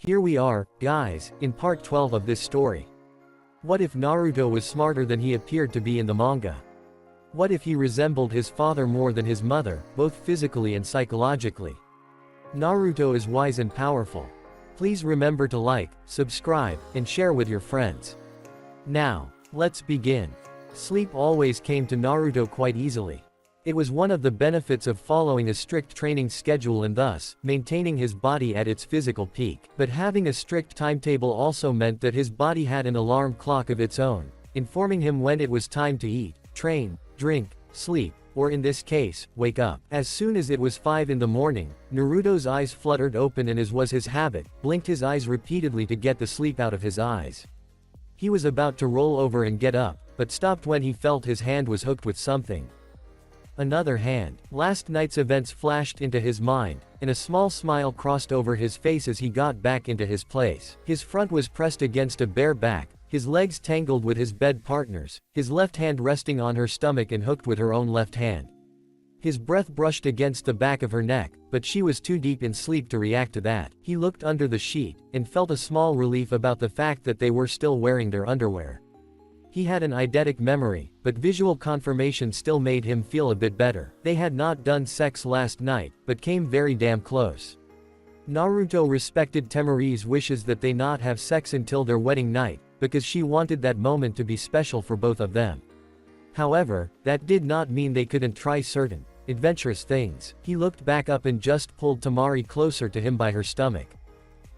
Here we are, guys, in part 12 of this story. What if Naruto was smarter than he appeared to be in the manga? What if he resembled his father more than his mother, both physically and psychologically? Naruto is wise and powerful. Please remember to like, subscribe, and share with your friends. Now, let's begin. Sleep always came to Naruto quite easily. It was one of the benefits of following a strict training schedule and thus, maintaining his body at its physical peak. But having a strict timetable also meant that his body had an alarm clock of its own, informing him when it was time to eat, train, drink, sleep, or in this case, wake up. As soon as it was 5 in the morning, Naruto's eyes fluttered open and as was his habit, blinked his eyes repeatedly to get the sleep out of his eyes. He was about to roll over and get up, but stopped when he felt his hand was hooked with something. Another hand. Last night's events flashed into his mind, and a small smile crossed over his face as he got back into his place. His front was pressed against a bare back, his legs tangled with his bed partner's, his left hand resting on her stomach and hooked with her own left hand. His breath brushed against the back of her neck, but she was too deep in sleep to react to that. He looked under the sheet, and felt a small relief about the fact that they were still wearing their underwear. He had an eidetic memory, but visual confirmation still made him feel a bit better. They had not done sex last night, but came very damn close. Naruto respected Temari's wishes that they not have sex until their wedding night, because she wanted that moment to be special for both of them. However, that did not mean they couldn't try certain, adventurous things. He looked back up and just pulled Temari closer to him by her stomach.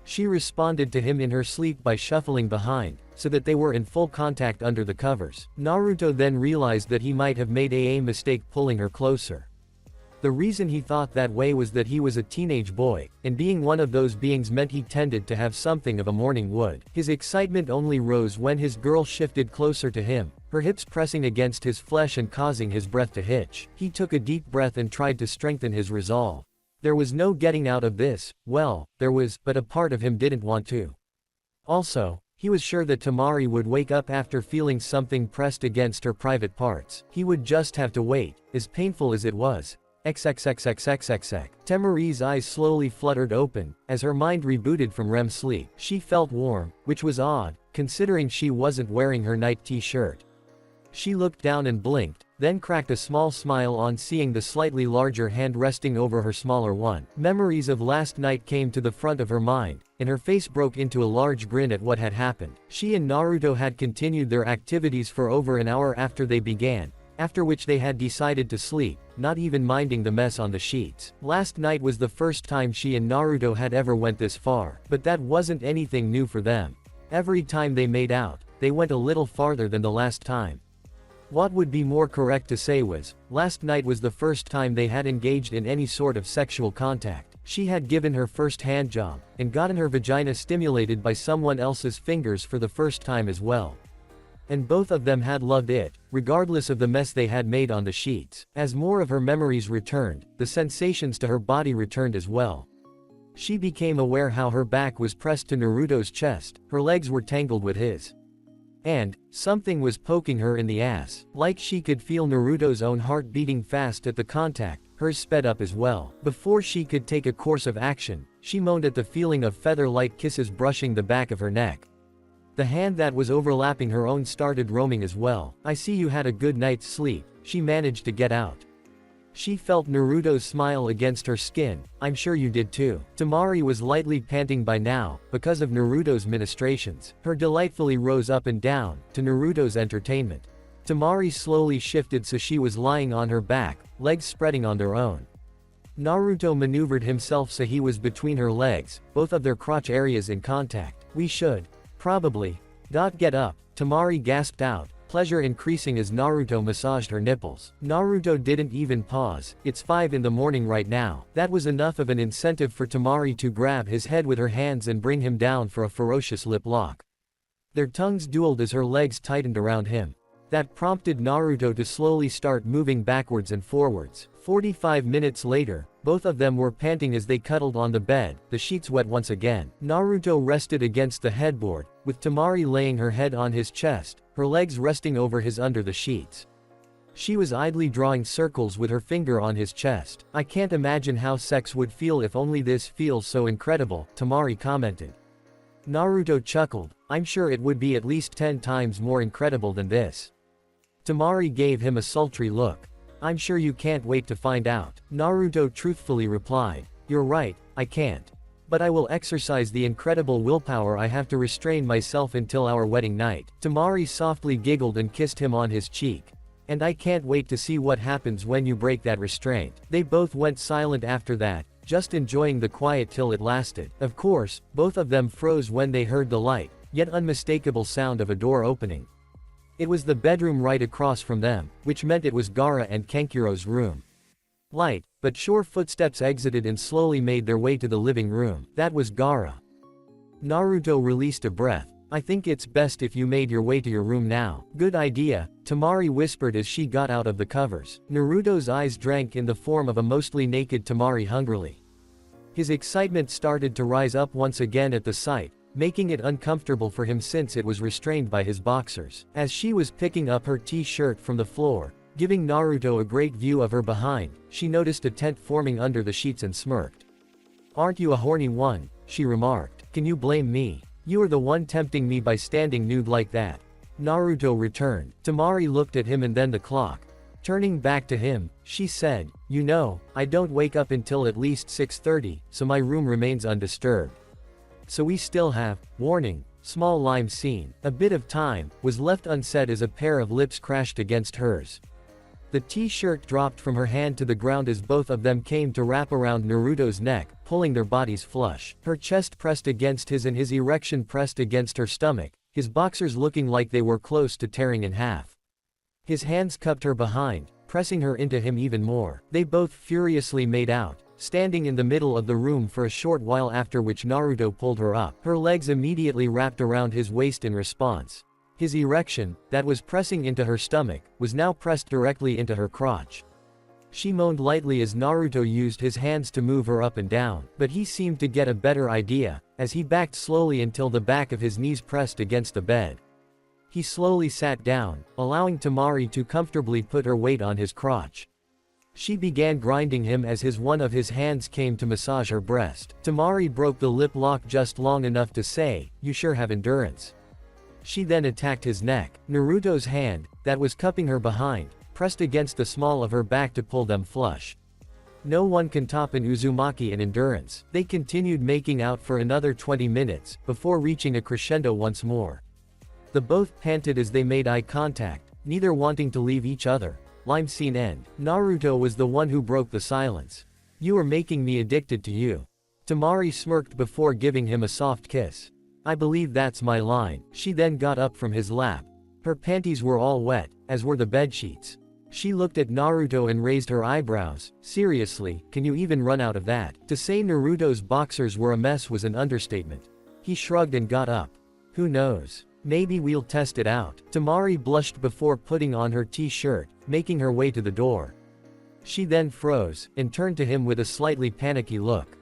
She responded to him in her sleep by shuffling behind, so that they were in full contact under the covers. Naruto then realized that he might have made a mistake pulling her closer. The reason he thought that way was that he was a teenage boy, and being one of those beings meant he tended to have something of a morning wood. His excitement only rose when his girl shifted closer to him, her hips pressing against his flesh and causing his breath to hitch. He took a deep breath and tried to strengthen his resolve. There was no getting out of this, well, there was, but a part of him didn't want to. Also, he was sure that Temari would wake up after feeling something pressed against her private parts. He would just have to wait, as painful as it was. XXXXXXX. Temari's eyes slowly fluttered open, as her mind rebooted from REM sleep. She felt warm, which was odd, considering she wasn't wearing her night t-shirt. She looked down and blinked, then cracked a small smile on seeing the slightly larger hand resting over her smaller one. Memories of last night came to the front of her mind, and her face broke into a large grin at what had happened. She and Naruto had continued their activities for over an hour after they began, after which they had decided to sleep, not even minding the mess on the sheets. Last night was the first time she and Naruto had ever went this far, but that wasn't anything new for them. Every time they made out, they went a little farther than the last time. What would be more correct to say was, last night was the first time they had engaged in any sort of sexual contact. She had given her first handjob, and gotten her vagina stimulated by someone else's fingers for the first time as well. And both of them had loved it, regardless of the mess they had made on the sheets. As more of her memories returned, the sensations to her body returned as well. She became aware how her back was pressed to Naruto's chest, her legs were tangled with his. And, something was poking her in the ass. Like she could feel Naruto's own heart beating fast at the contact, hers sped up as well. Before she could take a course of action, she moaned at the feeling of feather-like kisses brushing the back of her neck. The hand that was overlapping her own started roaming as well. I see you had a good night's sleep, she managed to get out. She felt Naruto's smile against her skin, I'm sure you did too. Temari was lightly panting by now, because of Naruto's ministrations. Her delightfully rose up and down, to Naruto's entertainment. Temari slowly shifted so she was lying on her back, legs spreading on their own. Naruto maneuvered himself so he was between her legs, both of their crotch areas in contact. We should. Probably. Get up, Temari gasped out, pleasure increasing as Naruto massaged her nipples. Naruto didn't even pause. It's 5 in the morning right now. That was enough of an incentive for Temari to grab his head with her hands and bring him down for a ferocious lip lock. Their tongues dueled as her legs tightened around him. That prompted Naruto to slowly start moving backwards and forwards. 45 minutes later, both of them were panting as they cuddled on the bed, the sheets wet once again. Naruto rested against the headboard, with Temari laying her head on his chest, her legs resting over his under the sheets. She was idly drawing circles with her finger on his chest. I can't imagine how sex would feel if only this feels so incredible, Temari commented. Naruto chuckled, I'm sure it would be at least 10 times more incredible than this. Temari gave him a sultry look. I'm sure you can't wait to find out. Naruto truthfully replied, you're right, I can't. But I will exercise the incredible willpower I have to restrain myself until our wedding night. Temari softly giggled and kissed him on his cheek. And I can't wait to see what happens when you break that restraint. They both went silent after that, just enjoying the quiet till it lasted. Of course, both of them froze when they heard the light, yet unmistakable sound of a door opening. It was the bedroom right across from them, which meant it was Gaara and Kankuro's room. Light, but sure footsteps exited and slowly made their way to the living room. That was Gaara. Naruto released a breath. I think it's best if you made your way to your room now. Good idea, Temari whispered as she got out of the covers. Naruto's eyes drank in the form of a mostly naked Temari hungrily. His excitement started to rise up once again at the sight, making it uncomfortable for him since it was restrained by his boxers. As she was picking up her t-shirt from the floor, giving Naruto a great view of her behind, she noticed a tent forming under the sheets and smirked. Aren't you a horny one? She remarked. Can you blame me? You are the one tempting me by standing nude like that. Naruto returned. Temari looked at him and then the clock. Turning back to him, she said, you know, I don't wake up until at least 6:30, so my room remains undisturbed. So we still have, warning, small lime scene. A bit of time was left unsaid as a pair of lips crashed against hers. The t-shirt dropped from her hand to the ground as both of them came to wrap around Naruto's neck, pulling their bodies flush. Her chest pressed against his and his erection pressed against her stomach, his boxers looking like they were close to tearing in half. His hands cupped her behind, pressing her into him even more. They both furiously made out, standing in the middle of the room for a short while, after which Naruto pulled her up. Her legs immediately wrapped around his waist in response. His erection, that was pressing into her stomach, was now pressed directly into her crotch. She moaned lightly as Naruto used his hands to move her up and down, but he seemed to get a better idea, as he backed slowly until the back of his knees pressed against the bed. He slowly sat down, allowing Temari to comfortably put her weight on his crotch. She began grinding him as one of his hands came to massage her breast. Temari broke the lip lock just long enough to say, you sure have endurance. She then attacked his neck. Naruto's hand, that was cupping her behind, pressed against the small of her back to pull them flush. No one can top an Uzumaki in endurance. They continued making out for another 20 minutes, before reaching a crescendo once more. The both panted as they made eye contact, neither wanting to leave each other. Lime scene end. Naruto was the one who broke the silence. You are making me addicted to you. Temari smirked before giving him a soft kiss. I believe that's my line. She then got up from his lap. Her panties were all wet, as were the bedsheets. She looked at Naruto and raised her eyebrows. Seriously, can you even run out of that? To say Naruto's boxers were a mess was an understatement. He shrugged and got up. Who knows? Maybe we'll test it out. Temari blushed before putting on her t-shirt, making her way to the door. She then froze, and turned to him with a slightly panicky look.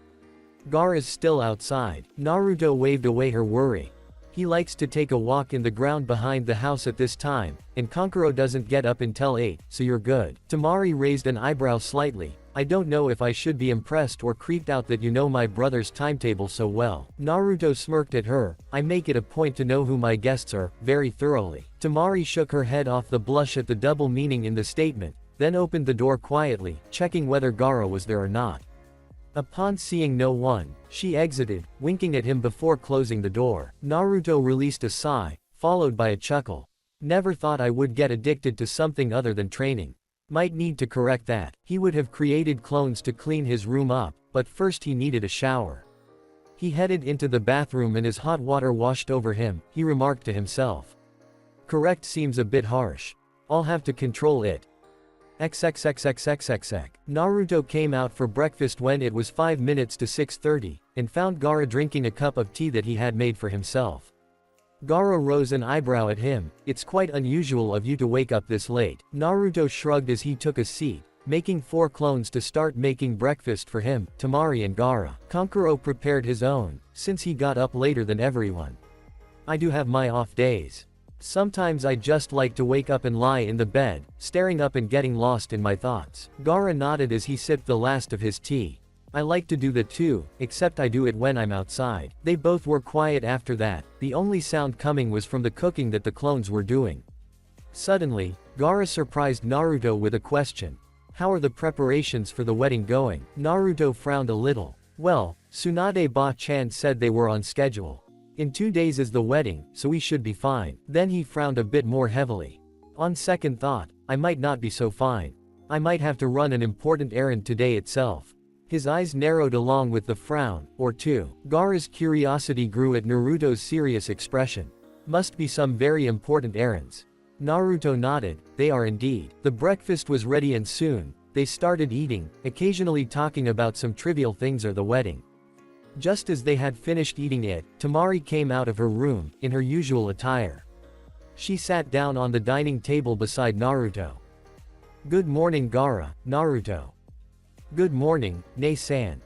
Gaara's still outside. Naruto waved away her worry. He likes to take a walk in the ground behind the house at this time, and Kankuro doesn't get up until 8, so you're good. Temari raised an eyebrow slightly. I don't know if I should be impressed or creeped out that you know my brother's timetable so well. Naruto smirked at her. I make it a point to know who my guests are, very thoroughly. Temari shook her head off the blush at the double meaning in the statement, then opened the door quietly, checking whether Gaara was there or not. Upon seeing no one, she exited, winking at him before closing the door. Naruto released a sigh, followed by a chuckle. Never thought I would get addicted to something other than training. Might need to correct that. He would have created clones to clean his room up, but first he needed a shower. He headed into the bathroom and as hot water washed over him, he remarked to himself. Correct seems a bit harsh. I'll have to control it. XXXXXXX. Naruto came out for breakfast when it was 5 minutes to 6:30, and found Gaara drinking a cup of tea that he had made for himself. Gaara rose an eyebrow at him. It's quite unusual of you to wake up this late. Naruto shrugged as he took a seat, making 4 clones to start making breakfast for him, Temari and Gaara. Kankuro prepared his own, since he got up later than everyone. I do have my off days. Sometimes I just like to wake up and lie in the bed, staring up and getting lost in my thoughts. Gaara nodded as he sipped the last of his tea. I like to do that too, except I do it when I'm outside. They both were quiet after that, the only sound coming was from the cooking that the clones were doing. Suddenly, Gaara surprised Naruto with a question. How are the preparations for the wedding going? Naruto frowned a little. Well, Tsunade Ba-chan said they were on schedule. In 2 days is the wedding, so we should be fine. Then he frowned a bit more heavily. On second thought, I might not be so fine. I might have to run an important errand today itself. His eyes narrowed along with the frown, or two. Gaara's curiosity grew at Naruto's serious expression. Must be some very important errands. Naruto nodded, they are indeed. The breakfast was ready and soon, they started eating, occasionally talking about some trivial things or the wedding. Just as they had finished eating it, Temari came out of her room, in her usual attire. She sat down on the dining table beside Naruto. Good morning Gaara, Naruto. Good morning, Ne-san.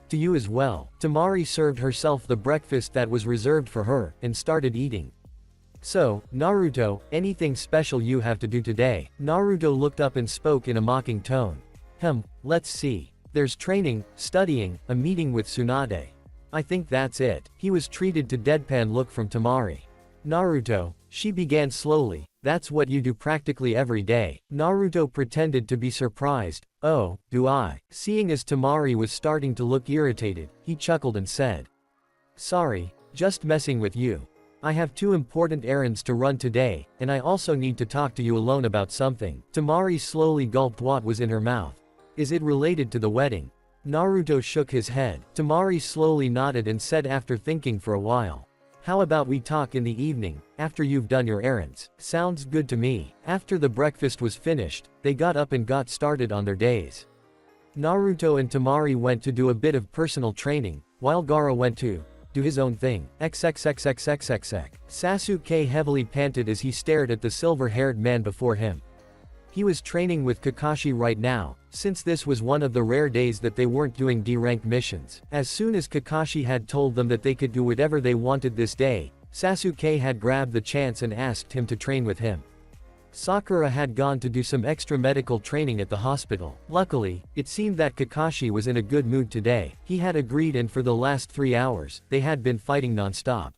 To you as well. Temari served herself the breakfast that was reserved for her, and started eating. So, Naruto, anything special you have to do today? Naruto looked up and spoke in a mocking tone. Let's see. There's training, studying, a meeting with Tsunade. I think that's it. He was treated to deadpan look from Temari. Naruto, she began slowly, that's what you do practically every day. Naruto pretended to be surprised. Oh, do I? Seeing as Temari was starting to look irritated, he chuckled and said. Sorry, just messing with you. I have 2 important errands to run today, and I also need to talk to you alone about something. Temari slowly gulped what was in her mouth. Is it related to the wedding? Naruto shook his head. Temari slowly nodded and said after thinking for a while. How about we talk in the evening, after you've done your errands? Sounds good to me. After the breakfast was finished, they got up and got started on their days. Naruto and Temari went to do a bit of personal training, while Gaara went to do his own thing. XXXXXXX. Sasuke heavily panted as he stared at the silver-haired man before him. He was training with Kakashi right now, since this was one of the rare days that they weren't doing D-rank missions. As soon as Kakashi had told them that they could do whatever they wanted this day, Sasuke had grabbed the chance and asked him to train with him. Sakura had gone to do some extra medical training at the hospital. Luckily, it seemed that Kakashi was in a good mood today. He had agreed and for the last 3 hours, they had been fighting non-stop.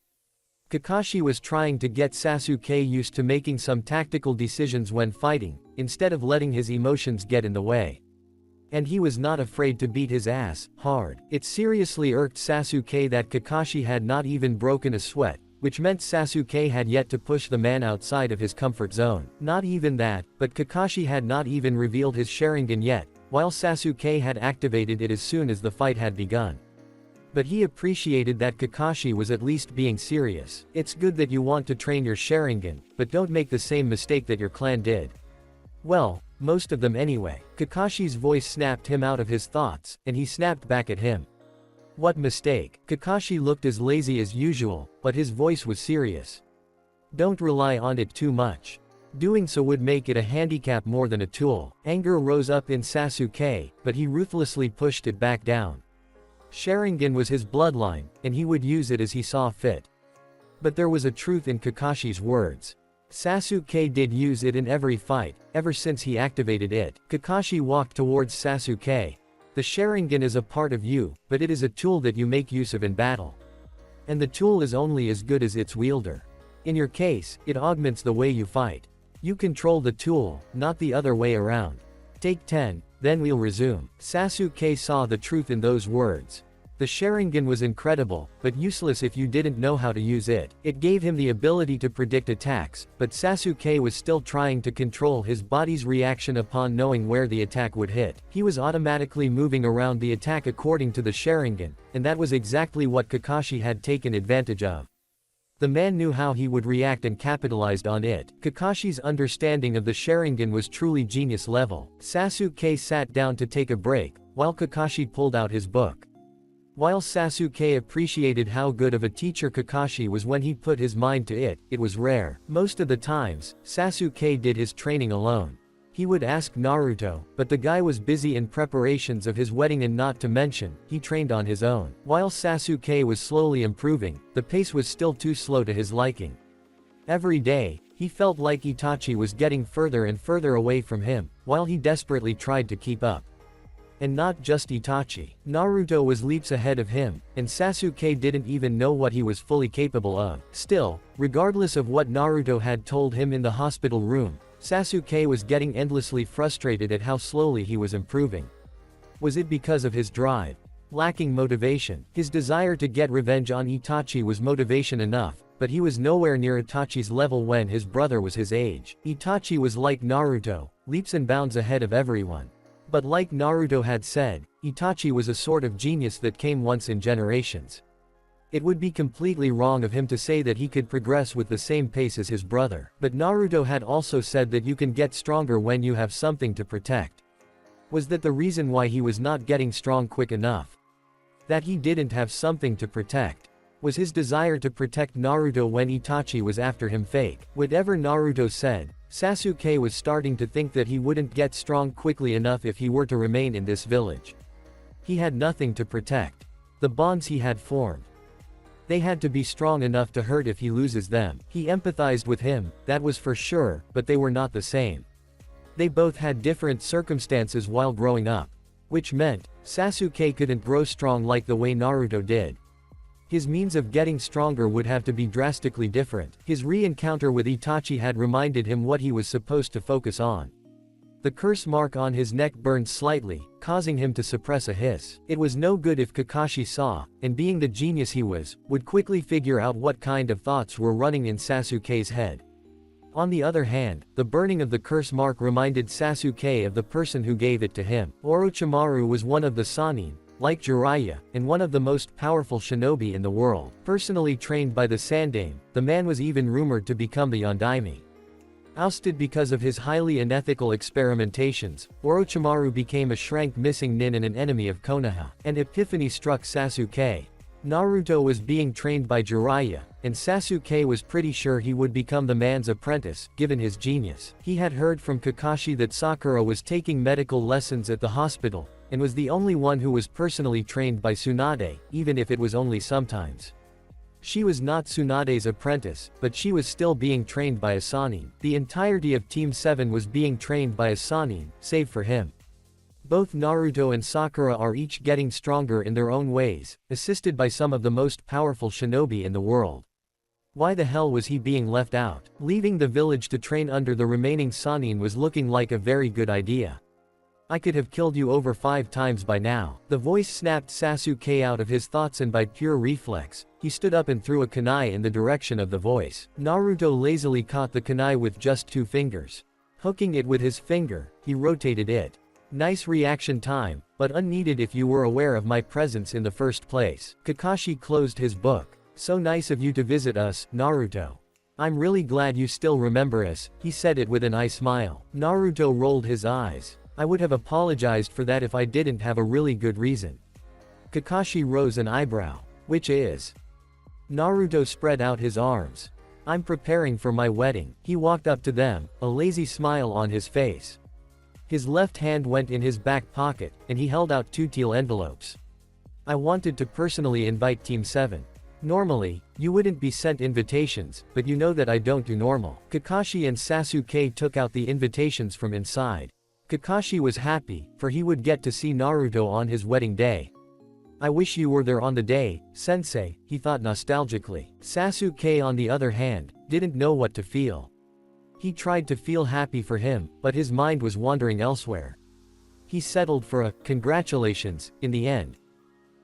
Kakashi was trying to get Sasuke used to making some tactical decisions when fighting, instead of letting his emotions get in the way. And he was not afraid to beat his ass, hard. It seriously irked Sasuke that Kakashi had not even broken a sweat, which meant Sasuke had yet to push the man outside of his comfort zone. Not even that, but Kakashi had not even revealed his Sharingan yet, while Sasuke had activated it as soon as the fight had begun. But he appreciated that Kakashi was at least being serious. It's good that you want to train your Sharingan, but don't make the same mistake that your clan did. Well, most of them anyway. Kakashi's voice snapped him out of his thoughts, and he snapped back at him. What mistake? Kakashi looked as lazy as usual, but his voice was serious. Don't rely on it too much. Doing so would make it a handicap more than a tool. Anger rose up in Sasuke, but he ruthlessly pushed it back down. Sharingan was his bloodline, and he would use it as he saw fit. But there was a truth in Kakashi's words. Sasuke did use it in every fight, ever since he activated it. Kakashi walked towards Sasuke. The Sharingan is a part of you, but it is a tool that you make use of in battle. And the tool is only as good as its wielder. In your case, it augments the way you fight. You control the tool, not the other way around. Take 10, then we'll resume. Sasuke saw the truth in those words. The Sharingan was incredible, but useless if you didn't know how to use it. It gave him the ability to predict attacks, but Sasuke was still trying to control his body's reaction upon knowing where the attack would hit. He was automatically moving around the attack according to the Sharingan, and that was exactly what Kakashi had taken advantage of. The man knew how he would react and capitalized on it. Kakashi's understanding of the Sharingan was truly genius level. Sasuke sat down to take a break, while Kakashi pulled out his book. While Sasuke appreciated how good of a teacher Kakashi was when he put his mind to it, it was rare. Most of the times, Sasuke did his training alone. He would ask Naruto, but the guy was busy in preparations of his wedding and not to mention, he trained on his own. While Sasuke was slowly improving, the pace was still too slow to his liking. Every day, he felt like Itachi was getting further and further away from him, while he desperately tried to keep up. And not just Itachi. Naruto was leaps ahead of him, and Sasuke didn't even know what he was fully capable of. Still, regardless of what Naruto had told him in the hospital room, Sasuke was getting endlessly frustrated at how slowly he was improving. Was it because of his drive? Lacking motivation. His desire to get revenge on Itachi was motivation enough, but he was nowhere near Itachi's level when his brother was his age. Itachi was like Naruto, leaps and bounds ahead of everyone. But like Naruto had said, Itachi was a sort of genius that came once in generations. It would be completely wrong of him to say that he could progress with the same pace as his brother. But Naruto had also said that you can get stronger when you have something to protect. Was that the reason why he was not getting strong quick enough? That he didn't have something to protect? Was his desire to protect Naruto when Itachi was after him fake? Whatever Naruto said, Sasuke was starting to think that he wouldn't get strong quickly enough if he were to remain in this village. He had nothing to protect. The bonds he had formed. They had to be strong enough to hurt if he loses them. He empathized with him, that was for sure, but they were not the same. They both had different circumstances while growing up. Which meant, Sasuke couldn't grow strong like the way Naruto did. His means of getting stronger would have to be drastically different. His re-encounter with Itachi had reminded him what he was supposed to focus on. The curse mark on his neck burned slightly, causing him to suppress a hiss. It was no good if Kakashi saw, and being the genius he was, would quickly figure out what kind of thoughts were running in Sasuke's head. On the other hand, the burning of the curse mark reminded Sasuke of the person who gave it to him. Orochimaru was one of the Sannin, like Jiraiya, and one of the most powerful shinobi in the world. Personally trained by the Sandaime, the man was even rumored to become the Yondaime. Ousted because of his highly unethical experimentations, Orochimaru became a shrank missing nin and an enemy of Konoha. An epiphany struck Sasuke. Naruto was being trained by Jiraiya, and Sasuke was pretty sure he would become the man's apprentice, given his genius. He had heard from Kakashi that Sakura was taking medical lessons at the hospital, and was the only one who was personally trained by Tsunade, even if it was only sometimes. She was not Tsunade's apprentice, but she was still being trained by a Sannin. The entirety of Team 7 was being trained by a Sannin, save for him. Both Naruto and Sakura are each getting stronger in their own ways, assisted by some of the most powerful shinobi in the world. Why the hell was he being left out? Leaving the village to train under the remaining Sannin was looking like a very good idea. I could have killed you over 5 times by now. The voice snapped Sasuke out of his thoughts, and by pure reflex, he stood up and threw a kunai in the direction of the voice. Naruto lazily caught the kunai with just 2 fingers. Hooking it with his finger, he rotated it. Nice reaction time, but unneeded if you were aware of my presence in the first place. Kakashi closed his book. So nice of you to visit us, Naruto. I'm really glad you still remember us, he said it with an eye smile. Naruto rolled his eyes. I would have apologized for that if I didn't have a really good reason. Kakashi rose an eyebrow. Which is? Naruto spread out his arms. I'm preparing for my wedding. He walked up to them, a lazy smile on his face. His left hand went in his back pocket, and he held out 2 teal envelopes. I wanted to personally invite Team 7. Normally, you wouldn't be sent invitations, but you know that I don't do normal. Kakashi and Sasuke took out the invitations from inside. Kakashi was happy, for he would get to see Naruto on his wedding day. I wish you were there on the day, sensei, he thought nostalgically. Sasuke, on the other hand, didn't know what to feel. He tried to feel happy for him, but his mind was wandering elsewhere. He settled for a congratulations in the end.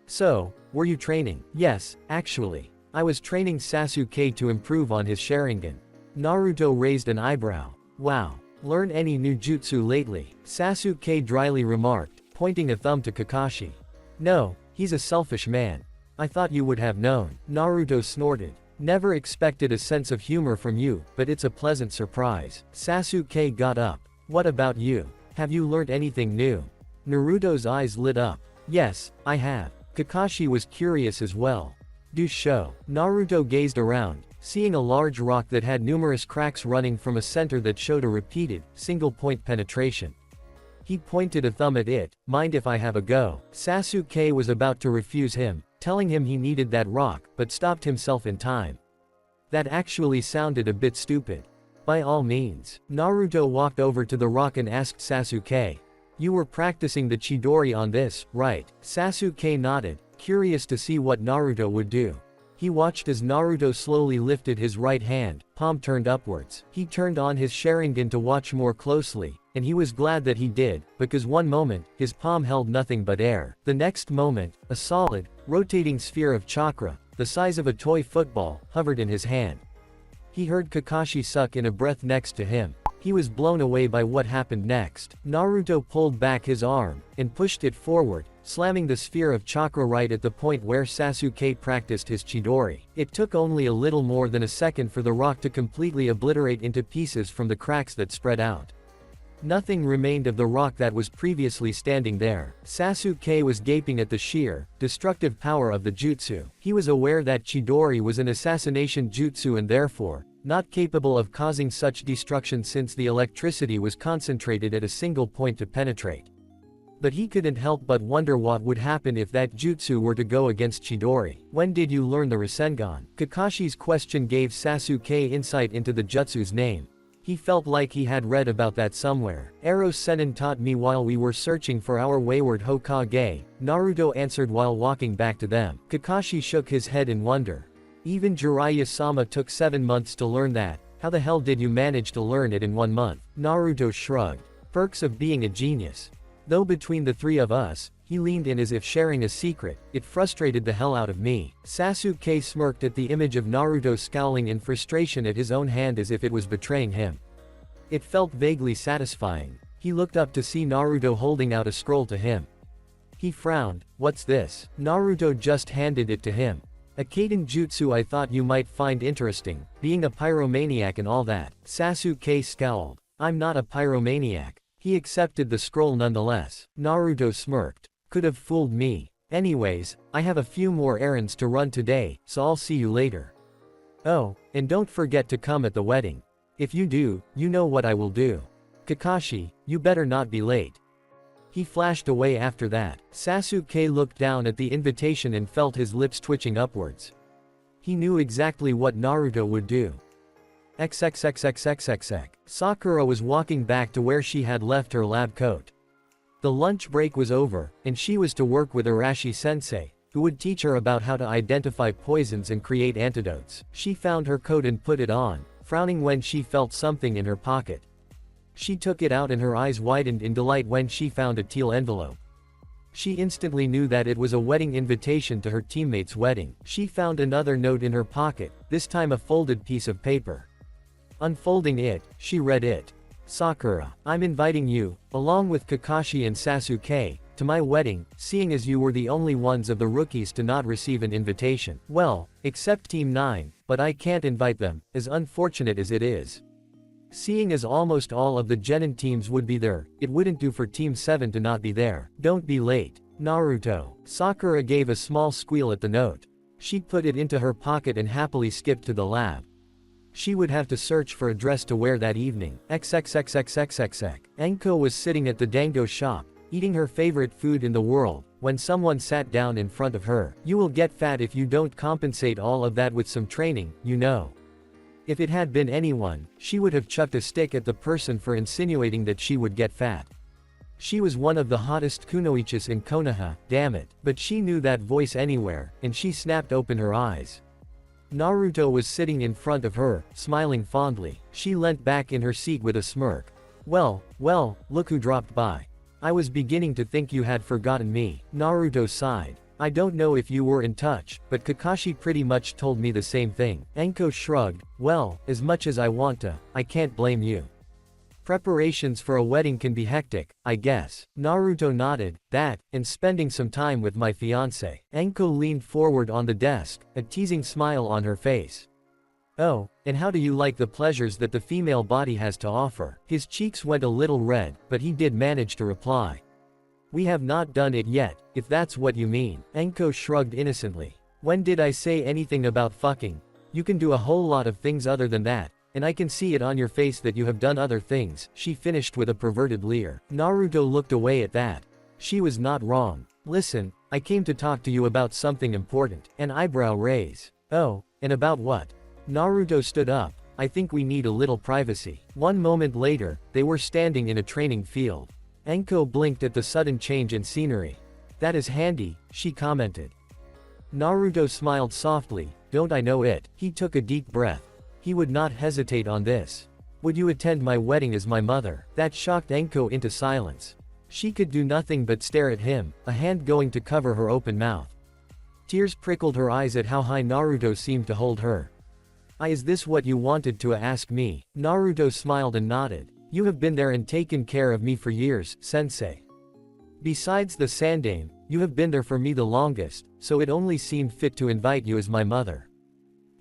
So, were you training? Yes, actually. I was training Sasuke to improve on his Sharingan. Naruto raised an eyebrow. Wow. Learn any new jutsu lately? Sasuke dryly remarked, pointing a thumb to Kakashi. No, he's a selfish man. I thought you would have known. Naruto snorted. Never expected a sense of humor from you, but it's a pleasant surprise. Sasuke got up. What about you? Have you learned anything new? Naruto's eyes lit up. Yes, I have. Kakashi was curious as well. Do show. Naruto gazed around, seeing a large rock that had numerous cracks running from a center that showed a repeated, single-point penetration. He pointed a thumb at it. Mind if I have a go? Sasuke was about to refuse him, telling him he needed that rock, but stopped himself in time. That actually sounded a bit stupid. By all means. Naruto walked over to the rock and asked Sasuke. You were practicing the Chidori on this, right? Sasuke nodded, curious to see what Naruto would do. He watched as Naruto slowly lifted his right hand, palm turned upwards. He turned on his Sharingan to watch more closely, and he was glad that he did, because one moment, his palm held nothing but air. The next moment, a solid, rotating sphere of chakra, the size of a toy football, hovered in his hand. He heard Kakashi suck in a breath next to him. He was blown away by what happened next. Naruto pulled back his arm, and pushed it forward, slamming the sphere of chakra right at the point where Sasuke practiced his Chidori. It took only a little more than a second for the rock to completely obliterate into pieces from the cracks that spread out. Nothing remained of the rock that was previously standing there. Sasuke was gaping at the sheer, destructive power of the jutsu. He was aware that Chidori was an assassination jutsu and therefore, not capable of causing such destruction since the electricity was concentrated at a single point to penetrate. But he couldn't help but wonder what would happen if that jutsu were to go against Chidori. When did you learn the Rasengan? Kakashi's question gave Sasuke insight into the jutsu's name. He felt like he had read about that somewhere. Eros Sennin taught me while we were searching for our wayward Hokage, Naruto answered while walking back to them. Kakashi shook his head in wonder. Even Jiraiya-sama took 7 months to learn that. How the hell did you manage to learn it in 1 month? Naruto shrugged. Perks of being a genius. Though between the three of us, he leaned in as if sharing a secret, it frustrated the hell out of me. Sasuke smirked at the image of Naruto scowling in frustration at his own hand as if it was betraying him. It felt vaguely satisfying. He looked up to see Naruto holding out a scroll to him. He frowned. What's this? Naruto just handed it to him. A Kaden jutsu I thought you might find interesting, being a pyromaniac and all that. Sasuke scowled. I'm not a pyromaniac. He accepted the scroll nonetheless. Naruto smirked. Could have fooled me. Anyways, I have a few more errands to run today, so I'll see you later. Oh, and don't forget to come at the wedding. If you do, you know what I will do. Kakashi, you better not be late. He flashed away after that. Sasuke looked down at the invitation and felt his lips twitching upwards. He knew exactly what Naruto would do. XXXXXXX. Sakura was walking back to where she had left her lab coat. The lunch break was over, and she was to work with Arashi-sensei, who would teach her about how to identify poisons and create antidotes. She found her coat and put it on, frowning when she felt something in her pocket. She took it out and her eyes widened in delight when she found a teal envelope. She instantly knew that it was a wedding invitation to her teammate's wedding. She found another note in her pocket, this time a folded piece of paper. Unfolding it, she read it. Sakura, I'm inviting you, along with Kakashi and Sasuke, to my wedding, seeing as you were the only ones of the rookies to not receive an invitation. Well, except Team 9, but I can't invite them, as unfortunate as it is. Seeing as almost all of the Genin teams would be there, it wouldn't do for Team 7 to not be there. Don't be late. Naruto. Sakura gave a small squeal at the note. She put it into her pocket and happily skipped to the lab. She would have to search for a dress to wear that evening. XXXXXXX. Enko was sitting at the dango shop, eating her favorite food in the world, when someone sat down in front of her. You will get fat if you don't compensate all of that with some training, you know. If it had been anyone, she would have chucked a stick at the person for insinuating that she would get fat. She was one of the hottest kunoichis in Konoha, damn it. But she knew that voice anywhere, and she snapped open her eyes. Naruto was sitting in front of her, smiling fondly. She leant back in her seat with a smirk. Well, look who dropped by. I was beginning to think you had forgotten me. Naruto sighed. I don't know if you were in touch, but Kakashi pretty much told me the same thing. Enko shrugged. Well, as much as I want to, I can't blame you. Preparations for a wedding can be hectic, I guess. Naruto nodded. That, and spending some time with my fiancé. Enko leaned forward on the desk, a teasing smile on her face. Oh, and how do you like the pleasures that the female body has to offer? His cheeks went a little red, but he did manage to reply. We have not done it yet, if that's what you mean. Enko shrugged innocently. When did I say anything about fucking? You can do a whole lot of things other than that, and I can see it on your face that you have done other things, she finished with a perverted leer. Naruto looked away at that. She was not wrong. Listen, I came to talk to you about something important. An eyebrow raise. Oh, and about what? Naruto stood up. I think we need a little privacy. 1 moment later, they were standing in a training field. Enko blinked at the sudden change in scenery. That is handy, she commented. Naruto smiled softly, don't I know it? He took a deep breath. He would not hesitate on this. Would you attend my wedding as my mother? That shocked Enko into silence. She could do nothing but stare at him, a hand going to cover her open mouth. Tears prickled her eyes at how high Naruto seemed to hold her. Is this what you wanted to ask me? Naruto smiled and nodded. You have been there and taken care of me for years, sensei. Besides the Sandaime, you have been there for me the longest, so it only seemed fit to invite you as my mother.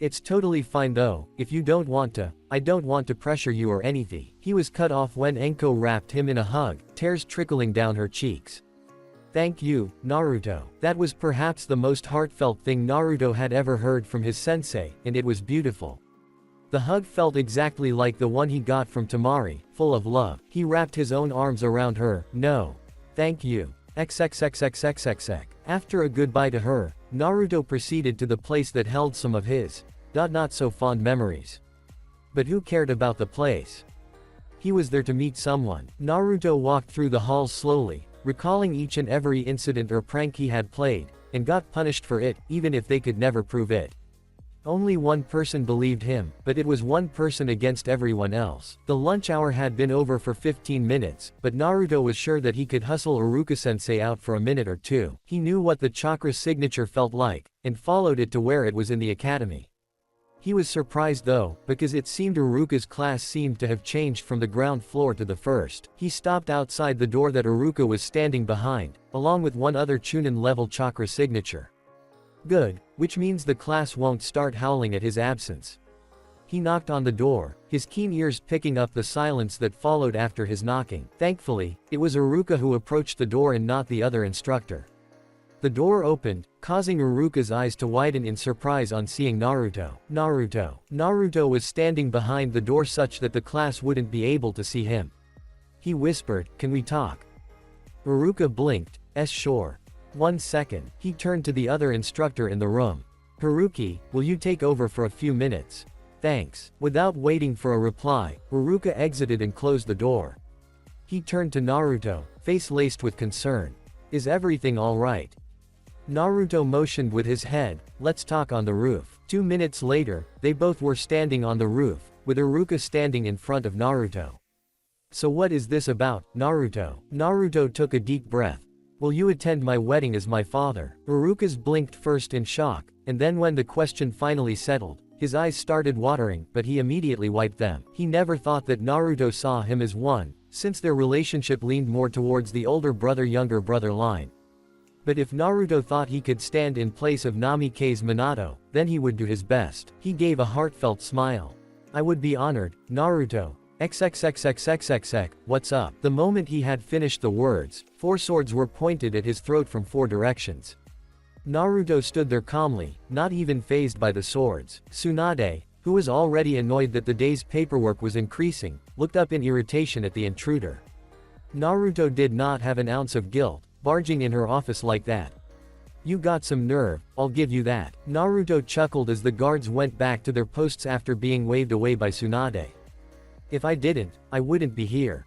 It's totally fine though, if you don't want to, I don't want to pressure you or anything. He was cut off when Enko wrapped him in a hug, tears trickling down her cheeks. Thank you, Naruto. That was perhaps the most heartfelt thing Naruto had ever heard from his sensei, and it was beautiful. The hug felt exactly like the one he got from Tamari, full of love. He wrapped his own arms around her. No. Thank you. XXXXXXX. After a goodbye to her, Naruto proceeded to the place that held some of his not so fond memories. But who cared about the place? He was there to meet someone. Naruto walked through the halls slowly, recalling each and every incident or prank he had played, and got punished for it, even if they could never prove it. Only one person believed him, but it was one person against everyone else. The lunch hour had been over for 15 minutes, but Naruto was sure that he could hustle Iruka-sensei out for a minute or two. He knew what the chakra signature felt like, and followed it to where it was in the academy. He was surprised though, because it seemed Iruka's class seemed to have changed from the ground floor to the first. He stopped outside the door that Iruka was standing behind, along with one other Chunin-level chakra signature. Good, which means the class won't start howling at his absence. He knocked on the door, his keen ears picking up the silence that followed after his knocking. Thankfully, it was Iruka who approached the door and not the other instructor. The door opened, causing Iruka's eyes to widen in surprise on seeing Naruto. Naruto was standing behind the door such that the class wouldn't be able to see him. He whispered, "Can we talk?" Iruka blinked, sure. 1 second. He turned to the other instructor in the room. Haruki, will you take over for a few minutes? Thanks. Without waiting for a reply, Iruka exited and closed the door. He turned to Naruto, face laced with concern. Is everything alright? Naruto motioned with his head, let's talk on the roof. 2 minutes later, they both were standing on the roof, with Iruka standing in front of Naruto. So what is this about, Naruto? Naruto took a deep breath. Will you attend my wedding as my father? Iruka's blinked first in shock, and then when the question finally settled, his eyes started watering, but he immediately wiped them. He never thought that Naruto saw him as one, since their relationship leaned more towards the older brother-younger brother line. But if Naruto thought he could stand in place of Namikaze Minato, then he would do his best. He gave a heartfelt smile. I would be honored, Naruto. XXXXXXX, what's up? The moment he had finished the words, 4 swords were pointed at his throat from 4 directions. Naruto stood there calmly, not even fazed by the swords. Tsunade, who was already annoyed that the day's paperwork was increasing, looked up in irritation at the intruder. Naruto did not have an ounce of guilt, barging in her office like that. You got some nerve, I'll give you that. Naruto chuckled as the guards went back to their posts after being waved away by Tsunade. If I didn't, I wouldn't be here.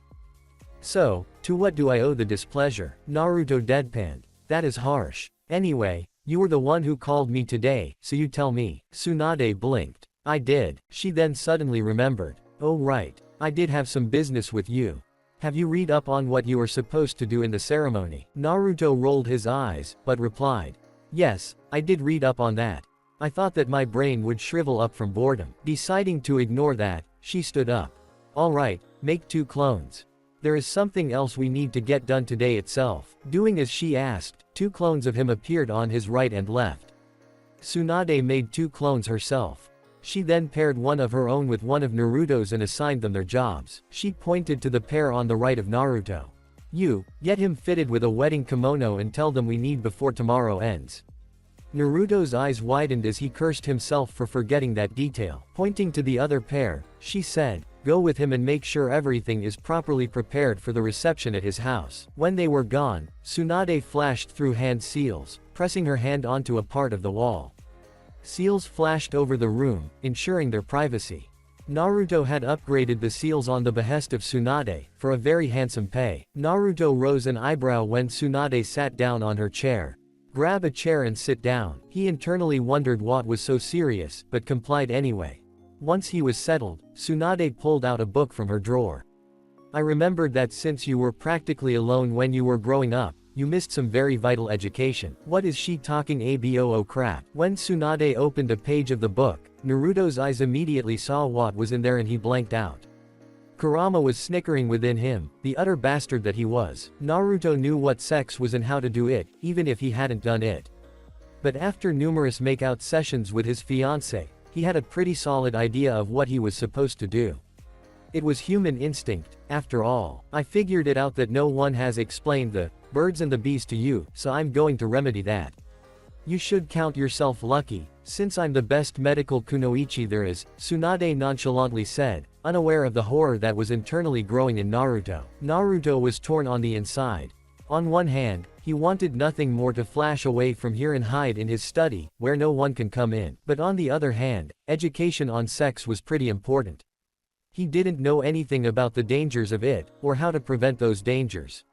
So, to what do I owe the displeasure? Naruto deadpanned. That is harsh. Anyway, you were the one who called me today, so you tell me. Tsunade blinked. I did. She then suddenly remembered. Oh right, I did have some business with you. Have you read up on what you were supposed to do in the ceremony? Naruto rolled his eyes, but replied. Yes, I did read up on that. I thought that my brain would shrivel up from boredom. Deciding to ignore that, she stood up. Alright, make 2 clones. There is something else we need to get done today itself. Doing as she asked, 2 clones of him appeared on his right and left. Tsunade made 2 clones herself. She then paired one of her own with one of Naruto's and assigned them their jobs. She pointed to the pair on the right of Naruto. You, get him fitted with a wedding kimono and tell them we need before tomorrow ends. Naruto's eyes widened as he cursed himself for forgetting that detail. Pointing to the other pair, she said, go with him and make sure everything is properly prepared for the reception at his house. When they were gone, Tsunade flashed through hand seals, pressing her hand onto a part of the wall. Seals flashed over the room, ensuring their privacy. Naruto had upgraded the seals on the behest of Tsunade, for a very handsome pay. Naruto rose an eyebrow when Tsunade sat down on her chair. Grab a chair and sit down. He internally wondered what was so serious, but complied anyway. Once he was settled, Tsunade pulled out a book from her drawer. I remembered that since you were practically alone when you were growing up, you missed some very vital education. What is she talking about crap? When Tsunade opened a page of the book, Naruto's eyes immediately saw what was in there and he blanked out. Kurama was snickering within him, the utter bastard that he was. Naruto knew what sex was and how to do it, even if he hadn't done it. But after numerous makeout sessions with his fiancée, he had a pretty solid idea of what he was supposed to do. It was human instinct, after all. I figured it out that no one has explained the birds and the bees to you, so I'm going to remedy that. You should count yourself lucky, since I'm the best medical kunoichi there is, Tsunade nonchalantly said, unaware of the horror that was internally growing in Naruto. Naruto was torn on the inside. On one hand, he wanted nothing more to flash away from here and hide in his study, where no one can come in. But on the other hand, education on sex was pretty important. He didn't know anything about the dangers of it, or how to prevent those dangers.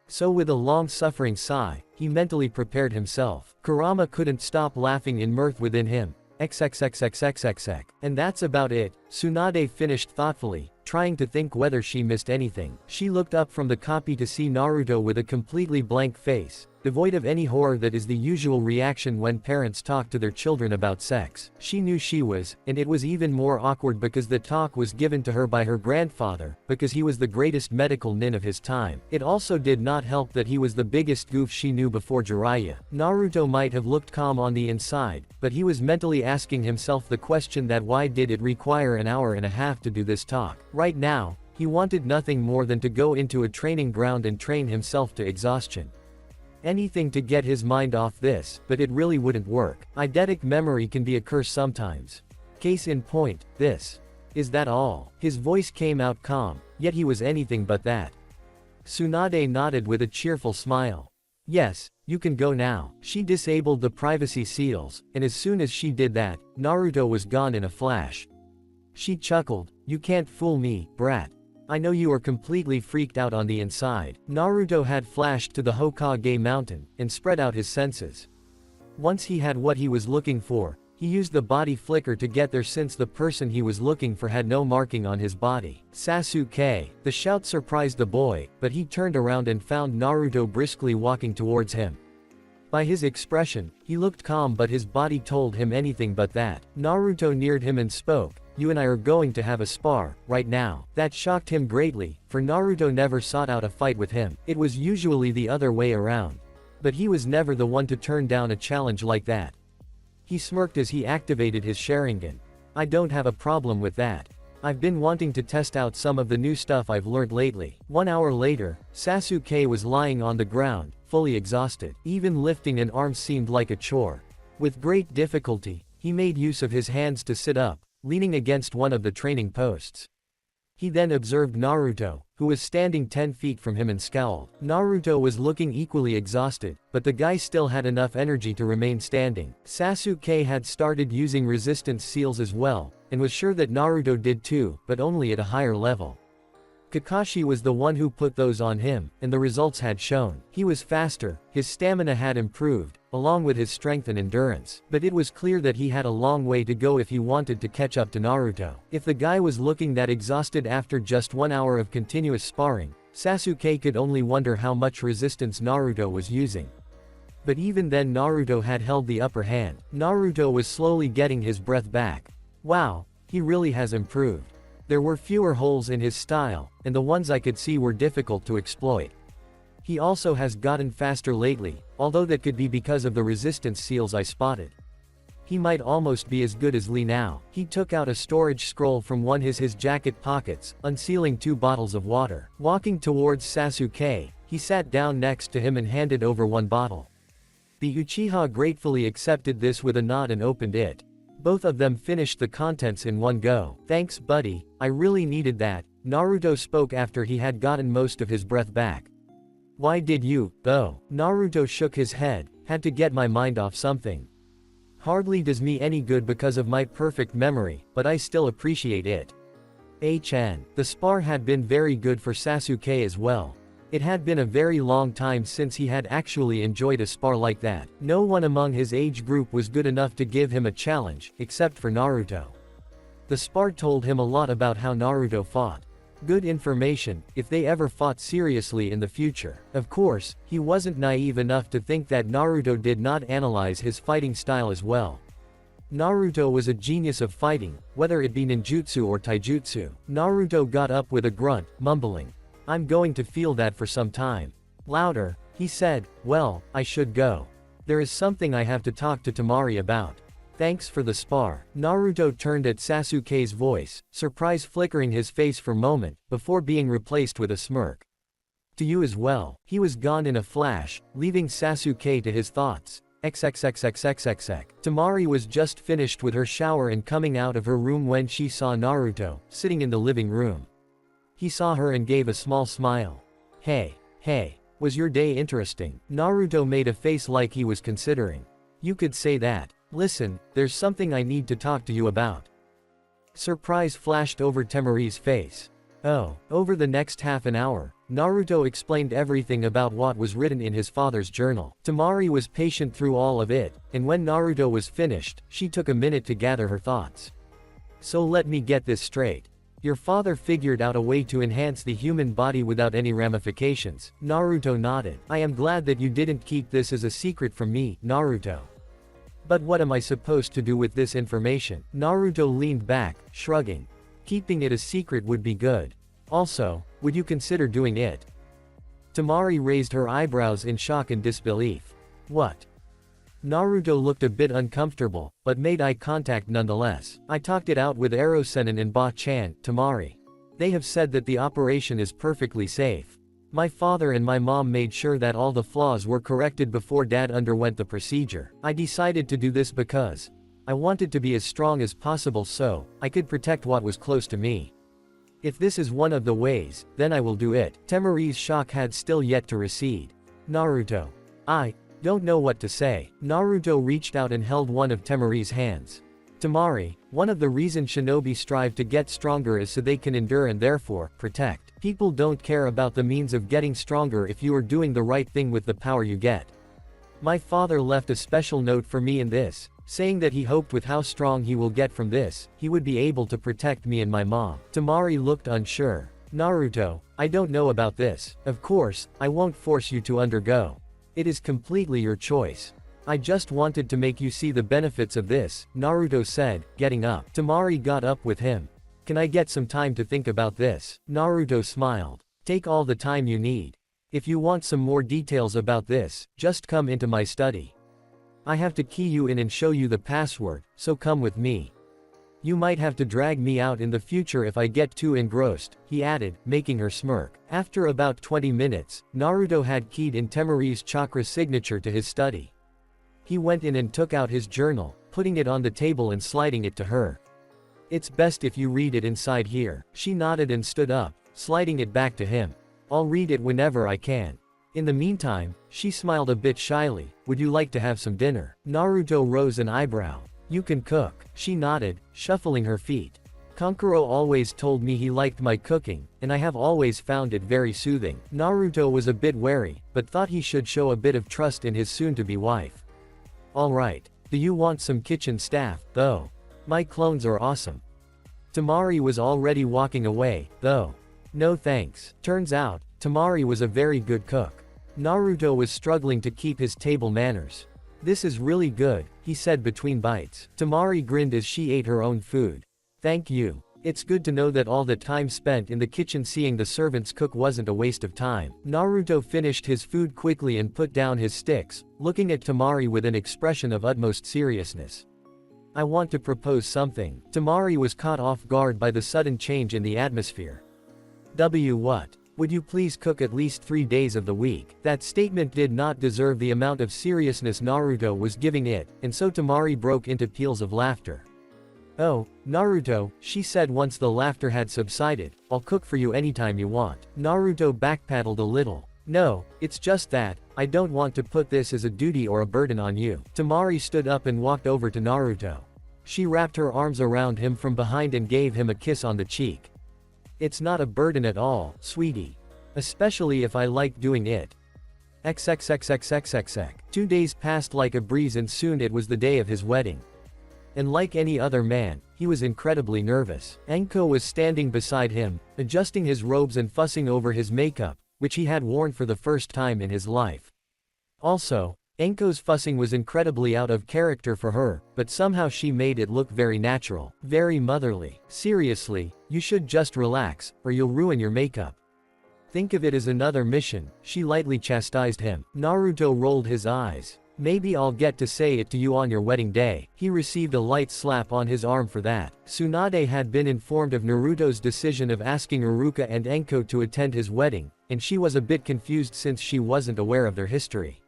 So with a long-suffering sigh, he mentally prepared himself. Kurama couldn't stop laughing in mirth within him. XXXXXXX. And that's about it, Tsunade finished thoughtfully, trying to think whether she missed anything. She looked up from the copy to see Naruto with a completely blank face, devoid of any horror that is the usual reaction when parents talk to their children about sex. She knew she was, and it was even more awkward because the talk was given to her by her grandfather, because he was the greatest medical nin of his time. It also did not help that he was the biggest goof she knew before Jiraiya. Naruto might have looked calm on the inside, but he was mentally asking himself the question that why did it require an hour and a half to do this talk. Right now, he wanted nothing more than to go into a training ground and train himself to exhaustion. Anything to get his mind off this, but it really wouldn't work. Eidetic memory can be a curse sometimes. Case in point, this. Is that all? His voice came out calm, yet he was anything but that. Tsunade nodded with a cheerful smile. Yes, you can go now. She disabled the privacy seals, and as soon as she did that, Naruto was gone in a flash. She chuckled, you can't fool me, brat. I know you are completely freaked out on the inside. Naruto had flashed to the Hokage mountain, and spread out his senses. Once he had what he was looking for, he used the body flicker to get there since the person he was looking for had no marking on his body. Sasuke! The shout surprised the boy, but he turned around and found Naruto briskly walking towards him. By his expression, he looked calm but his body told him anything but that. Naruto neared him and spoke, you and I are going to have a spar, right now. That shocked him greatly, for Naruto never sought out a fight with him. It was usually the other way around. But he was never the one to turn down a challenge like that. He smirked as he activated his Sharingan. I don't have a problem with that. I've been wanting to test out some of the new stuff I've learned lately. 1 hour later, Sasuke was lying on the ground, fully exhausted. Even lifting an arm seemed like a chore. With great difficulty, he made use of his hands to sit up, leaning against one of the training posts. He then observed Naruto, who was standing 10 feet from him and scowled. Naruto was looking equally exhausted, but the guy still had enough energy to remain standing. Sasuke had started using resistance seals as well, and was sure that Naruto did too, but only at a higher level. Kakashi was the one who put those on him, and the results had shown. He was faster, his stamina had improved, along with his strength and endurance. But it was clear that he had a long way to go if he wanted to catch up to Naruto. If the guy was looking that exhausted after just 1 hour of continuous sparring, Sasuke could only wonder how much resistance Naruto was using. But even then Naruto had held the upper hand. Naruto was slowly getting his breath back. Wow, he really has improved. There were fewer holes in his style, and the ones I could see were difficult to exploit. He also has gotten faster lately, although that could be because of the resistance seals I spotted. He might almost be as good as Lee now. He took out a storage scroll from one of his jacket pockets, unsealing 2 bottles of water. Walking towards Sasuke, he sat down next to him and handed over 1 bottle. The Uchiha gratefully accepted this with a nod and opened it. Both of them finished the contents in one go. Thanks buddy, I really needed that, Naruto spoke after he had gotten most of his breath back. Why did you, though? Naruto shook his head, had to get my mind off something. Hardly does me any good because of my perfect memory, but I still appreciate it. The spar had been very good for Sasuke as well. It had been a very long time since he had actually enjoyed a spar like that. No one among his age group was good enough to give him a challenge, except for Naruto. The spar told him a lot about how Naruto fought. Good information, if they ever fought seriously in the future. Of course, he wasn't naive enough to think that Naruto did not analyze his fighting style as well. Naruto was a genius of fighting, whether it be ninjutsu or taijutsu. Naruto got up with a grunt, mumbling, "I'm going to feel that for some time." Louder, he said, "Well, I should go. There is something I have to talk to Temari about. Thanks for the spar." Naruto turned at Sasuke's voice, surprise flickering his face for a moment, before being replaced with a smirk. "To you as well." He was gone in a flash, leaving Sasuke to his thoughts. XXXXXXX. Temari was just finished with her shower and coming out of her room when she saw Naruto, sitting in the living room. He saw her and gave a small smile. Hey, was your day interesting?" Naruto made a face like he was considering. "You could say that. Listen, there's something I need to talk to you about." Surprise flashed over Temari's face. Over the next half an hour, Naruto explained everything about what was written in his father's journal. Temari was patient through all of it, and when Naruto was finished, she took a minute to gather her thoughts. "So let me get this straight. Your father figured out a way to enhance the human body without any ramifications." Naruto nodded. "I am glad that you didn't keep this as a secret from me, Naruto. But what am I supposed to do with this information?" Naruto leaned back, shrugging. "Keeping it a secret would be good. Also, would you consider doing it?" Temari raised her eyebrows in shock and disbelief. "What?" Naruto looked a bit uncomfortable, but made eye contact nonetheless. "I talked it out with Erosenin and Ba-chan, Temari. They have said that the operation is perfectly safe. My father and my mom made sure that all the flaws were corrected before Dad underwent the procedure. I decided to do this because I wanted to be as strong as possible so I could protect what was close to me. If this is one of the ways, then I will do it." Temari's shock had still yet to recede. "Naruto. I don't know what to say." Naruto reached out and held one of Temari's hands. "Temari, one of the reasons shinobi strive to get stronger is so they can endure and therefore, protect. People don't care about the means of getting stronger if you are doing the right thing with the power you get. My father left a special note for me in this, saying that he hoped with how strong he will get from this, he would be able to protect me and my mom." Temari looked unsure. "Naruto, I don't know about this. Of course, I won't force you to undergo. It is completely your choice. I just wanted to make you see the benefits of this," Naruto said, getting up. Temari got up with him. "Can I get some time to think about this?" Naruto smiled. "Take all the time you need. If you want some more details about this, just come into my study. I have to key you in and show you the password, so come with me. You might have to drag me out in the future if I get too engrossed," he added, making her smirk. After about 20 minutes, Naruto had keyed in Temari's chakra signature to his study. He went in and took out his journal, putting it on the table and sliding it to her. "It's best if you read it inside here." She nodded and stood up, sliding it back to him. "I'll read it whenever I can. In the meantime," she smiled a bit shyly, "would you like to have some dinner?" Naruto rose an eyebrow. "You can cook." She nodded, shuffling her feet. "Kankuro always told me he liked my cooking, and I have always found it very soothing." Naruto was a bit wary, but thought he should show a bit of trust in his soon-to-be wife. "Alright. Do you want some kitchen staff, though? My clones are awesome." Temari was already walking away, though. "No thanks." Turns out, Temari was a very good cook. Naruto was struggling to keep his table manners. "This is really good," he said between bites. Temari grinned as she ate her own food. "Thank you. It's good to know that all the time spent in the kitchen seeing the servants cook wasn't a waste of time." Naruto finished his food quickly and put down his sticks, looking at Temari with an expression of utmost seriousness. "I want to propose something." Temari was caught off guard by the sudden change in the atmosphere. What? "Would you please cook at least 3 days of the week?" That statement did not deserve the amount of seriousness Naruto was giving it, and so Temari broke into peals of laughter. "Oh, Naruto," she said once the laughter had subsided, "I'll cook for you anytime you want." Naruto backpedaled a little. No, it's just that, I don't want to put this as a duty or a burden on you. Temari stood up and walked over to Naruto. She wrapped her arms around him from behind and gave him a kiss on the cheek. It's not a burden at all, sweetie. Especially if I like doing it. XXXXXXX. 2 days passed like a breeze and soon it was the day of his wedding. And like any other man, he was incredibly nervous. Enko was standing beside him, adjusting his robes and fussing over his makeup, which he had worn for the first time in his life. Also, Enko's fussing was incredibly out of character for her, but somehow she made it look very natural, very motherly. Seriously, you should just relax, or you'll ruin your makeup. Think of it as another mission, she lightly chastised him. Naruto rolled his eyes. Maybe I'll get to say it to you on your wedding day. He received a light slap on his arm for that. Tsunade had been informed of Naruto's decision of asking Iruka and Enko to attend his wedding, and she was a bit confused since she wasn't aware of their history.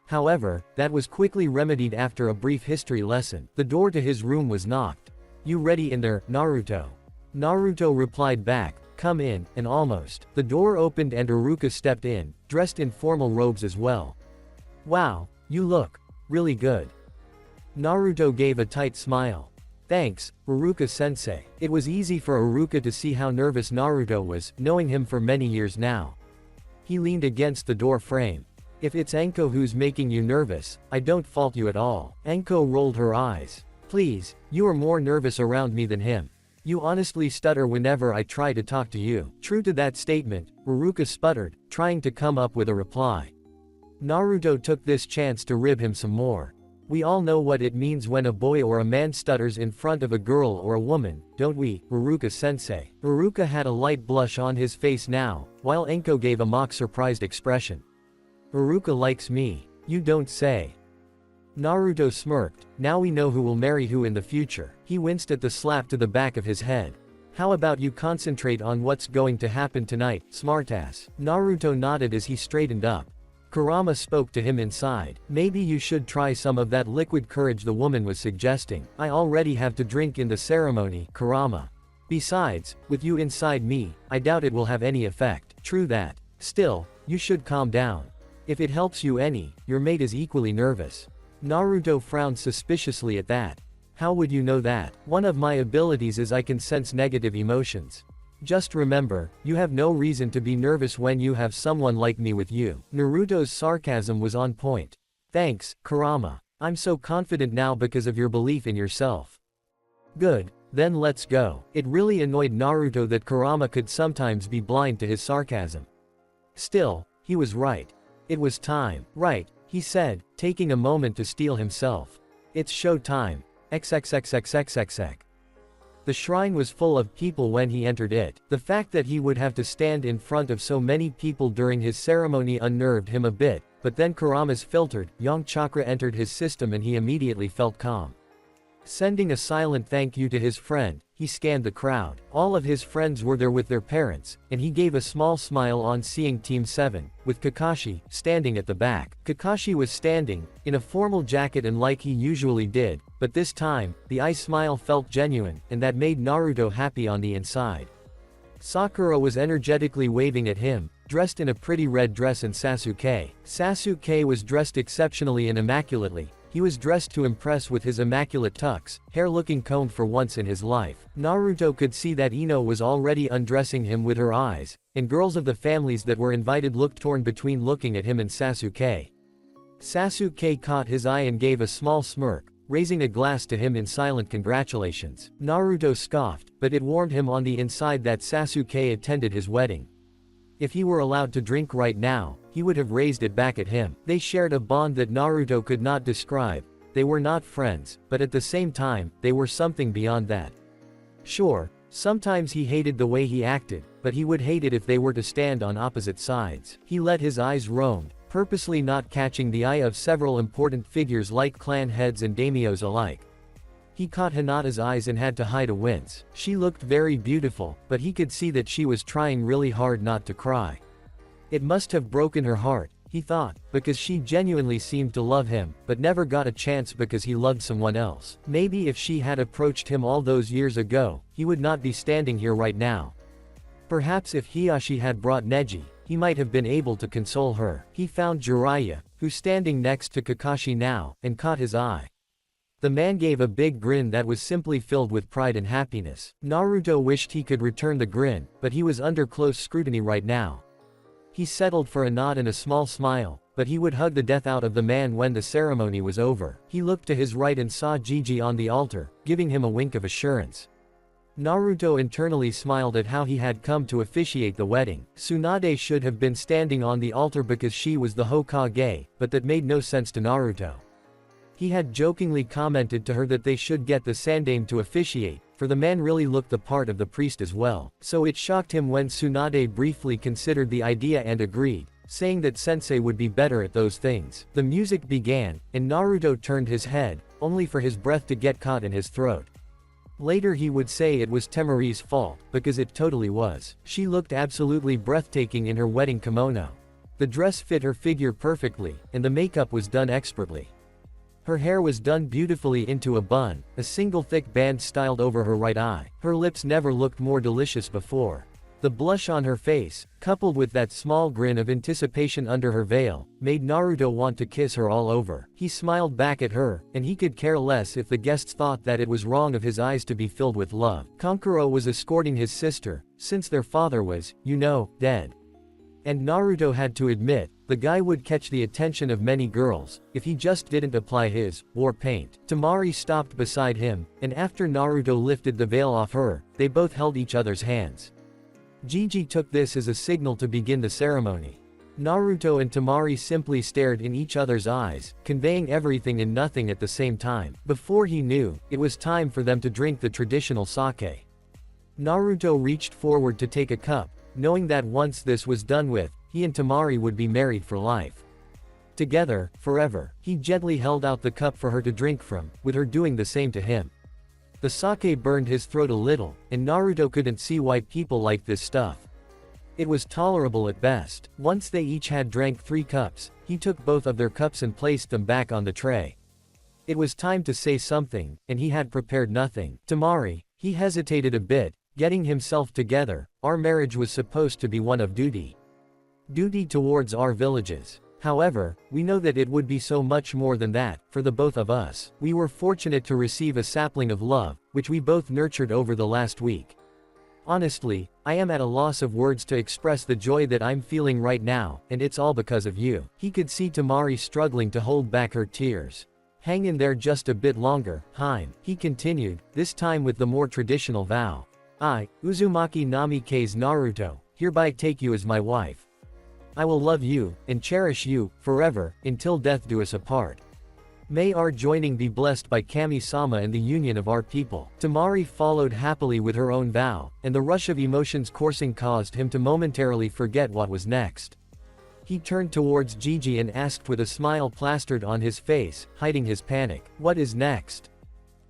However, that was quickly remedied after a brief history lesson. The door to his room was knocked. You ready in there, Naruto? Naruto replied back, come in, and almost. The door opened and Iruka stepped in, dressed in formal robes as well. Wow, you look really good. Naruto gave a tight smile. Thanks, Iruka-sensei. It was easy for Iruka to see how nervous Naruto was, knowing him for many years now. He leaned against the door frame. If it's Enko who's making you nervous, I don't fault you at all. Enko rolled her eyes. Please, you are more nervous around me than him. You honestly stutter whenever I try to talk to you. True to that statement, Iruka sputtered, trying to come up with a reply. Naruto took this chance to rib him some more. We all know what it means when a boy or a man stutters in front of a girl or a woman, don't we, Iruka-sensei? Iruka had a light blush on his face now, while Enko gave a mock surprised expression. Iruka likes me. You don't say. Naruto smirked. Now we know who will marry who in the future. He winced at the slap to the back of his head. How about you concentrate on what's going to happen tonight, smartass? Naruto nodded as he straightened up. Kurama spoke to him inside. Maybe you should try some of that liquid courage the woman was suggesting. I already have to drink in the ceremony, Kurama. Besides, with you inside me, I doubt it will have any effect. True that. Still, you should calm down. If it helps you any, your mate is equally nervous. Naruto frowned suspiciously at that. How would you know that? One of my abilities is I can sense negative emotions. Just remember, you have no reason to be nervous when you have someone like me with you. Naruto's sarcasm was on point. Thanks, Kurama. I'm so confident now because of your belief in yourself. Good, then let's go. It really annoyed Naruto that Kurama could sometimes be blind to his sarcasm. Still, he was right. It was time. Right, he said, taking a moment to steel himself. It's show time. XXXXXXX. The shrine was full of people when he entered it. The fact that he would have to stand in front of so many people during his ceremony unnerved him a bit, but then Kurama's filtered, yang chakra entered his system and he immediately felt calm. Sending a silent thank you to his friend, he scanned the crowd. All of his friends were there with their parents, and he gave a small smile on seeing Team 7, with Kakashi, standing at the back. Kakashi was standing, in a formal jacket and like he usually did, but this time, the eye smile felt genuine, and that made Naruto happy on the inside. Sakura was energetically waving at him, dressed in a pretty red dress, and Sasuke was dressed exceptionally and immaculately. He was dressed to impress with his immaculate tux, hair looking combed for once in his life. Naruto could see that Ino was already undressing him with her eyes, and girls of the families that were invited looked torn between looking at him and Sasuke. Sasuke caught his eye and gave a small smirk, raising a glass to him in silent congratulations. Naruto scoffed, but it warmed him on the inside that Sasuke attended his wedding. If he were allowed to drink right now, he would have raised it back at him. They shared a bond that Naruto could not describe. They were not friends, but at the same time, they were something beyond that. Sure, sometimes he hated the way he acted, but he would hate it if they were to stand on opposite sides. He let his eyes roam, purposely not catching the eye of several important figures like clan heads and daimyos alike. He caught Hinata's eyes and had to hide a wince. She looked very beautiful, but he could see that she was trying really hard not to cry. It must have broken her heart, he thought, because she genuinely seemed to love him, but never got a chance because he loved someone else. Maybe if she had approached him all those years ago, he would not be standing here right now. Perhaps if Hiyashi had brought Neji, he might have been able to console her. He found Jiraiya, who's standing next to Kakashi now, and caught his eye. The man gave a big grin that was simply filled with pride and happiness. Naruto wished he could return the grin, but he was under close scrutiny right now. He settled for a nod and a small smile, but he would hug the death out of the man when the ceremony was over. He looked to his right and saw Gigi on the altar, giving him a wink of assurance. Naruto internally smiled at how he had come to officiate the wedding. Tsunade should have been standing on the altar because she was the Hokage, but that made no sense to Naruto. He had jokingly commented to her that they should get the Sandaime to officiate, for the man really looked the part of the priest as well. So it shocked him when Tsunade briefly considered the idea and agreed, saying that Sensei would be better at those things. The music began, and Naruto turned his head, only for his breath to get caught in his throat. Later he would say it was Temari's fault, because it totally was. She looked absolutely breathtaking in her wedding kimono. The dress fit her figure perfectly, and the makeup was done expertly. Her hair was done beautifully into a bun, a single thick band styled over her right eye. Her lips never looked more delicious before. The blush on her face, coupled with that small grin of anticipation under her veil, made Naruto want to kiss her all over. He smiled back at her, and he could care less if the guests thought that it was wrong of his eyes to be filled with love. Kankuro was escorting his sister, since their father was, dead. And Naruto had to admit, the guy would catch the attention of many girls, if he just didn't apply his war paint. Temari stopped beside him, and after Naruto lifted the veil off her, they both held each other's hands. Gigi took this as a signal to begin the ceremony. Naruto and Temari simply stared in each other's eyes, conveying everything and nothing at the same time. Before he knew, it was time for them to drink the traditional sake. Naruto reached forward to take a cup, knowing that once this was done with, he and Temari would be married for life. Together, forever. He gently held out the cup for her to drink from, with her doing the same to him. The sake burned his throat a little, and Naruto couldn't see why people liked this stuff. It was tolerable at best. Once they each had drank 3 cups, he took both of their cups and placed them back on the tray. It was time to say something, and he had prepared nothing. Temari, he hesitated a bit, getting himself together. Our marriage was supposed to be one of duty. Duty towards our villages. However, we know that it would be so much more than that, for the both of us. We were fortunate to receive a sapling of love, which we both nurtured over the last week. Honestly, I am at a loss of words to express the joy that I'm feeling right now, and it's all because of you. He could see Temari struggling to hold back her tears. Hang in there just a bit longer, Haim, he continued, this time with the more traditional vow. I, Uzumaki Namikaze Naruto, hereby take you as my wife. I will love you, and cherish you, forever, until death do us apart. May our joining be blessed by Kami-sama and the union of our people. Temari followed happily with her own vow, and the rush of emotions coursing caused him to momentarily forget what was next. He turned towards Gigi and asked with a smile plastered on his face, hiding his panic. What is next?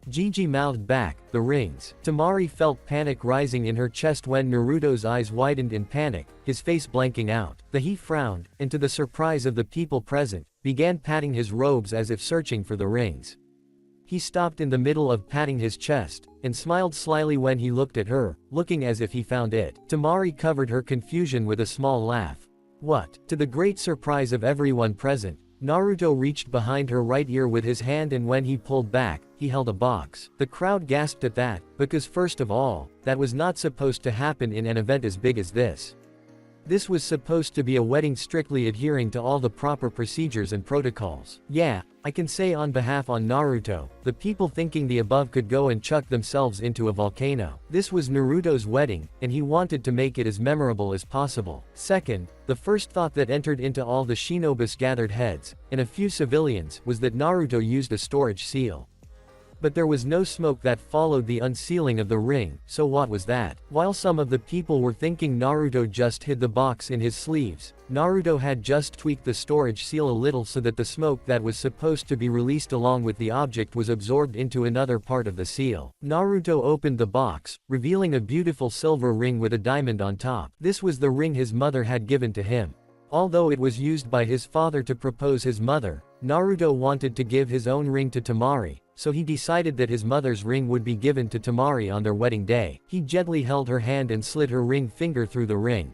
Gigi mouthed back, the rings. Temari felt panic rising in her chest when Naruto's eyes widened in panic, his face blanking out. He frowned, and to the surprise of the people present, began patting his robes as if searching for the rings. He stopped in the middle of patting his chest, and smiled slyly when he looked at her, looking as if he found it. Temari covered her confusion with a small laugh. What? To the great surprise of everyone present, Naruto reached behind her right ear with his hand, and when he pulled back, he held a box. The crowd gasped at that, because first of all, that was not supposed to happen in an event as big as this. This was supposed to be a wedding strictly adhering to all the proper procedures and protocols. Yeah, I can say on behalf on Naruto, the people thinking the above could go and chuck themselves into a volcano. This was Naruto's wedding, and he wanted to make it as memorable as possible. Second, the first thought that entered into all the shinobi's gathered heads, and a few civilians, was that Naruto used a storage seal. But there was no smoke that followed the unsealing of the ring, so what was that? While some of the people were thinking Naruto just hid the box in his sleeves, Naruto had just tweaked the storage seal a little so that the smoke that was supposed to be released along with the object was absorbed into another part of the seal. Naruto opened the box, revealing a beautiful silver ring with a diamond on top. This was the ring his mother had given to him. Although it was used by his father to propose his mother, Naruto wanted to give his own ring to Temari, so he decided that his mother's ring would be given to Temari on their wedding day. He gently held her hand and slid her ring finger through the ring.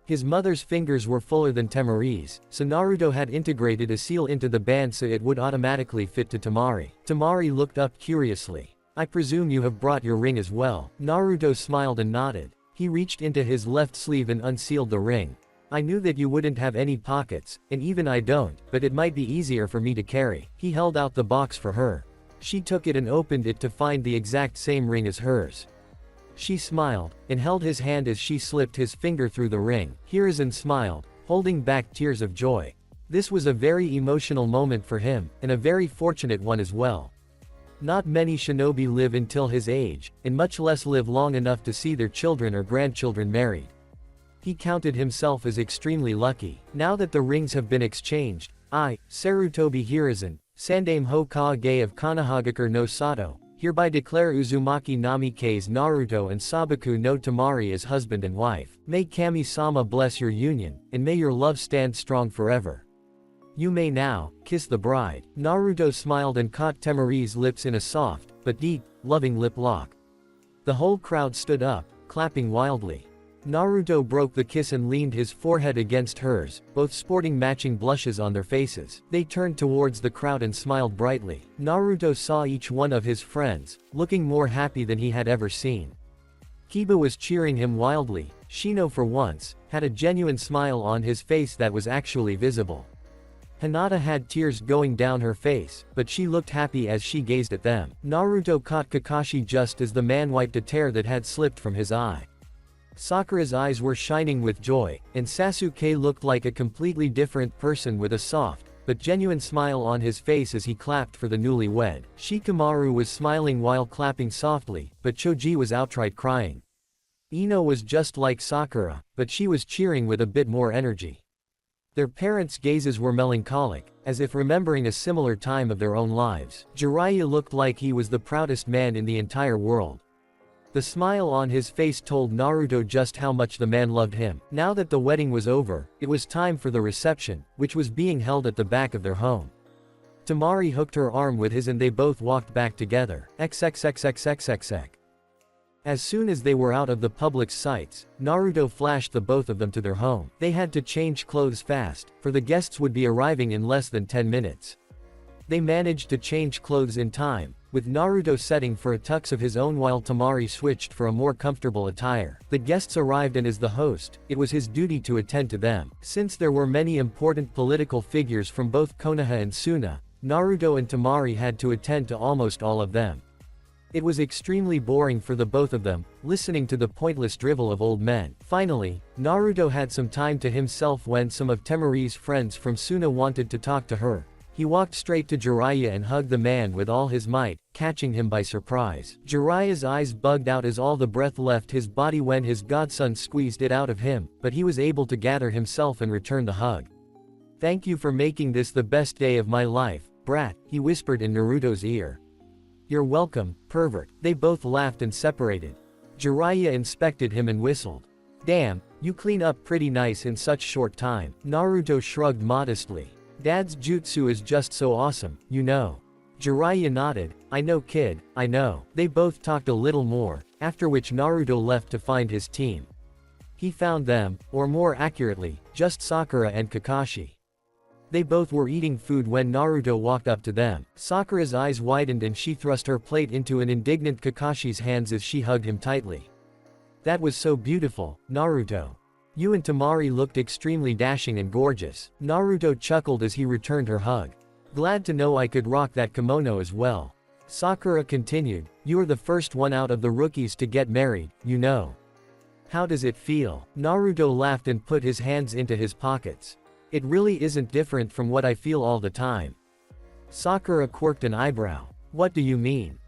His mother's fingers were fuller than Temari's, so Naruto had integrated a seal into the band so it would automatically fit to Temari. Temari looked up curiously. I presume you have brought your ring as well. Naruto smiled and nodded. He reached into his left sleeve and unsealed the ring. I knew that you wouldn't have any pockets, and even I don't, but it might be easier for me to carry. He held out the box for her. She took it and opened it to find the exact same ring as hers. She smiled, and held his hand as she slipped his finger through the ring. Hiruzen smiled, holding back tears of joy. This was a very emotional moment for him, and a very fortunate one as well. Not many shinobi live until his age, and much less live long enough to see their children or grandchildren married. He counted himself as extremely lucky. Now that the rings have been exchanged, I, Sarutobi Hiruzen, Sandaime Hokage of Konohagakure no Sato, hereby declare Uzumaki Namikaze Naruto and Sabaku no Temari as husband and wife. May Kami-sama bless your union, and may your love stand strong forever. You may now kiss the bride. Naruto smiled and caught Temari's lips in a soft, but deep, loving lip lock. The whole crowd stood up, clapping wildly. Naruto broke the kiss and leaned his forehead against hers, both sporting matching blushes on their faces. They turned towards the crowd and smiled brightly. Naruto saw each one of his friends, looking more happy than he had ever seen. Kiba was cheering him wildly. Shino, for once, had a genuine smile on his face that was actually visible. Hinata had tears going down her face, but she looked happy as she gazed at them. Naruto caught Kakashi just as the man wiped a tear that had slipped from his eye. Sakura's eyes were shining with joy, and Sasuke looked like a completely different person with a soft, but genuine smile on his face as he clapped for the newlywed. Shikamaru was smiling while clapping softly, but Choji was outright crying. Ino was just like Sakura, but she was cheering with a bit more energy. Their parents' gazes were melancholic, as if remembering a similar time of their own lives. Jiraiya looked like he was the proudest man in the entire world. The smile on his face told Naruto just how much the man loved him. Now that the wedding was over, it was time for the reception, which was being held at the back of their home. Temari hooked her arm with his and they both walked back together. XXXXXXX. As soon as they were out of the public's sights, Naruto flashed the both of them to their home. They had to change clothes fast, for the guests would be arriving in less than 10 minutes. They managed to change clothes in time, with Naruto setting for a tux of his own while Temari switched for a more comfortable attire. The guests arrived and as the host, it was his duty to attend to them. Since there were many important political figures from both Konoha and Suna, Naruto and Temari had to attend to almost all of them. It was extremely boring for the both of them, listening to the pointless drivel of old men. Finally, Naruto had some time to himself when some of Temari's friends from Suna wanted to talk to her. He walked straight to Jiraiya and hugged the man with all his might, catching him by surprise. Jiraiya's eyes bugged out as all the breath left his body when his godson squeezed it out of him, but he was able to gather himself and return the hug. Thank you for making this the best day of my life, brat, he whispered in Naruto's ear. You're welcome, pervert. They both laughed and separated. Jiraiya inspected him and whistled. Damn, you clean up pretty nice in such short time. Naruto shrugged modestly. Dad's jutsu is just so awesome, you know. Jiraiya nodded. I know kid, I know. They both talked a little more, after which Naruto left to find his team. He found them, or more accurately, just Sakura and Kakashi. They both were eating food when Naruto walked up to them. Sakura's eyes widened and she thrust her plate into an indignant Kakashi's hands as she hugged him tightly. That was so beautiful, Naruto. You and Temari looked extremely dashing and gorgeous. Naruto chuckled as he returned her hug. Glad to know I could rock that kimono as well. Sakura continued, you are the first one out of the rookies to get married, you know. How does it feel? Naruto laughed and put his hands into his pockets. It really isn't different from what I feel all the time. Sakura quirked an eyebrow. What do you mean?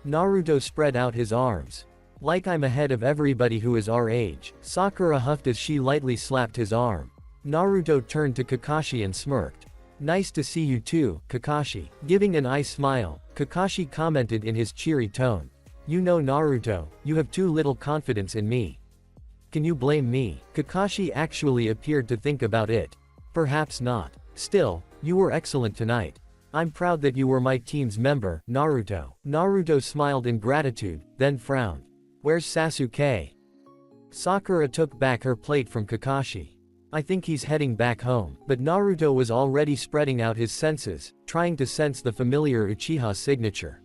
Naruto spread out his arms. Like I'm ahead of everybody who is our age. Sakura huffed as she lightly slapped his arm. Naruto turned to Kakashi and smirked. Nice to see you too, Kakashi. Giving an eye smile, Kakashi commented in his cheery tone. You know Naruto, you have too little confidence in me. Can you blame me? Kakashi actually appeared to think about it. Perhaps not. Still, you were excellent tonight. I'm proud that you were my team's member, Naruto. Naruto smiled in gratitude, then frowned. Where's Sasuke? Sakura took back her plate from Kakashi. I think he's heading back home. But Naruto was already spreading out his senses, trying to sense the familiar Uchiha signature.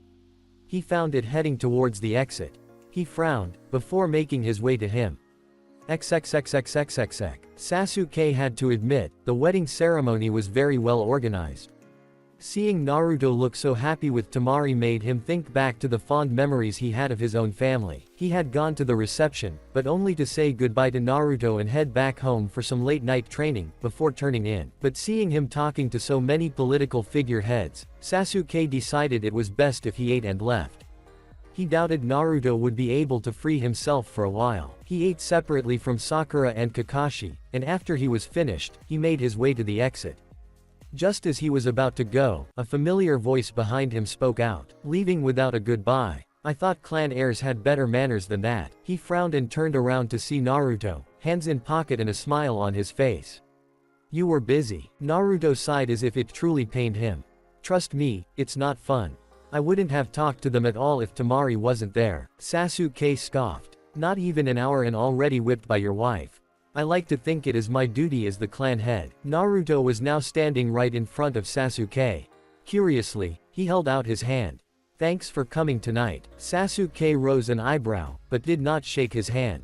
He found it heading towards the exit. He frowned, before making his way to him. XXXXXXX. Sasuke had to admit, the wedding ceremony was very well organized. Seeing Naruto look so happy with Temari made him think back to the fond memories he had of his own family. He had gone to the reception, but only to say goodbye to Naruto and head back home for some late-night training, before turning in. But seeing him talking to so many political figureheads, Sasuke decided it was best if he ate and left. He doubted Naruto would be able to free himself for a while. He ate separately from Sakura and Kakashi, and after he was finished, he made his way to the exit. Just as he was about to go, a familiar voice behind him spoke out, leaving without a goodbye. I thought clan heirs had better manners than that. He frowned and turned around to see Naruto, hands in pocket and a smile on his face. You were busy. Naruto sighed as if it truly pained him. Trust me, it's not fun. I wouldn't have talked to them at all if Temari wasn't there. Sasuke scoffed. Not even an hour and already whipped by your wife. I like to think it is my duty as the clan head. Naruto was now standing right in front of Sasuke. Curiously, he held out his hand. Thanks for coming tonight. Sasuke rose an eyebrow, but did not shake his hand.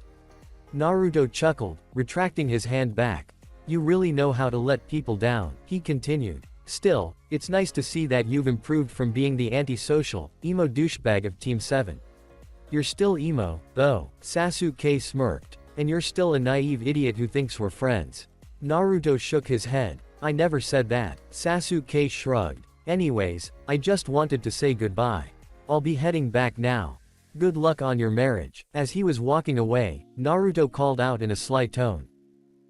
Naruto chuckled, retracting his hand back. You really know how to let people down, he continued. Still, it's nice to see that you've improved from being the antisocial, emo douchebag of Team 7. You're still emo, though. Sasuke smirked. And you're still a naive idiot who thinks we're friends. Naruto shook his head. I never said that. Sasuke shrugged. Anyways, I just wanted to say goodbye. I'll be heading back now. Good luck on your marriage. As he was walking away, Naruto called out in a sly tone.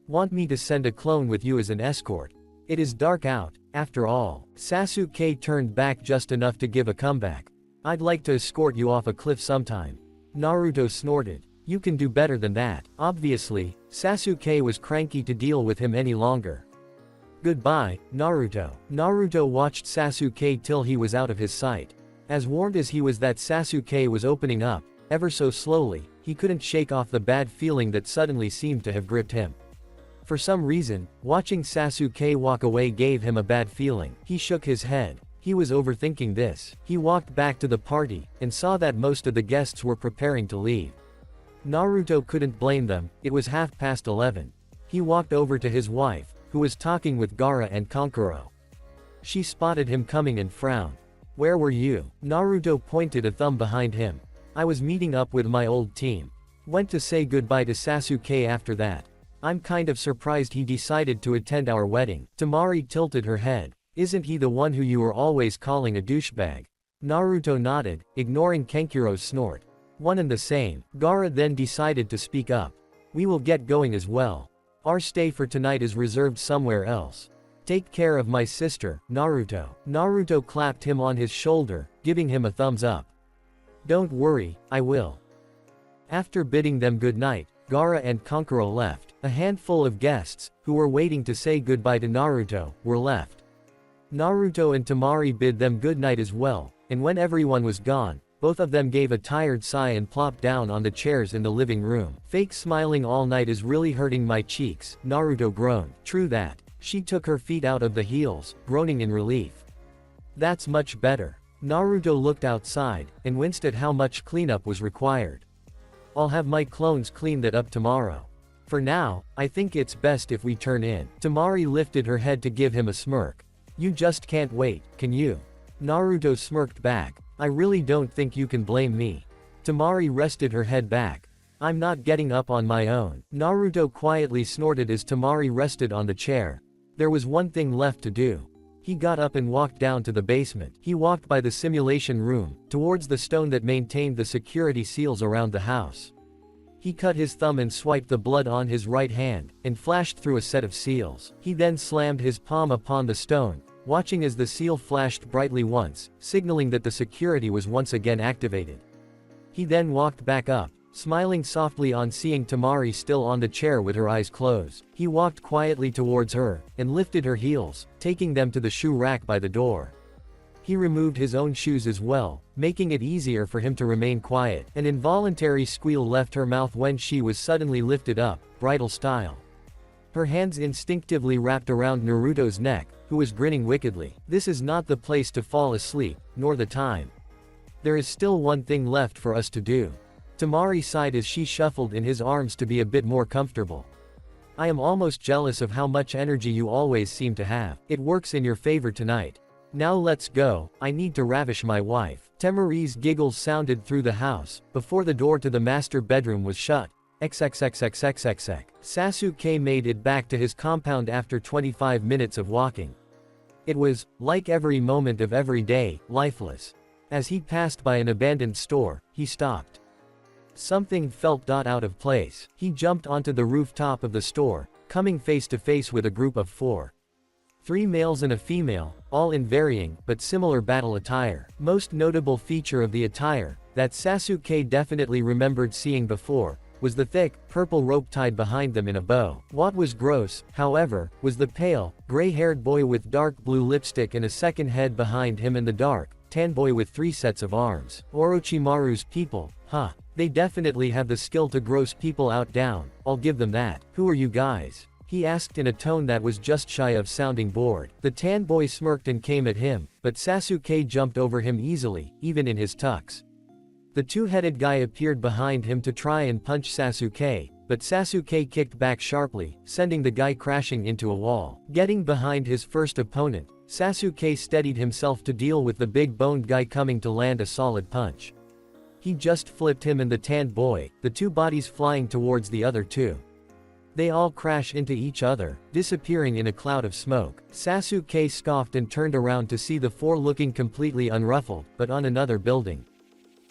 Want me to send a clone with you as an escort? It is dark out, after all. Sasuke turned back just enough to give a comeback. I'd like to escort you off a cliff sometime. Naruto snorted. You can do better than that. Obviously, Sasuke was cranky to deal with him any longer. Goodbye, Naruto. Naruto watched Sasuke till he was out of his sight. As warned as he was that Sasuke was opening up, ever so slowly, he couldn't shake off the bad feeling that suddenly seemed to have gripped him. For some reason, watching Sasuke walk away gave him a bad feeling. He shook his head. He was overthinking this. He walked back to the party, and saw that most of the guests were preparing to leave. Naruto couldn't blame them, it was 11:30. He walked over to his wife, who was talking with Gaara and Kankuro. She spotted him coming and frowned. Where were you? Naruto pointed a thumb behind him. I was meeting up with my old team. Went to say goodbye to Sasuke after that. I'm kind of surprised he decided to attend our wedding. Temari tilted her head. Isn't he the one who you were always calling a douchebag? Naruto nodded, ignoring Kankuro's snort. One and the same. Gaara then decided to speak up. We will get going as well. Our stay for tonight is reserved somewhere else. Take care of my sister, Naruto. Naruto clapped him on his shoulder, giving him a thumbs up. Don't worry, I will. After bidding them good night, Gaara and Kankuro left. A handful of guests, who were waiting to say goodbye to Naruto, were left. Naruto and Temari bid them good night as well, and when everyone was gone, both of them gave a tired sigh and plopped down on the chairs in the living room. Fake smiling all night is really hurting my cheeks, Naruto groaned. True that. She took her feet out of the heels, groaning in relief. That's much better. Naruto looked outside, and winced at how much cleanup was required. I'll have my clones clean that up tomorrow. For now, I think it's best if we turn in. Temari lifted her head to give him a smirk. You just can't wait, can you? Naruto smirked back. I really don't think you can blame me. Temari rested her head back. I'm not getting up on my own. Naruto quietly snorted as Temari rested on the chair. There was one thing left to do. He got up and walked down to the basement. He walked by the simulation room, towards the stone that maintained the security seals around the house. He cut his thumb and swiped the blood on his right hand, and flashed through a set of seals. He then slammed his palm upon the stone, watching as the seal flashed brightly once, signaling that the security was once again activated. He then walked back up, smiling softly on seeing Temari still on the chair with her eyes closed. He walked quietly towards her, and lifted her heels, taking them to the shoe rack by the door. He removed his own shoes as well, making it easier for him to remain quiet. An involuntary squeal left her mouth when she was suddenly lifted up, bridal style. Her hands instinctively wrapped around Naruto's neck, who was grinning wickedly. This is not the place to fall asleep, nor the time. There is still one thing left for us to do. Temari sighed as she shuffled in his arms to be a bit more comfortable. I am almost jealous of how much energy you always seem to have. It works in your favor tonight. Now let's go, I need to ravish my wife. Temari's giggles sounded through the house, before the door to the master bedroom was shut. XXXXXXX. Sasuke made it back to his compound after 25 minutes of walking. It was, like every moment of every day, lifeless. As he passed by an abandoned store, he stopped. Something felt out of place. He jumped onto the rooftop of the store, coming face to face with a group of 4. 3 males and a female, all in varying, but similar battle attire. Most notable feature of the attire, that Sasuke definitely remembered seeing before, was the thick, purple rope tied behind them in a bow. What was gross, however, was the pale, gray-haired boy with dark blue lipstick and a second head behind him and the dark, tan boy with 3 sets of arms. Orochimaru's people, huh? They definitely have the skill to gross people out down, I'll give them that. Who are you guys? He asked in a tone that was just shy of sounding bored. The tan boy smirked and came at him, but Sasuke jumped over him easily, even in his tux. The two-headed guy appeared behind him to try and punch Sasuke, but Sasuke kicked back sharply, sending the guy crashing into a wall. Getting behind his first opponent, Sasuke steadied himself to deal with the big-boned guy coming to land a solid punch. He just flipped him and the tanned boy, the 2 bodies flying towards the other 2. They all crash into each other, disappearing in a cloud of smoke. Sasuke scoffed and turned around to see the 4 looking completely unruffled, but on another building.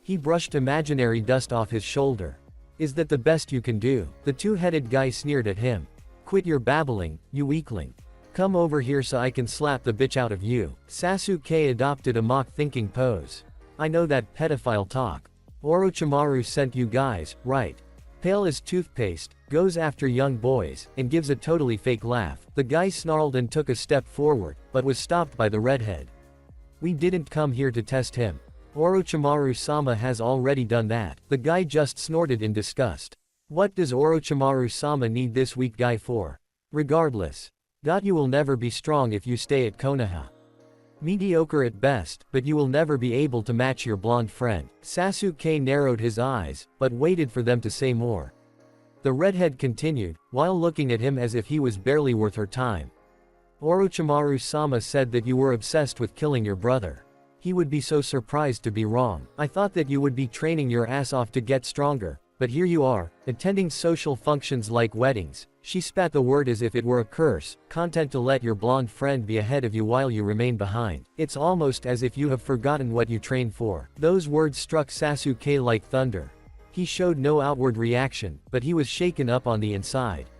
He brushed imaginary dust off his shoulder. Is that the best you can do? The two-headed guy sneered at him. Quit your babbling, you weakling. Come over here so I can slap the bitch out of you. Sasuke adopted a mock-thinking pose. I know that pedophile talk. Orochimaru sent you guys, right? Pale as toothpaste, goes after young boys, and gives a totally fake laugh. The guy snarled and took a step forward, but was stopped by the redhead. We didn't come here to test him. Orochimaru-sama has already done that. The guy just snorted in disgust. What does Orochimaru-sama need this weak guy for? Regardless. You will never be strong if you stay at Konoha. Mediocre at best, but you will never be able to match your blonde friend. Sasuke narrowed his eyes, but waited for them to say more. The redhead continued, while looking at him as if he was barely worth her time. Orochimaru-sama said that you were obsessed with killing your brother. He would be so surprised to be wrong. I thought that you would be training your ass off to get stronger, but here you are, attending social functions like weddings. She spat the word as if it were a curse, content to let your blonde friend be ahead of you while you remain behind. It's almost as if you have forgotten what you trained for. Those words struck Sasuke like thunder. He showed no outward reaction, but he was shaken up on the inside.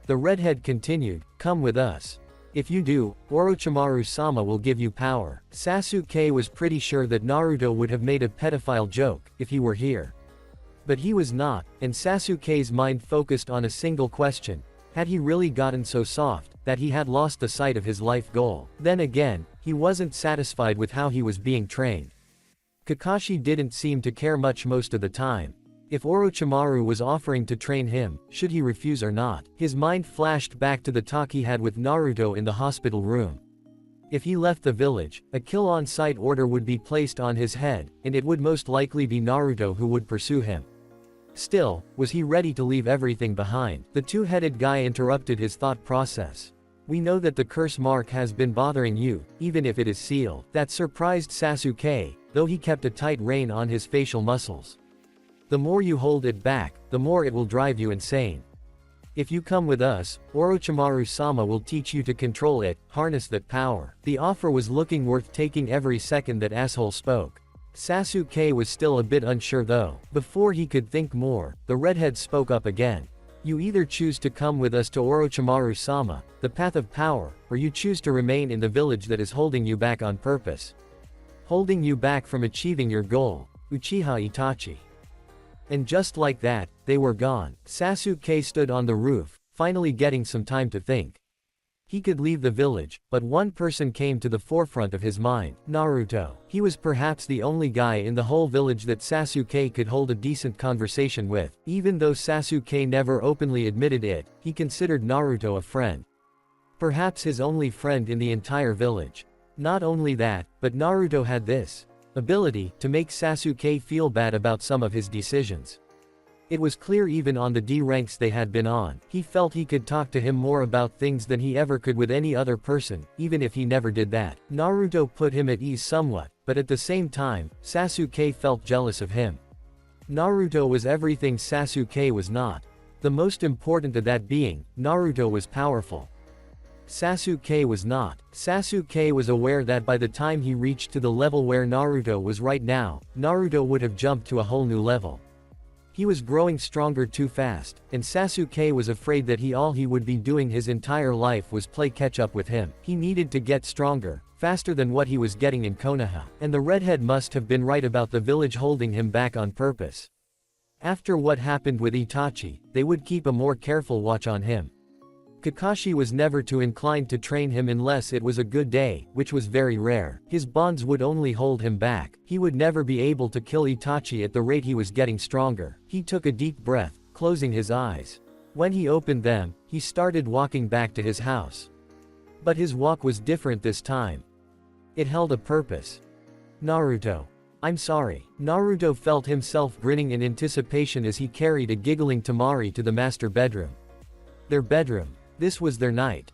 The redhead continued, come with us. If you do, Orochimaru-sama will give you power. Sasuke was pretty sure that Naruto would have made a pedophile joke, if he were here. But he was not, and Sasuke's mind focused on a single question. Had he really gotten so soft, that he had lost the sight of his life goal? Then again, he wasn't satisfied with how he was being trained. Kakashi didn't seem to care much most of the time. If Orochimaru was offering to train him, should he refuse or not? His mind flashed back to the talk he had with Naruto in the hospital room. If he left the village, a kill-on-sight order would be placed on his head, and it would most likely be Naruto who would pursue him. Still, was he ready to leave everything behind? The two-headed guy interrupted his thought process. We know that the curse mark has been bothering you, even if it is sealed. That surprised Sasuke, though he kept a tight rein on his facial muscles. The more you hold it back, the more it will drive you insane. If you come with us, Orochimaru-sama will teach you to control it, harness that power. The offer was looking worth taking every second that asshole spoke. Sasuke was still a bit unsure though. Before he could think more, the redhead spoke up again. You either choose to come with us to Orochimaru-sama, the path of power, or you choose to remain in the village that is holding you back on purpose. Holding you back from achieving your goal, Uchiha Itachi. And just like that, they were gone. Sasuke stood on the roof, finally getting some time to think. He could leave the village, but one person came to the forefront of his mind: Naruto. He was perhaps the only guy in the whole village that Sasuke could hold a decent conversation with. Even though Sasuke never openly admitted it, he considered Naruto a friend. Perhaps his only friend in the entire village. Not only that, but Naruto had this ability to make Sasuke feel bad about some of his decisions. It was clear even on the D ranks they had been on, he felt he could talk to him more about things than he ever could with any other person, even if he never did that. Naruto put him at ease somewhat, but at the same time, Sasuke felt jealous of him. Naruto was everything Sasuke was not. The most important of that being, Naruto was powerful. Sasuke was not. Sasuke was aware that by the time he reached to the level where Naruto was right now, Naruto would have jumped to a whole new level. He was growing stronger too fast, and Sasuke was afraid that all he would be doing his entire life was play catch-up with him. He needed to get stronger, faster than what he was getting in Konoha. And the redhead must have been right about the village holding him back on purpose. After what happened with Itachi, they would keep a more careful watch on him. Kakashi was never too inclined to train him unless it was a good day, which was very rare. His bonds would only hold him back. He would never be able to kill Itachi at the rate he was getting stronger. He took a deep breath, closing his eyes. When he opened them, he started walking back to his house. But his walk was different this time. It held a purpose. Naruto. I'm sorry. Naruto felt himself grinning in anticipation as he carried a giggling Temari to the master bedroom. Their bedroom. This was their night.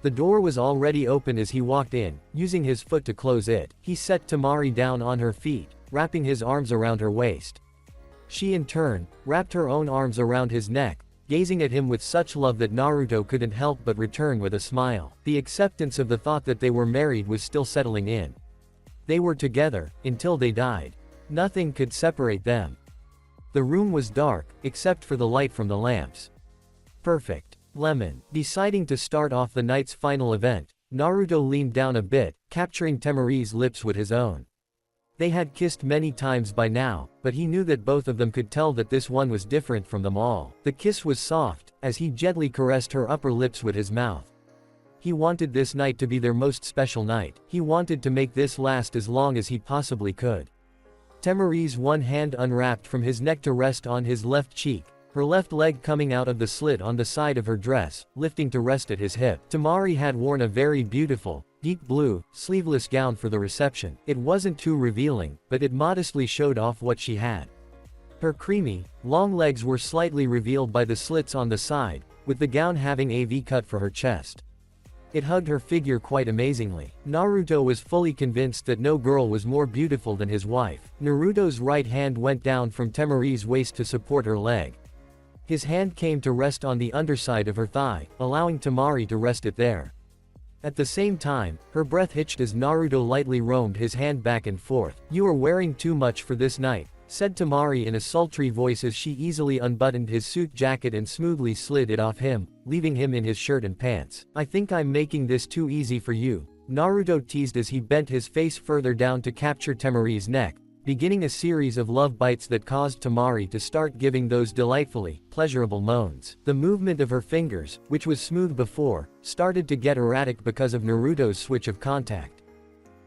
The door was already open as he walked in, using his foot to close it. He set Temari down on her feet, wrapping his arms around her waist. She in turn, wrapped her own arms around his neck, gazing at him with such love that Naruto couldn't help but return with a smile. The acceptance of the thought that they were married was still settling in. They were together, until they died. Nothing could separate them. The room was dark, except for the light from the lamps. Perfect. Lemon. Deciding to start off the night's final event, Naruto leaned down a bit, capturing Temari's lips with his own. They had kissed many times by now, but he knew that both of them could tell that this one was different from them all. The kiss was soft, as he gently caressed her upper lips with his mouth. He wanted this night to be their most special night. He wanted to make this last as long as he possibly could. Temari's one hand unwrapped from his neck to rest on his left cheek, her left leg coming out of the slit on the side of her dress, lifting to rest at his hip. Temari had worn a very beautiful, deep blue, sleeveless gown for the reception. It wasn't too revealing, but it modestly showed off what she had. Her creamy, long legs were slightly revealed by the slits on the side, with the gown having a V-cut for her chest. It hugged her figure quite amazingly. Naruto was fully convinced that no girl was more beautiful than his wife. Naruto's right hand went down from Temari's waist to support her leg. His hand came to rest on the underside of her thigh, allowing Temari to rest it there. At the same time, her breath hitched as Naruto lightly roamed his hand back and forth. "You are wearing too much for this night," said Temari in a sultry voice as she easily unbuttoned his suit jacket and smoothly slid it off him, leaving him in his shirt and pants. "I think I'm making this too easy for you," Naruto teased as he bent his face further down to capture Temari's neck, beginning a series of love bites that caused Temari to start giving those delightfully pleasurable moans. The movement of her fingers, which was smooth before, started to get erratic because of Naruto's switch of contact.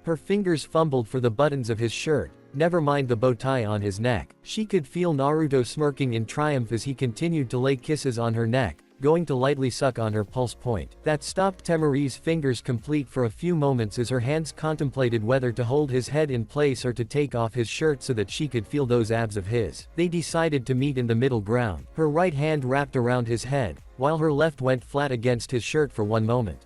Her fingers fumbled for the buttons of his shirt, never mind the bow tie on his neck. She could feel Naruto smirking in triumph as he continued to lay kisses on her neck, going to lightly suck on her pulse point. That stopped Temari's fingers complete for a few moments as her hands contemplated whether to hold his head in place or to take off his shirt so that she could feel those abs of his. They decided to meet in the middle ground. Her right hand wrapped around his head, while her left went flat against his shirt for one moment.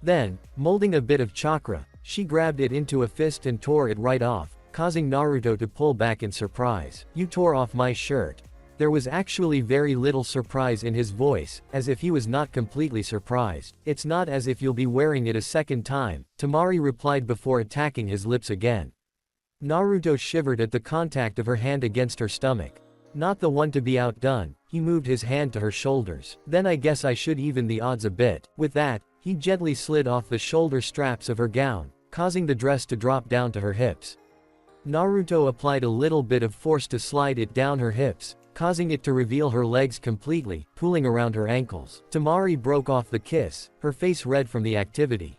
Then, molding a bit of chakra, she grabbed it into a fist and tore it right off, causing Naruto to pull back in surprise. "You tore off my shirt." There was actually very little surprise in his voice, as if he was not completely surprised. "It's not as if you'll be wearing it a second time," Temari replied before attacking his lips again. Naruto shivered at the contact of her hand against her stomach. Not the one to be outdone, he moved his hand to her shoulders. "Then I guess I should even the odds a bit." With that, he gently slid off the shoulder straps of her gown, causing the dress to drop down to her hips. Naruto applied a little bit of force to slide it down her hips, causing it to reveal her legs completely, pooling around her ankles. Tamari broke off the kiss, her face red from the activity.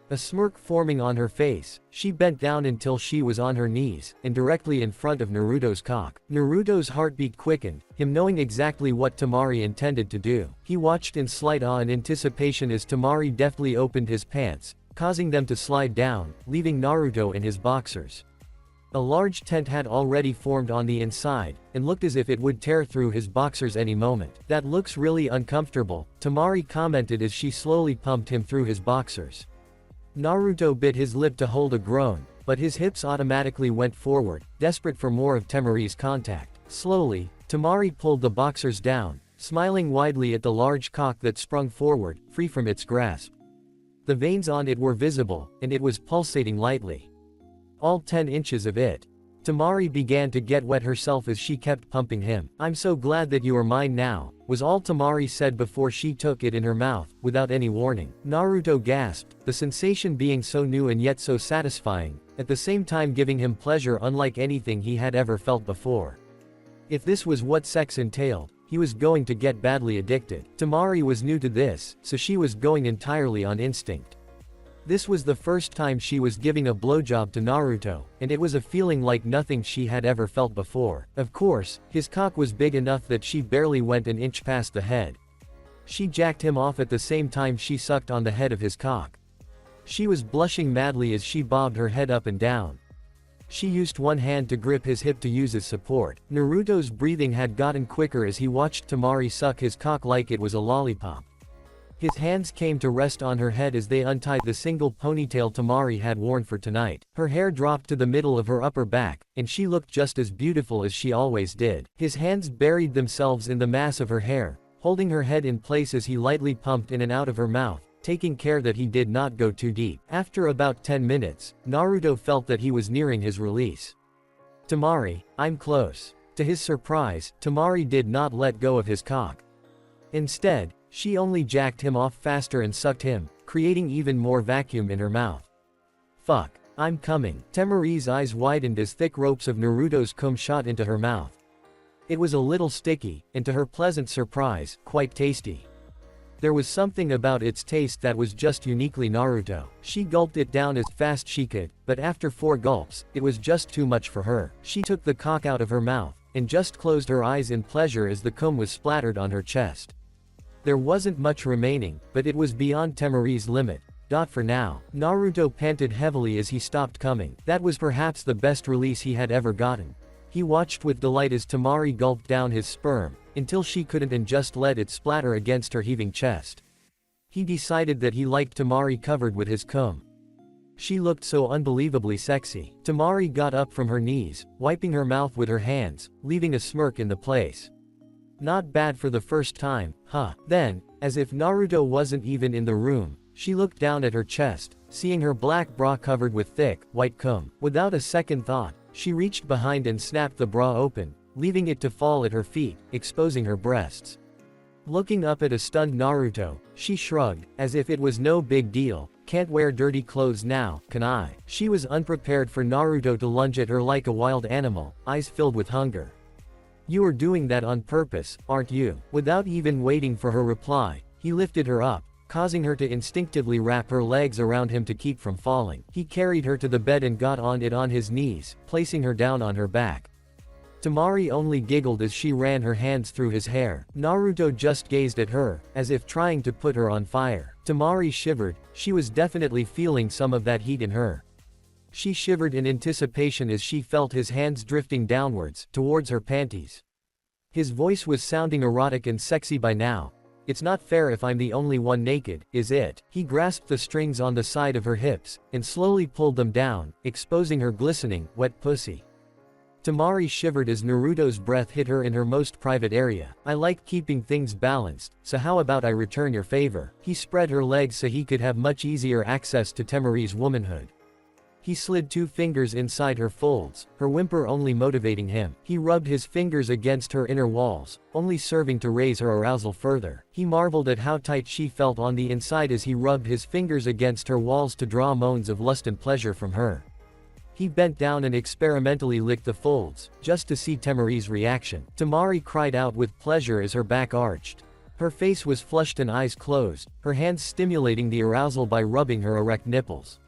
A smirk forming on her face, she bent down until she was on her knees, and directly in front of Naruto's cock. Naruto's heartbeat quickened, him knowing exactly what Tamari intended to do. He watched in slight awe and anticipation as Tamari deftly opened his pants, causing them to slide down, leaving Naruto in his boxers. A large tent had already formed on the inside, and looked as if it would tear through his boxers any moment. "That looks really uncomfortable," Tamari commented as she slowly pumped him through his boxers. Naruto bit his lip to hold a groan, but his hips automatically went forward, desperate for more of Tamari's contact. Slowly, Tamari pulled the boxers down, smiling widely at the large cock that sprung forward, free from its grasp. The veins on it were visible, and it was pulsating lightly. All 10 inches of it. Tamari began to get wet herself as she kept pumping him. "I'm so glad that you are mine now," was all Tamari said before she took it in her mouth, without any warning. Naruto gasped, the sensation being so new and yet so satisfying, at the same time giving him pleasure unlike anything he had ever felt before. If this was what sex entailed, he was going to get badly addicted. Tamari was new to this, so she was going entirely on instinct. This was the first time she was giving a blowjob to Naruto, and it was a feeling like nothing she had ever felt before. Of course, his cock was big enough that she barely went an inch past the head. She jacked him off at the same time she sucked on the head of his cock. She was blushing madly as she bobbed her head up and down. She used one hand to grip his hip to use as support. Naruto's breathing had gotten quicker as he watched Tamari suck his cock like it was a lollipop. His hands came to rest on her head as they untied the single ponytail Tamari had worn for tonight. Her hair dropped to the middle of her upper back, and she looked just as beautiful as she always did. His hands buried themselves in the mass of her hair, holding her head in place as he lightly pumped in and out of her mouth, taking care that he did not go too deep. After about 10 minutes, Naruto felt that he was nearing his release. "Tamari, I'm close." To his surprise, Tamari did not let go of his cock. Instead, she only jacked him off faster and sucked him, creating even more vacuum in her mouth. "Fuck, I'm coming." Tamari's eyes widened as thick ropes of Naruto's cum shot into her mouth. It was a little sticky, and to her pleasant surprise, quite tasty. There was something about its taste that was just uniquely Naruto. She gulped it down as fast she could, but after 4 gulps, it was just too much for her. She took the cock out of her mouth, and just closed her eyes in pleasure as the cum was splattered on her chest. There wasn't much remaining, but it was beyond Tamari's limit. For now. Naruto panted heavily as he stopped coming. That was perhaps the best release he had ever gotten. He watched with delight as Tamari gulped down his sperm, until she couldn't and just let it splatter against her heaving chest. He decided that he liked Tamari covered with his cum. She looked so unbelievably sexy. Tamari got up from her knees, wiping her mouth with her hands, leaving a smirk in the place. Not bad for the first time, huh? Then, as if Naruto wasn't even in the room, she looked down at her chest, seeing her black bra covered with thick, white cum. Without a second thought, she reached behind and snapped the bra open, leaving it to fall at her feet, exposing her breasts. Looking up at a stunned Naruto, she shrugged, as if it was no big deal. "Can't wear dirty clothes now, can I?" She was unprepared for Naruto to lunge at her like a wild animal, eyes filled with hunger. "You are doing that on purpose, aren't you?" Without even waiting for her reply, he lifted her up, causing her to instinctively wrap her legs around him to keep from falling. He carried her to the bed and got on it on his knees, placing her down on her back. Tamari only giggled as she ran her hands through his hair. Naruto just gazed at her, as if trying to put her on fire. Tamari shivered, she was definitely feeling some of that heat in her. She shivered in anticipation as she felt his hands drifting downwards, towards her panties. His voice was sounding erotic and sexy by now. "It's not fair if I'm the only one naked, is it?" He grasped the strings on the side of her hips, and slowly pulled them down, exposing her glistening, wet pussy. Tamari shivered as Naruto's breath hit her in her most private area. "I like keeping things balanced, so how about I return your favor?" He spread her legs so he could have much easier access to Tamari's womanhood. He slid 2 fingers inside her folds, her whimper only motivating him. He rubbed his fingers against her inner walls, only serving to raise her arousal further. He marveled at how tight she felt on the inside as he rubbed his fingers against her walls to draw moans of lust and pleasure from her. He bent down and experimentally licked the folds, just to see Temari's reaction. Temari cried out with pleasure as her back arched. Her face was flushed and eyes closed, her hands stimulating the arousal by rubbing her erect nipples.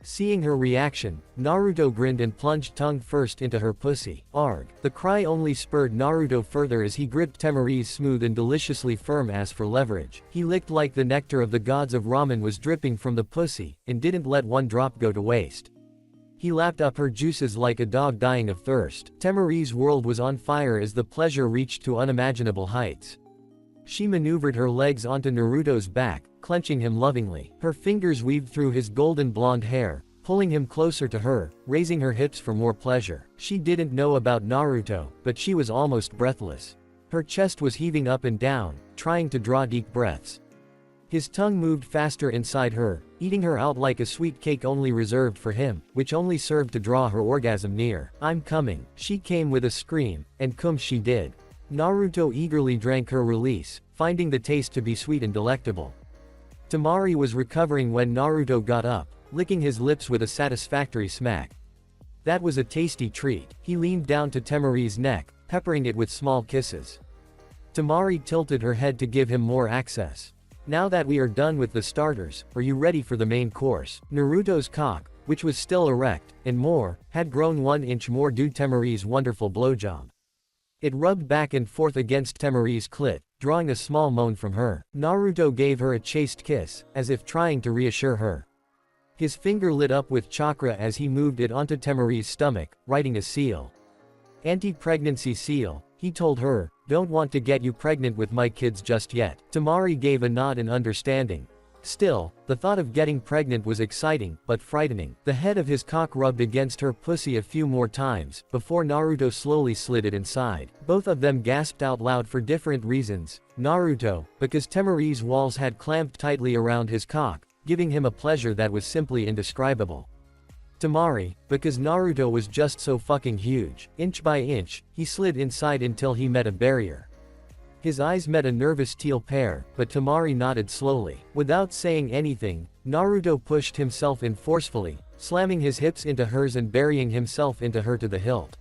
Seeing her reaction, Naruto grinned and plunged tongue first into her pussy. Arg. The cry only spurred Naruto further as he gripped Temari's smooth and deliciously firm ass for leverage. He licked like the nectar of the gods of ramen was dripping from the pussy, and didn't let one drop go to waste. He lapped up her juices like a dog dying of thirst. Temari's world was on fire as the pleasure reached to unimaginable heights. She maneuvered her legs onto Naruto's back, clenching him lovingly. Her fingers weaved through his golden blonde hair, pulling him closer to her, raising her hips for more pleasure. She didn't know about Naruto, but she was almost breathless. Her chest was heaving up and down, trying to draw deep breaths. His tongue moved faster inside her, eating her out like a sweet cake only reserved for him, which only served to draw her orgasm near. "I'm coming." She came with a scream, and come she did. Naruto eagerly drank her release, finding the taste to be sweet and delectable. Temari was recovering when Naruto got up, licking his lips with a satisfactory smack. That was a tasty treat. He leaned down to Temari's neck, peppering it with small kisses. Temari tilted her head to give him more access. "Now that we are done with the starters, are you ready for the main course?" Naruto's cock, which was still erect, and more, had grown 1 inch more due to Temari's wonderful blowjob. It rubbed back and forth against Temari's clit, drawing a small moan from her. Naruto gave her a chaste kiss, as if trying to reassure her. His finger lit up with chakra as he moved it onto Temari's stomach, writing a seal. "Anti-pregnancy seal," he told her, "don't want to get you pregnant with my kids just yet." Temari gave a nod in understanding. Still, the thought of getting pregnant was exciting, but frightening. The head of his cock rubbed against her pussy a few more times, before Naruto slowly slid it inside. Both of them gasped out loud for different reasons. Naruto, because Temari's walls had clamped tightly around his cock, giving him a pleasure that was simply indescribable. Temari, because Naruto was just so fucking huge. Inch by inch, he slid inside until he met a barrier. His eyes met a nervous teal pair, but Temari nodded slowly. Without saying anything, Naruto pushed himself in forcefully, slamming his hips into hers and burying himself into her to the hilt.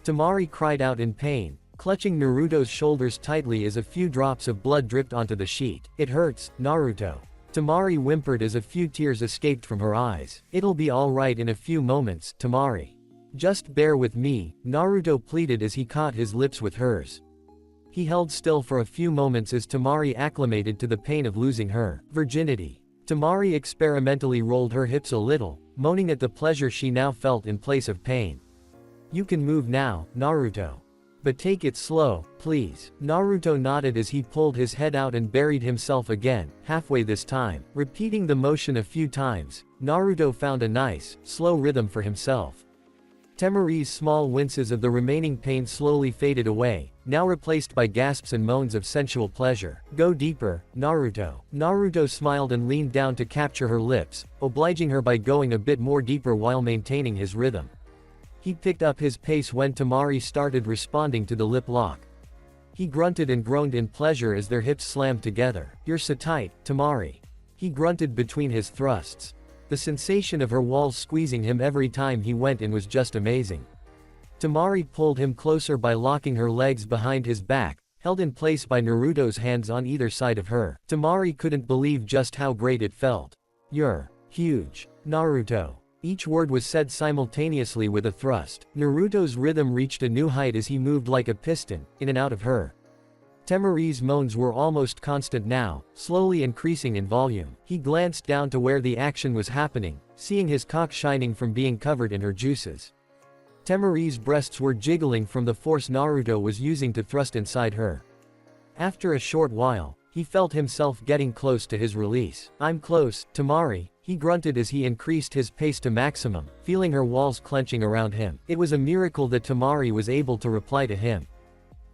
Temari cried out in pain, clutching Naruto's shoulders tightly as a few drops of blood dripped onto the sheet. "It hurts, Naruto." Temari whimpered as a few tears escaped from her eyes. "It'll be alright in a few moments, Temari. Just bear with me," Naruto pleaded as he caught his lips with hers. He held still for a few moments as Temari acclimated to the pain of losing her virginity. Temari experimentally rolled her hips a little, moaning at the pleasure she now felt in place of pain. "You can move now, Naruto. But take it slow, please." Naruto nodded as he pulled his head out and buried himself again, halfway this time. Repeating the motion a few times, Naruto found a nice, slow rhythm for himself. Temari's small winces of the remaining pain slowly faded away, now replaced by gasps and moans of sensual pleasure. "Go deeper, Naruto." Naruto smiled and leaned down to capture her lips, obliging her by going a bit more deeper while maintaining his rhythm. He picked up his pace when Temari started responding to the lip lock. He grunted and groaned in pleasure as their hips slammed together. "You're so tight, Temari." He grunted between his thrusts. The sensation of her walls squeezing him every time he went in was just amazing. Temari pulled him closer by locking her legs behind his back, held in place by Naruto's hands on either side of her. Temari couldn't believe just how great it felt. "You're huge, Naruto." Each word was said simultaneously with a thrust. Naruto's rhythm reached a new height as he moved like a piston, in and out of her. Temari's moans were almost constant now, slowly increasing in volume. He glanced down to where the action was happening, seeing his cock shining from being covered in her juices. Temari's breasts were jiggling from the force Naruto was using to thrust inside her. After a short while, he felt himself getting close to his release. "I'm close, Temari," he grunted as he increased his pace to maximum, feeling her walls clenching around him. It was a miracle that Temari was able to reply to him.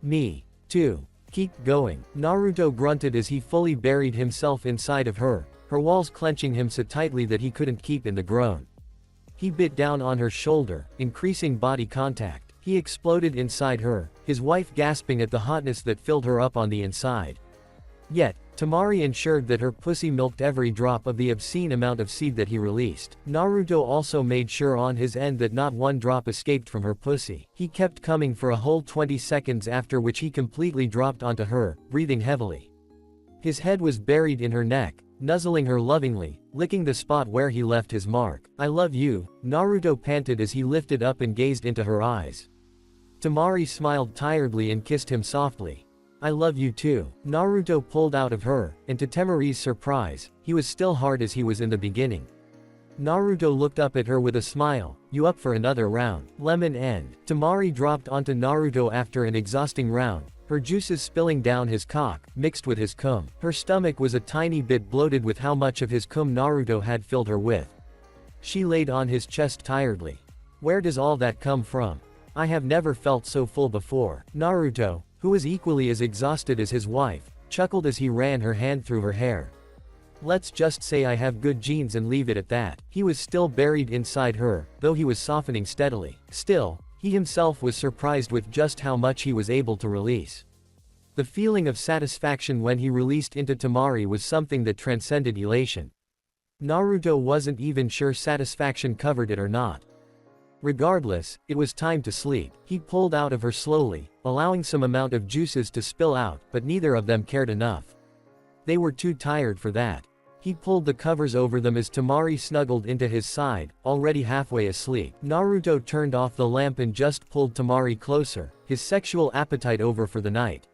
"Me, too. Keep going." Naruto grunted as he fully buried himself inside of her, her walls clenching him so tightly that he couldn't keep in the groan. He bit down on her shoulder, increasing body contact. He exploded inside her, his wife gasping at the hotness that filled her up on the inside. Yet, Tamari ensured that her pussy milked every drop of the obscene amount of seed that he released. Naruto also made sure on his end that not one drop escaped from her pussy. He kept coming for a whole 20 seconds, after which he completely dropped onto her, breathing heavily. His head was buried in her neck, nuzzling her lovingly, licking the spot where he left his mark. "I love you," Naruto panted as he lifted up and gazed into her eyes. Tamari smiled tiredly and kissed him softly. "I love you too," Naruto pulled out of her, and to Temari's surprise, he was still hard as he was in the beginning. Naruto looked up at her with a smile. "You up for another round?" Lemon end. Tamari dropped onto Naruto after an exhausting round, her juices spilling down his cock, mixed with his cum. Her stomach was a tiny bit bloated with how much of his cum Naruto had filled her with. She laid on his chest tiredly. "Where does all that come from? I have never felt so full before." Naruto, who was equally as exhausted as his wife, chuckled as he ran her hand through her hair. "Let's just say I have good genes and leave it at that." He was still buried inside her, though he was softening steadily. Still, he himself was surprised with just how much he was able to release. The feeling of satisfaction when he released into Tamari was something that transcended elation. Naruto wasn't even sure satisfaction covered it or not. Regardless, it was time to sleep. He pulled out of her slowly, allowing some amount of juices to spill out, but neither of them cared enough. They were too tired for that. He pulled the covers over them as Tamari snuggled into his side, already halfway asleep. Naruto turned off the lamp and just pulled Tamari closer, his sexual appetite over for the night.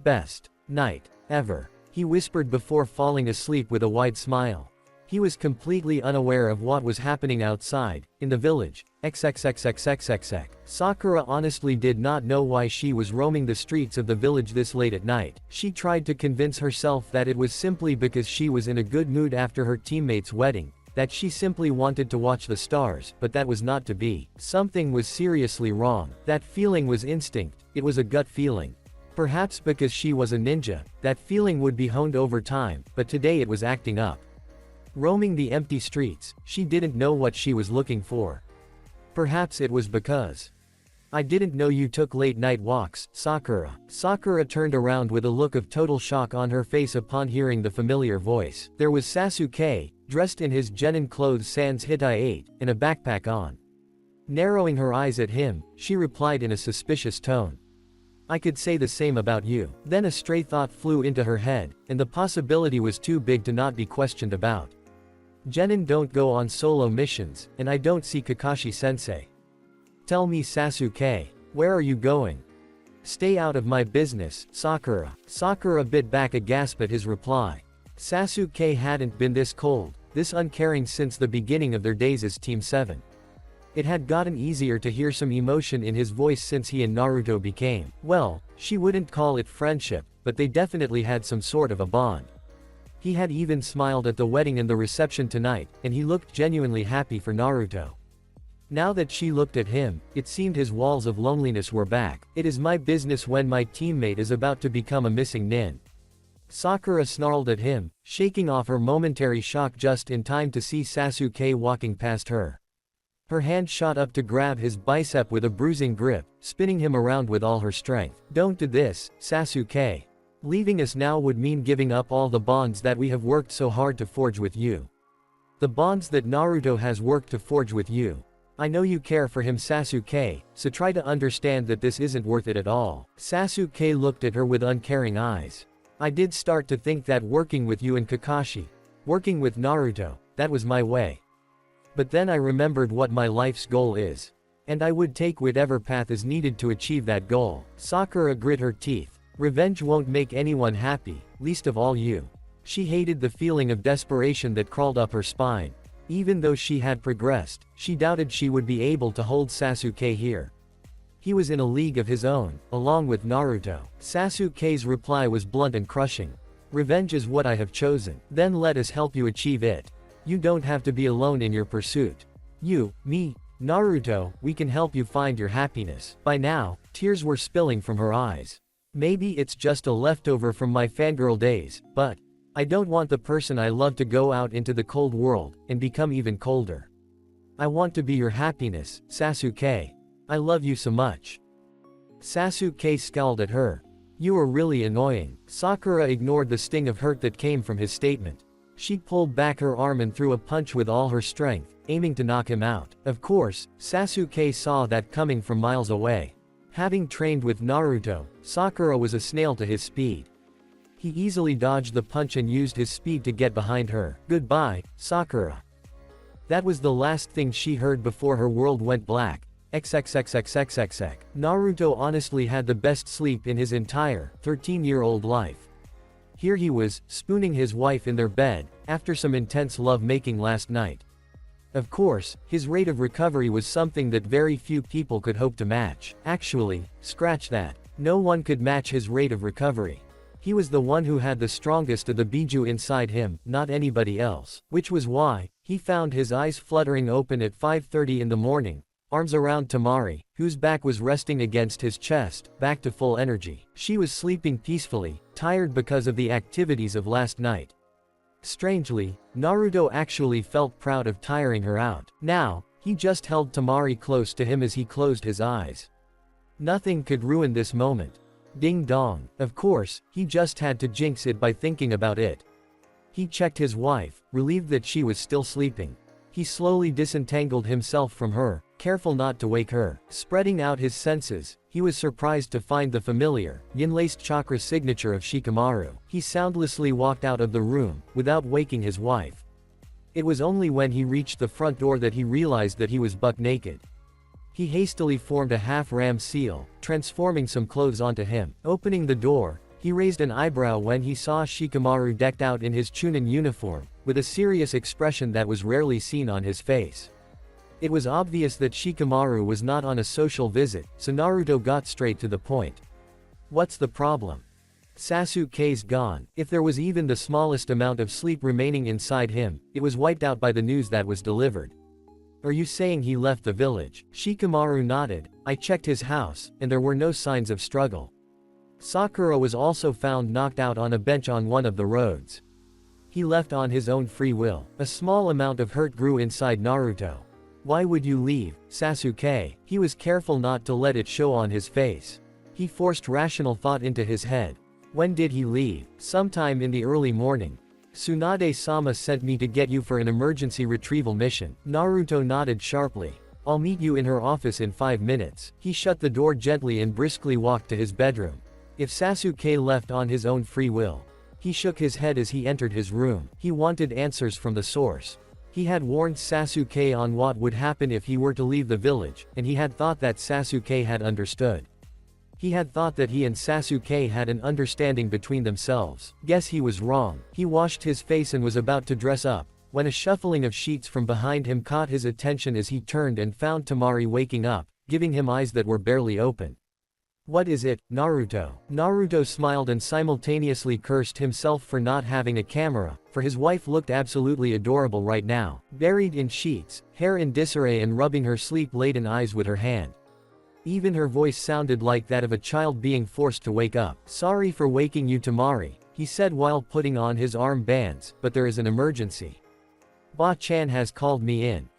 "Best night ever," he whispered before falling asleep with a wide smile. He was completely unaware of what was happening outside, in the village. XXXXXXX. Sakura honestly did not know why she was roaming the streets of the village this late at night. She tried to convince herself that it was simply because she was in a good mood after her teammate's wedding, that she simply wanted to watch the stars, but that was not to be. Something was seriously wrong. That feeling was instinct, it was a gut feeling. Perhaps because she was a ninja, that feeling would be honed over time, but today it was acting up. Roaming the empty streets, she didn't know what she was looking for. Perhaps it was because, "I didn't know you took late night walks, Sakura." Sakura turned around with a look of total shock on her face upon hearing the familiar voice. There was Sasuke, dressed in his genin clothes sans Hitai 8, and a backpack on. Narrowing her eyes at him, she replied in a suspicious tone. "I could say the same about you." Then a stray thought flew into her head, and the possibility was too big to not be questioned about. Genin don't go on solo missions, and I don't see Kakashi-sensei. "Tell me, Sasuke, where are you going?" "Stay out of my business, Sakura." Sakura bit back a gasp at his reply. Sasuke hadn't been this cold, this uncaring since the beginning of their days as Team 7. It had gotten easier to hear some emotion in his voice since he and Naruto became, well, she wouldn't call it friendship, but they definitely had some sort of a bond. He had even smiled at the wedding and the reception tonight, and he looked genuinely happy for Naruto. Now that she looked at him, it seemed his walls of loneliness were back. "It is my business when my teammate is about to become a missing nin." Sakura snarled at him, shaking off her momentary shock just in time to see Sasuke walking past her. Her hand shot up to grab his bicep with a bruising grip, spinning him around with all her strength. "Don't do this, Sasuke. Leaving us now would mean giving up all the bonds that we have worked so hard to forge with you. The bonds that Naruto has worked to forge with you. I know you care for him, Sasuke, so try to understand that this isn't worth it at all." Sasuke looked at her with uncaring eyes. "I did start to think that working with you and Kakashi, working with Naruto, that was my way. But then I remembered what my life's goal is. And I would take whatever path is needed to achieve that goal." Sakura grit her teeth. Revenge won't make anyone happy, least of all you. She hated the feeling of desperation that crawled up her spine. Even though she had progressed, she doubted she would be able to hold Sasuke here. He was in a league of his own, along with Naruto. Sasuke's reply was blunt and crushing. "Revenge is what I have chosen. Then let us help you achieve it. You don't have to be alone in your pursuit. You, me, Naruto, we can help you find your happiness." By now, tears were spilling from her eyes. "Maybe it's just a leftover from my fangirl days, but I don't want the person I love to go out into the cold world and become even colder. I want to be your happiness, Sasuke. I love you so much." Sasuke scowled at her. You are really annoying. Sakura ignored the sting of hurt that came from his statement. She pulled back her arm and threw a punch with all her strength, aiming to knock him out. Of course, Sasuke saw that coming from miles away. Having trained with Naruto, Sakura was a snail to his speed. He easily dodged the punch and used his speed to get behind her. Goodbye, Sakura. That was the last thing she heard before her world went black. XXXXXXX. Naruto honestly had the best sleep in his entire 13-year-old life. Here he was, spooning his wife in their bed, after some intense love-making last night. Of course, his rate of recovery was something that very few people could hope to match. Actually, scratch that. No one could match his rate of recovery. He was the one who had the strongest of the Biju inside him, not anybody else. Which was why, he found his eyes fluttering open at 5:30 in the morning, arms around Temari, whose back was resting against his chest, back to full energy. She was sleeping peacefully, tired because of the activities of last night. Strangely, Naruto actually felt proud of tiring her out. Now, he just held Temari close to him as he closed his eyes. Nothing could ruin this moment. Ding dong. Of course, he just had to jinx it by thinking about it. He checked his wife, relieved that she was still sleeping. He slowly disentangled himself from her, careful not to wake her. Spreading out his senses, he was surprised to find the familiar, yin-laced chakra signature of Shikamaru. He soundlessly walked out of the room, without waking his wife. It was only when he reached the front door that he realized that he was buck naked. He hastily formed a half-ram seal, transforming some clothes onto him. Opening the door, he raised an eyebrow when he saw Shikamaru decked out in his Chunin uniform, with a serious expression that was rarely seen on his face. It was obvious that Shikamaru was not on a social visit, so Naruto got straight to the point. What's the problem? Sasuke's gone. If there was even the smallest amount of sleep remaining inside him, it was wiped out by the news that was delivered. Are you saying he left the village? Shikamaru nodded. I checked his house, and there were no signs of struggle. Sakura was also found knocked out on a bench on one of the roads. He left on his own free will. A small amount of hurt grew inside Naruto. Why would you leave, Sasuke? He was careful not to let it show on his face. He forced rational thought into his head. When did he leave? Sometime in the early morning. Tsunade-sama sent me to get you for an emergency retrieval mission. Naruto nodded sharply. I'll meet you in her office in 5 minutes. He shut the door gently and briskly walked to his bedroom. If Sasuke left on his own free will. He shook his head as he entered his room. He wanted answers from the source. He had warned Sasuke on what would happen if he were to leave the village, and he had thought that Sasuke had understood. He had thought that he and Sasuke had an understanding between themselves. Guess he was wrong. He washed his face and was about to dress up, when a shuffling of sheets from behind him caught his attention as he turned and found Temari waking up, giving him eyes that were barely open. What is it, Naruto? Naruto smiled and simultaneously cursed himself for not having a camera, for his wife looked absolutely adorable right now, buried in sheets, hair in disarray and rubbing her sleep-laden eyes with her hand. Even her voice sounded like that of a child being forced to wake up. Sorry for waking you, Temari, he said while putting on his arm bands, but there is an emergency. Ba-chan has called me in.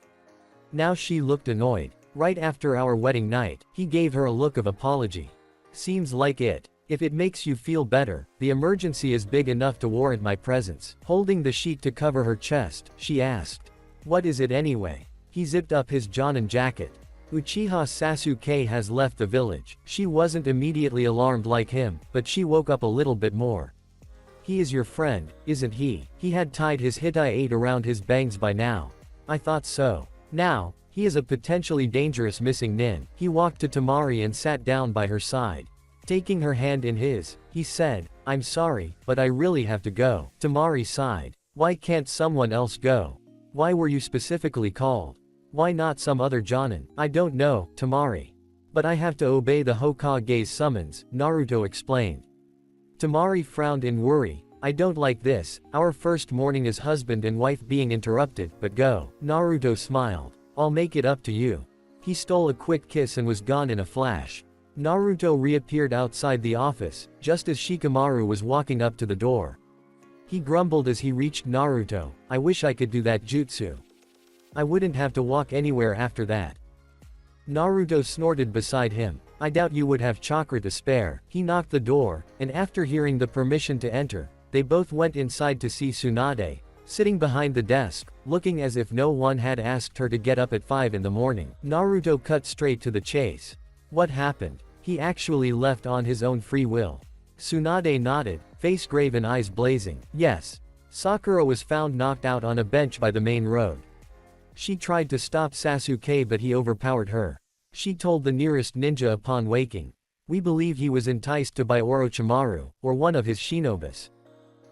Now she looked annoyed. Right after our wedding night, he gave her a look of apology. Seems like it. If it makes you feel better, the emergency is big enough to warrant my presence. Holding the sheet to cover her chest, she asked. What is it anyway? He zipped up his Jonin jacket. Uchiha Sasuke has left the village. She wasn't immediately alarmed like him, but she woke up a little bit more. He is your friend, isn't he? He had tied his Hitai-8 around his bangs by now. I thought so. Now, he is a potentially dangerous missing nin. He walked to Temari and sat down by her side. Taking her hand in his, he said, I'm sorry, but I really have to go. Temari sighed. Why can't someone else go? Why were you specifically called? Why not some other Jonin? I don't know, Temari. But I have to obey the Hokage's summons, Naruto explained. Temari frowned in worry. I don't like this, our first morning as husband and wife being interrupted, but go. Naruto smiled. I'll make it up to you. He stole a quick kiss and was gone in a flash. Naruto reappeared outside the office, just as Shikamaru was walking up to the door. He grumbled as he reached Naruto, I wish I could do that jutsu. I wouldn't have to walk anywhere after that. Naruto snorted beside him. I doubt you would have chakra to spare. He knocked the door, and after hearing the permission to enter, they both went inside to see Tsunade, sitting behind the desk, looking as if no one had asked her to get up at 5 in the morning. Naruto cut straight to the chase. What happened? He actually left on his own free will. Tsunade nodded, face grave and eyes blazing. Yes. Sakura was found knocked out on a bench by the main road. She tried to stop Sasuke but he overpowered her. She told the nearest ninja upon waking. We believe he was enticed to by Orochimaru, or one of his shinobis.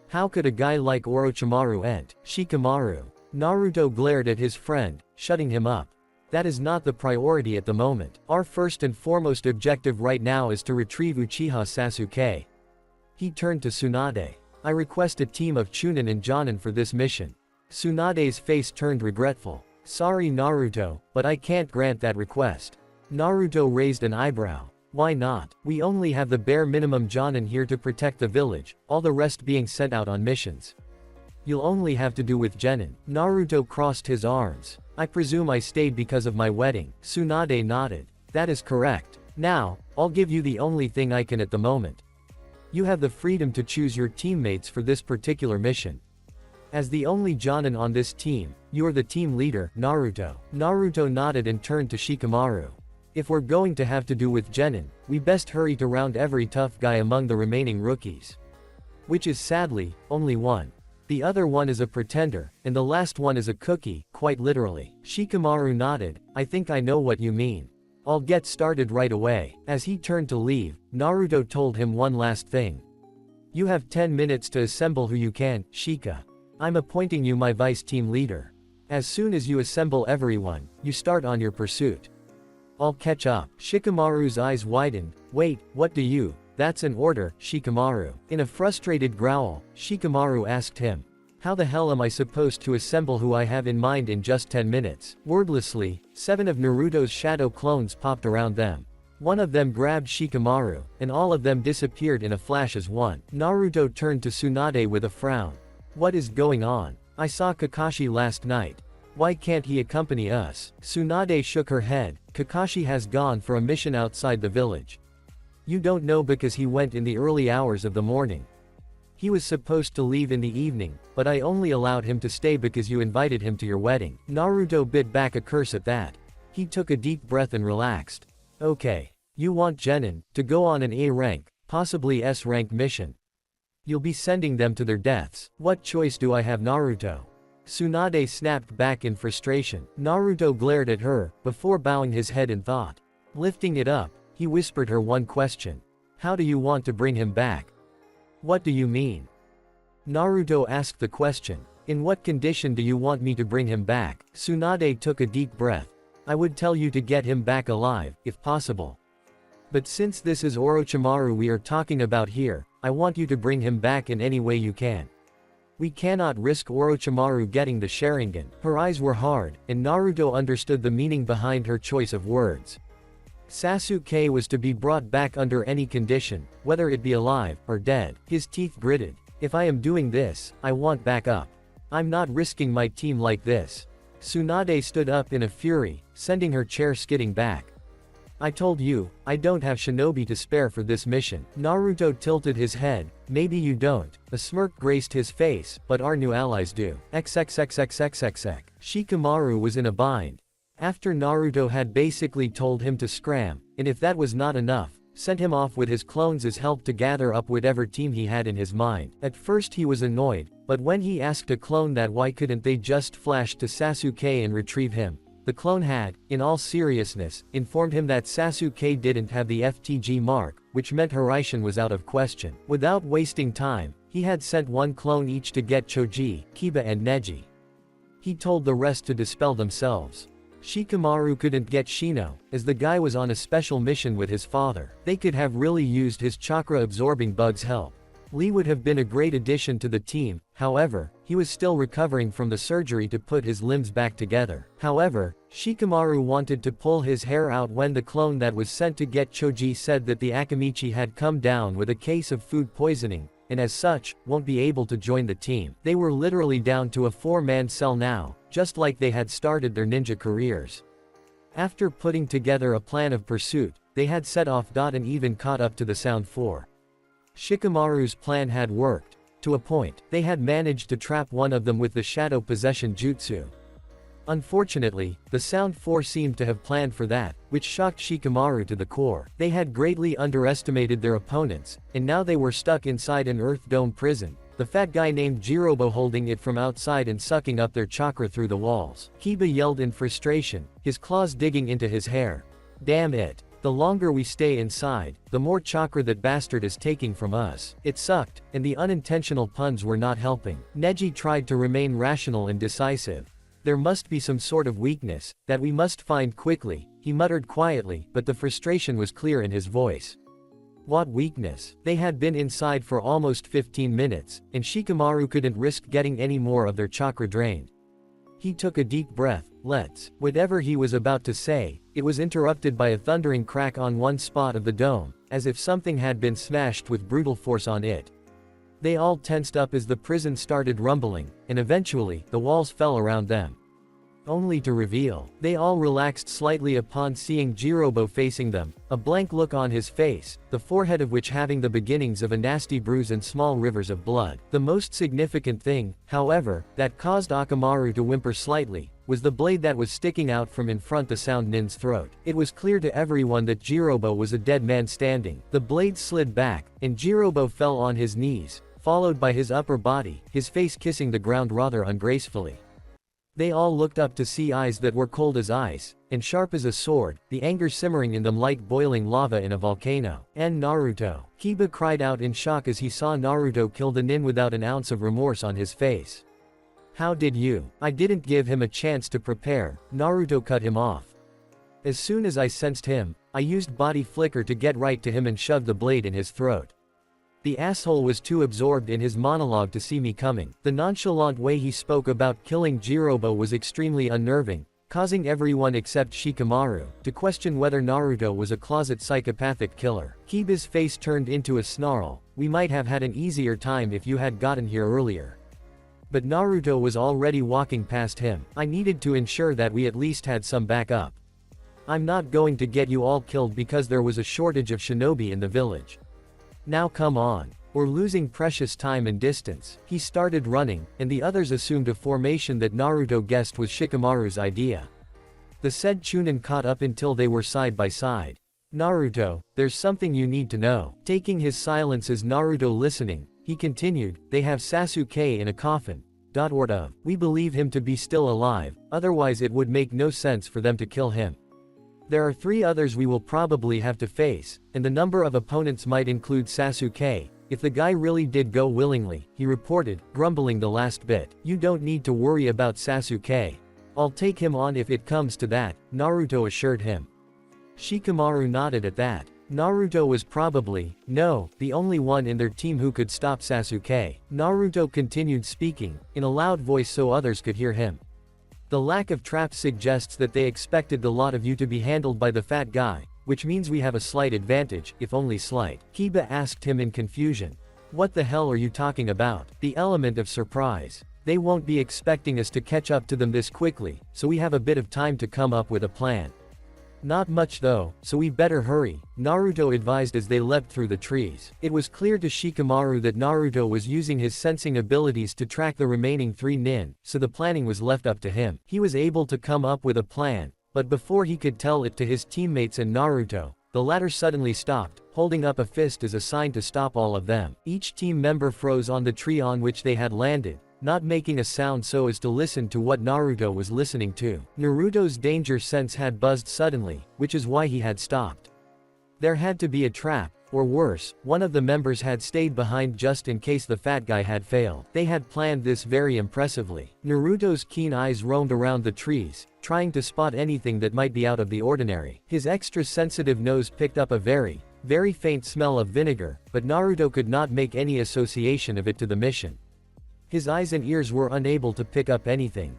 How could a guy like Orochimaru ent Shikamaru? Naruto glared at his friend, shutting him up. That is not the priority at the moment. Our first and foremost objective right now is to retrieve Uchiha Sasuke. He turned to Tsunade. I request a team of Chunin and Jonin for this mission. Tsunade's face turned regretful. Sorry Naruto, but I can't grant that request. Naruto raised an eyebrow. Why not? We only have the bare minimum Jonin here to protect the village, all the rest being sent out on missions. You'll only have to do with Genin. Naruto crossed his arms. I presume I stayed because of my wedding. Tsunade nodded. That is correct. Now, I'll give you the only thing I can at the moment. You have the freedom to choose your teammates for this particular mission. As the only Jonin on this team, you're the team leader, Naruto. Naruto nodded and turned to Shikamaru. If we're going to have to do with Genin, we best hurry to round every tough guy among the remaining rookies. Which is sadly, only one. The other one is a pretender, and the last one is a cookie, quite literally. Shikamaru nodded. I think I know what you mean. I'll get started right away. As he turned to leave, Naruto told him one last thing. You have 10 minutes to assemble who you can, Shika. I'm appointing you my vice team leader. As soon as you assemble everyone, you start on your pursuit. I'll catch up. Shikamaru's eyes widened. Wait, what do you? That's an order, Shikamaru. In a frustrated growl, Shikamaru asked him. How the hell am I supposed to assemble who I have in mind in just 10 minutes? Wordlessly, 7 of Naruto's shadow clones popped around them. One of them grabbed Shikamaru, and all of them disappeared in a flash as one. Naruto turned to Tsunade with a frown. What is going on? I saw Kakashi last night. Why can't he accompany us? Tsunade shook her head. Kakashi has gone for a mission outside the village. You don't know because he went in the early hours of the morning. He was supposed to leave in the evening, but I only allowed him to stay because you invited him to your wedding. Naruto bit back a curse at that. He took a deep breath and relaxed. Okay. You want Genin to go on an A rank, possibly S rank mission. You'll be sending them to their deaths. What choice do I have, Naruto? Tsunade snapped back in frustration. Naruto glared at her, before bowing his head in thought. Lifting it up, he whispered her one question. How do you want to bring him back? What do you mean? Naruto asked the question. In what condition do you want me to bring him back? Tsunade took a deep breath. I would tell you to get him back alive, if possible. But since this is Orochimaru we are talking about here, I want you to bring him back in any way you can. We cannot risk Orochimaru getting the Sharingan. Her eyes were hard, and Naruto understood the meaning behind her choice of words. Sasuke was to be brought back under any condition, whether it be alive or dead. His teeth gritted. If I am doing this, I want backup. I'm not risking my team like this. Tsunade stood up in a fury, sending her chair skidding back. I told you, I don't have shinobi to spare for this mission. Naruto tilted his head. Maybe you don't. A smirk graced his face, but our new allies do. XXXXXXX. Shikamaru was in a bind. After Naruto had basically told him to scram, and if that was not enough, sent him off with his clones as help to gather up whatever team he had in his mind. At first he was annoyed, but when he asked a clone that why couldn't they just flash to Sasuke and retrieve him, the clone had, in all seriousness, informed him that Sasuke didn't have the FTG mark, which meant Hiraishin was out of question. Without wasting time, he had sent one clone each to get Choji, Kiba and Neji. He told the rest to dispel themselves. Shikamaru couldn't get Shino, as the guy was on a special mission with his father. They could have really used his chakra-absorbing bug's help. Lee would have been a great addition to the team, however, he was still recovering from the surgery to put his limbs back together. However, Shikamaru wanted to pull his hair out when the clone that was sent to get Choji said that the Akamichi had come down with a case of food poisoning, and as such, won't be able to join the team. They were literally down to a 4-man cell now, just like they had started their ninja careers. After putting together a plan of pursuit, they had set off. And even caught up to the Sound 4. Shikamaru's plan had worked. To a point, they had managed to trap one of them with the shadow possession jutsu. Unfortunately, the Sound 4 seemed to have planned for that, which shocked Shikamaru to the core. They had greatly underestimated their opponents, and now they were stuck inside an Earth Dome prison, the fat guy named Jirobo holding it from outside and sucking up their chakra through the walls. Kiba yelled in frustration, his claws digging into his hair. Damn it. The longer we stay inside, the more chakra that bastard is taking from us. It sucked, and the unintentional puns were not helping. Neji tried to remain rational and decisive. There must be some sort of weakness, that we must find quickly, he muttered quietly, but the frustration was clear in his voice. What weakness? They had been inside for almost 15 minutes, and Shikamaru couldn't risk getting any more of their chakra drained. He took a deep breath. Whatever he was about to say, it was interrupted by a thundering crack on one spot of the dome, as if something had been smashed with brutal force on it. They all tensed up as the prison started rumbling, and eventually, the walls fell around them. Only to reveal, they all relaxed slightly upon seeing Jirobo facing them, a blank look on his face, the forehead of which having the beginnings of a nasty bruise and small rivers of blood. The most significant thing, however, that caused Akamaru to whimper slightly, was the blade that was sticking out from in front the Sound Nin's throat. It was clear to everyone that Jirobo was a dead man standing. The blade slid back, and Jirobo fell on his knees, followed by his upper body, his face kissing the ground rather ungracefully. They all looked up to see eyes that were cold as ice, and sharp as a sword, the anger simmering in them like boiling lava in a volcano. And Naruto. Kiba cried out in shock as he saw Naruto kill the nin without an ounce of remorse on his face. How did you? I didn't give him a chance to prepare, Naruto cut him off. As soon as I sensed him, I used body flicker to get right to him and shoved the blade in his throat. The asshole was too absorbed in his monologue to see me coming. The nonchalant way he spoke about killing Jirobo was extremely unnerving, causing everyone except Shikamaru to question whether Naruto was a closet psychopathic killer. Kiba's face turned into a snarl. We might have had an easier time if you had gotten here earlier. But Naruto was already walking past him. I needed to ensure that we at least had some backup. I'm not going to get you all killed because there was a shortage of shinobi in the village. Now come on. We're losing precious time and distance. He started running, and the others assumed a formation that Naruto guessed was Shikamaru's idea. The said Chunin caught up until they were side by side. Naruto, there's something you need to know. Taking his silence as Naruto listening, he continued, they have Sasuke in a coffin. We believe him to be still alive, otherwise it would make no sense for them to kill him. There are 3 others we will probably have to face, and the number of opponents might include Sasuke, if the guy really did go willingly, he reported, grumbling the last bit. You don't need to worry about Sasuke. I'll take him on if it comes to that, Naruto assured him. Shikamaru nodded at that. Naruto was probably, no, the only one in their team who could stop Sasuke. Naruto continued speaking, in a loud voice so others could hear him. The lack of traps suggests that they expected the lot of you to be handled by the fat guy, which means we have a slight advantage, if only slight. Kiba asked him in confusion. What the hell are you talking about? The element of surprise. They won't be expecting us to catch up to them this quickly, so we have a bit of time to come up with a plan. Not much though, so we better hurry, Naruto advised as they leapt through the trees. It was clear to Shikamaru that Naruto was using his sensing abilities to track the remaining 3 nin, so the planning was left up to him. He was able to come up with a plan, but before he could tell it to his teammates and Naruto, the latter suddenly stopped, holding up a fist as a sign to stop all of them. Each team member froze on the tree on which they had landed, not making a sound so as to listen to what Naruto was listening to. Naruto's danger sense had buzzed suddenly, which is why he had stopped. There had to be a trap, or worse, one of the members had stayed behind just in case the fat guy had failed. They had planned this very impressively. Naruto's keen eyes roamed around the trees, trying to spot anything that might be out of the ordinary. His extra sensitive nose picked up a very faint smell of vinegar, but Naruto could not make any association of it to the mission. His eyes and ears were unable to pick up anything.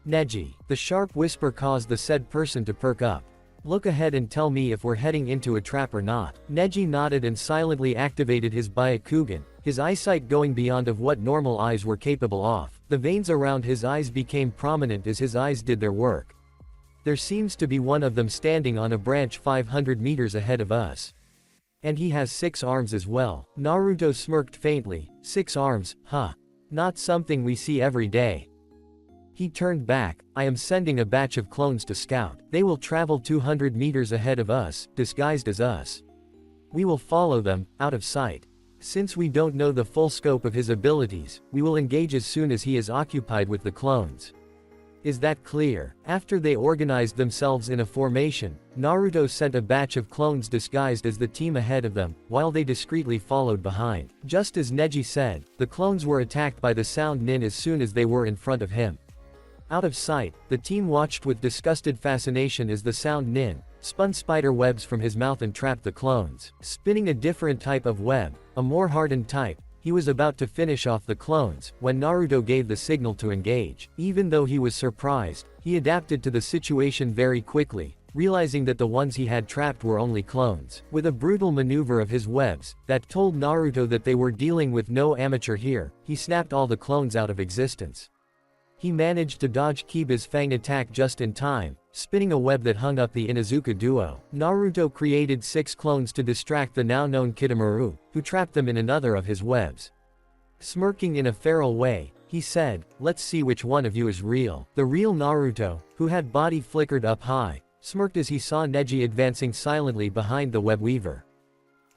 Neji. The sharp whisper caused the said person to perk up. Look ahead and tell me if we're heading into a trap or not. Neji nodded and silently activated his Byakugan, his eyesight going beyond of what normal eyes were capable of. The veins around his eyes became prominent as his eyes did their work. There seems to be one of them standing on a branch 500 meters ahead of us. And he has 6 arms as well. Naruto smirked faintly. 6 arms, huh? Not something we see every day. He turned back. I am sending a batch of clones to scout. They will travel 200 meters ahead of us, disguised as us. We will follow them, out of sight. Since we don't know the full scope of his abilities, we will engage as soon as he is occupied with the clones. Is that clear? After they organized themselves in a formation, Naruto sent a batch of clones disguised as the team ahead of them, while they discreetly followed behind. Just as Neji said, the clones were attacked by the Sound Nin as soon as they were in front of him. Out of sight, the team watched with disgusted fascination as the Sound Nin spun spider webs from his mouth and trapped the clones. Spinning a different type of web, a more hardened type, he was about to finish off the clones, when Naruto gave the signal to engage. Even though he was surprised, he adapted to the situation very quickly, realizing that the ones he had trapped were only clones. With a brutal maneuver of his webs, that told Naruto that they were dealing with no amateur here, he snapped all the clones out of existence. He managed to dodge Kiba's fang attack just in time, spinning a web that hung up the Inuzuka duo. Naruto created 6 clones to distract the now-known Kitamura, who trapped them in another of his webs. Smirking in a feral way, he said, "Let's see which one of you is real." The real Naruto, who had body flickered up high, smirked as he saw Neji advancing silently behind the web weaver.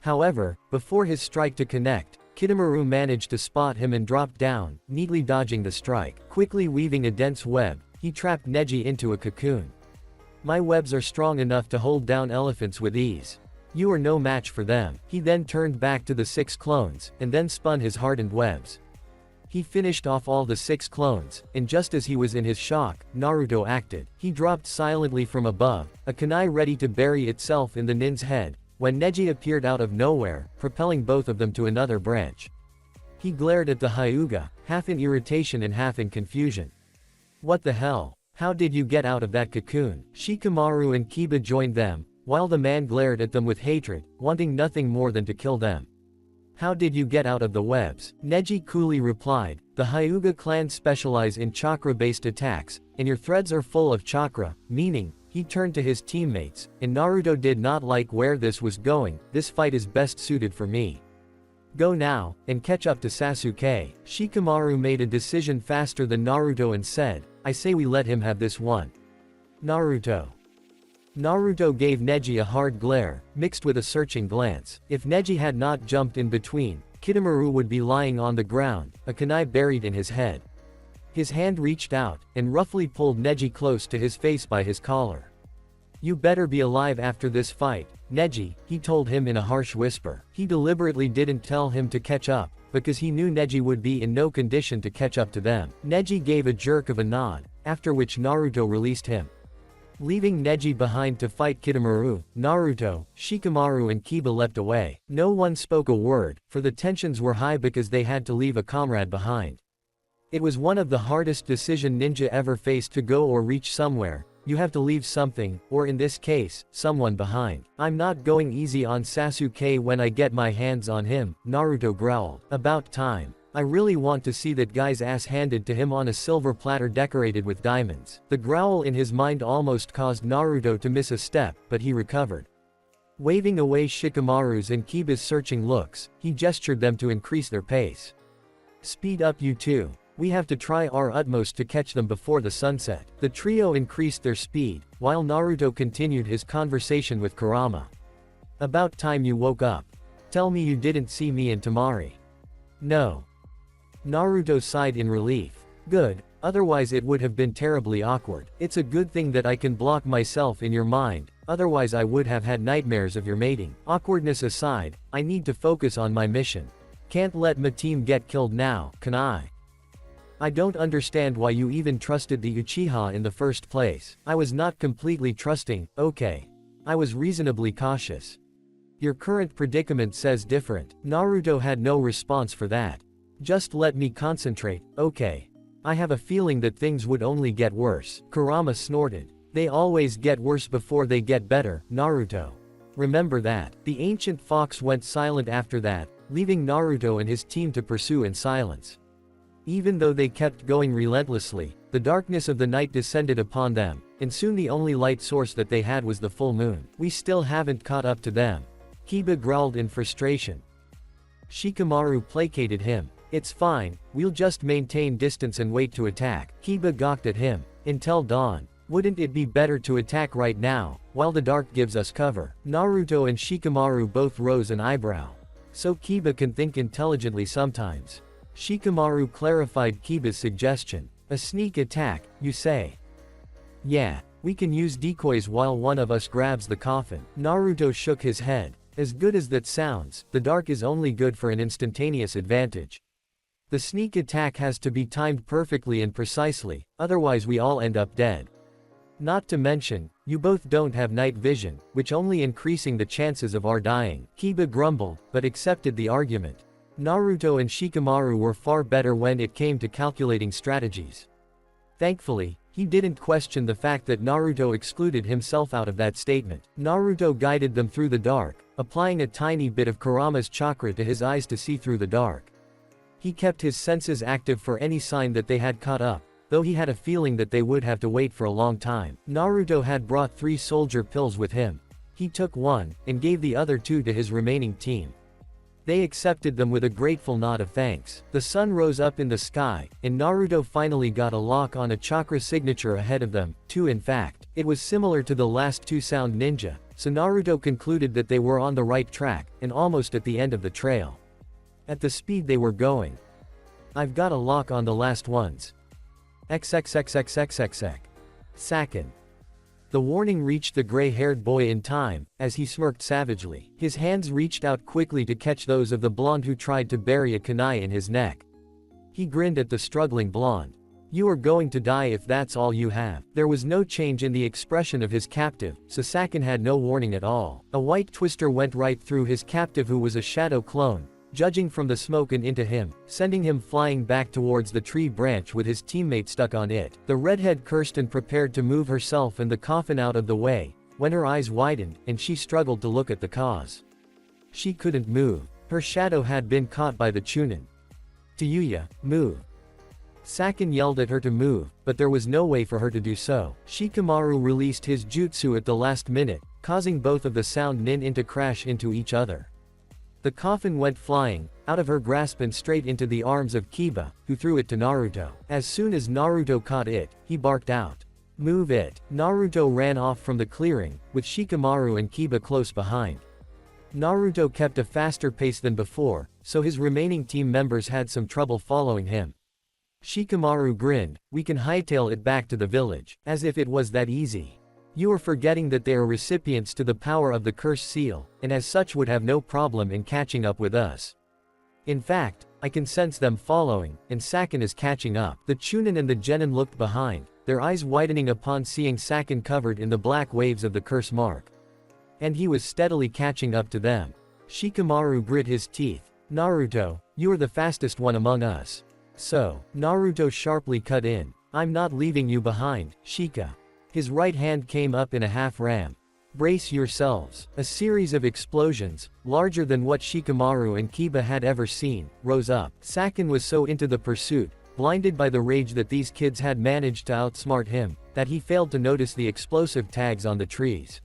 However, before his strike to connect, Kitamura managed to spot him and dropped down, neatly dodging the strike. Quickly weaving a dense web, he trapped Neji into a cocoon. "My webs are strong enough to hold down elephants with ease. You are no match for them." He then turned back to the 6 clones, and then spun his hardened webs. He finished off all the 6 clones, and just as he was in his shock, Naruto acted. He dropped silently from above, a kunai ready to bury itself in the nin's head, when Neji appeared out of nowhere, propelling both of them to another branch. He glared at the Hyuga, half in irritation and half in confusion. "What the hell? How did you get out of that cocoon?" Shikamaru and Kiba joined them, while the man glared at them with hatred, wanting nothing more than to kill them. "How did you get out of the webs?" Neji coolly replied, "The Hyuga clan specialize in chakra-based attacks, and your threads are full of chakra," meaning, he turned to his teammates, and Naruto did not like where this was going. "This fight is best suited for me. Go now, and catch up to Sasuke." Shikamaru made a decision faster than Naruto and said, "I say we let him have this one." Naruto gave Neji a hard glare, mixed with a searching glance. If Neji had not jumped in between, Kitamura would be lying on the ground, a kunai buried in his head. His hand reached out, and roughly pulled Neji close to his face by his collar. "You better be alive after this fight, Neji," he told him in a harsh whisper. He deliberately didn't tell him to catch up, because he knew Neji would be in no condition to catch up to them. Neji gave a jerk of a nod, after which Naruto released him. Leaving Neji behind to fight Kitamura, Naruto, Shikamaru and Kiba leapt away. No one spoke a word, for the tensions were high because they had to leave a comrade behind. It was one of the hardest decisions ninja ever faced, to go or reach somewhere. You have to leave something, or in this case, someone behind. "I'm not going easy on Sasuke when I get my hands on him," Naruto growled. "About time. I really want to see that guy's ass handed to him on a silver platter decorated with diamonds." The growl in his mind almost caused Naruto to miss a step, but he recovered. Waving away Shikamaru's and Kiba's searching looks, he gestured them to increase their pace. "Speed up, you two. We have to try our utmost to catch them before the sunset." The trio increased their speed, while Naruto continued his conversation with Kurama. "About time you woke up. Tell me you didn't see me and Temari." "No." Naruto sighed in relief. "Good, otherwise it would have been terribly awkward. It's a good thing that I can block myself in your mind, otherwise I would have had nightmares of your mating." "Awkwardness aside, I need to focus on my mission. Can't let my team get killed now, can I? I don't understand why you even trusted the Uchiha in the first place." "I was not completely trusting, okay. I was reasonably cautious. Your current predicament says different." Naruto had no response for that. "Just let me concentrate, okay? I have a feeling that things would only get worse." Kurama snorted. "They always get worse before they get better, Naruto. Remember that." The ancient fox went silent after that, leaving Naruto and his team to pursue in silence. Even though they kept going relentlessly, the darkness of the night descended upon them, and soon the only light source that they had was the full moon. We still haven't caught up to them. Kiba growled in frustration. Shikamaru placated him. It's fine, we'll just maintain distance and wait to attack. Kiba gawked at him. Until dawn. Wouldn't it be better to attack right now, while the dark gives us cover? Naruto and Shikamaru both rose an eyebrow. So Kiba can think intelligently sometimes. Shikamaru clarified Kiba's suggestion. A sneak attack, you say? Yeah, we can use decoys while one of us grabs the coffin. Naruto shook his head. As good as that sounds, the dark is only good for an instantaneous advantage. The sneak attack has to be timed perfectly and precisely, otherwise we all end up dead. Not to mention, you both don't have night vision, which only increasing the chances of our dying. Kiba grumbled, but accepted the argument. Naruto and Shikamaru were far better when it came to calculating strategies. Thankfully, he didn't question the fact that Naruto excluded himself out of that statement. Naruto guided them through the dark, applying a tiny bit of Kurama's chakra to his eyes to see through the dark. He kept his senses active for any sign that they had caught up, though he had a feeling that they would have to wait for a long time. Naruto had brought 3 soldier pills with him. He took one, and gave the other 2 to his remaining team. They accepted them with a grateful nod of thanks. The sun rose up in the sky, and Naruto finally got a lock on a chakra signature ahead of them, 2 in fact. It was similar to the last 2 sound ninja, so Naruto concluded that they were on the right track, and almost at the end of the trail. At the speed they were going. I've got a lock on the last ones. XXXXXXX. Sakin. The warning reached the gray-haired boy in time, as he smirked savagely. His hands reached out quickly to catch those of the blonde who tried to bury a kunai in his neck. He grinned at the struggling blonde. You are going to die if that's all you have. There was no change in the expression of his captive, so Sakin had no warning at all. A white twister went right through his captive who was a shadow clone, judging from the smoke and into him, sending him flying back towards the tree branch with his teammate stuck on it. The redhead cursed and prepared to move herself and the coffin out of the way, when her eyes widened, and she struggled to look at the cause. She couldn't move. Her shadow had been caught by the Chunin. Tayuya, move. Sakin yelled at her to move, but there was no way for her to do so. Shikamaru released his jutsu at the last minute, causing both of the sound nin to crash into each other. The coffin went flying, out of her grasp and straight into the arms of Kiba, who threw it to Naruto. As soon as Naruto caught it, he barked out. Move it. Naruto ran off from the clearing, with Shikamaru and Kiba close behind. Naruto kept a faster pace than before, so his remaining team members had some trouble following him. Shikamaru grinned. We can hightail it back to the village. As if it was that easy. You are forgetting that they are recipients to the power of the curse seal, and as such would have no problem in catching up with us. In fact, I can sense them following, and Sakin is catching up. The Chunin and the Genin looked behind, their eyes widening upon seeing Sakin covered in the black waves of the curse mark. And he was steadily catching up to them. Shikamaru grit his teeth. Naruto, you are the fastest one among us. So, Naruto sharply cut in. I'm not leaving you behind, Shika. His right hand came up in a half-ram. Brace yourselves. A series of explosions, larger than what Shikamaru and Kiba had ever seen, rose up. Sakin was so into the pursuit, blinded by the rage that these kids had managed to outsmart him, that he failed to notice the explosive tags on the trees.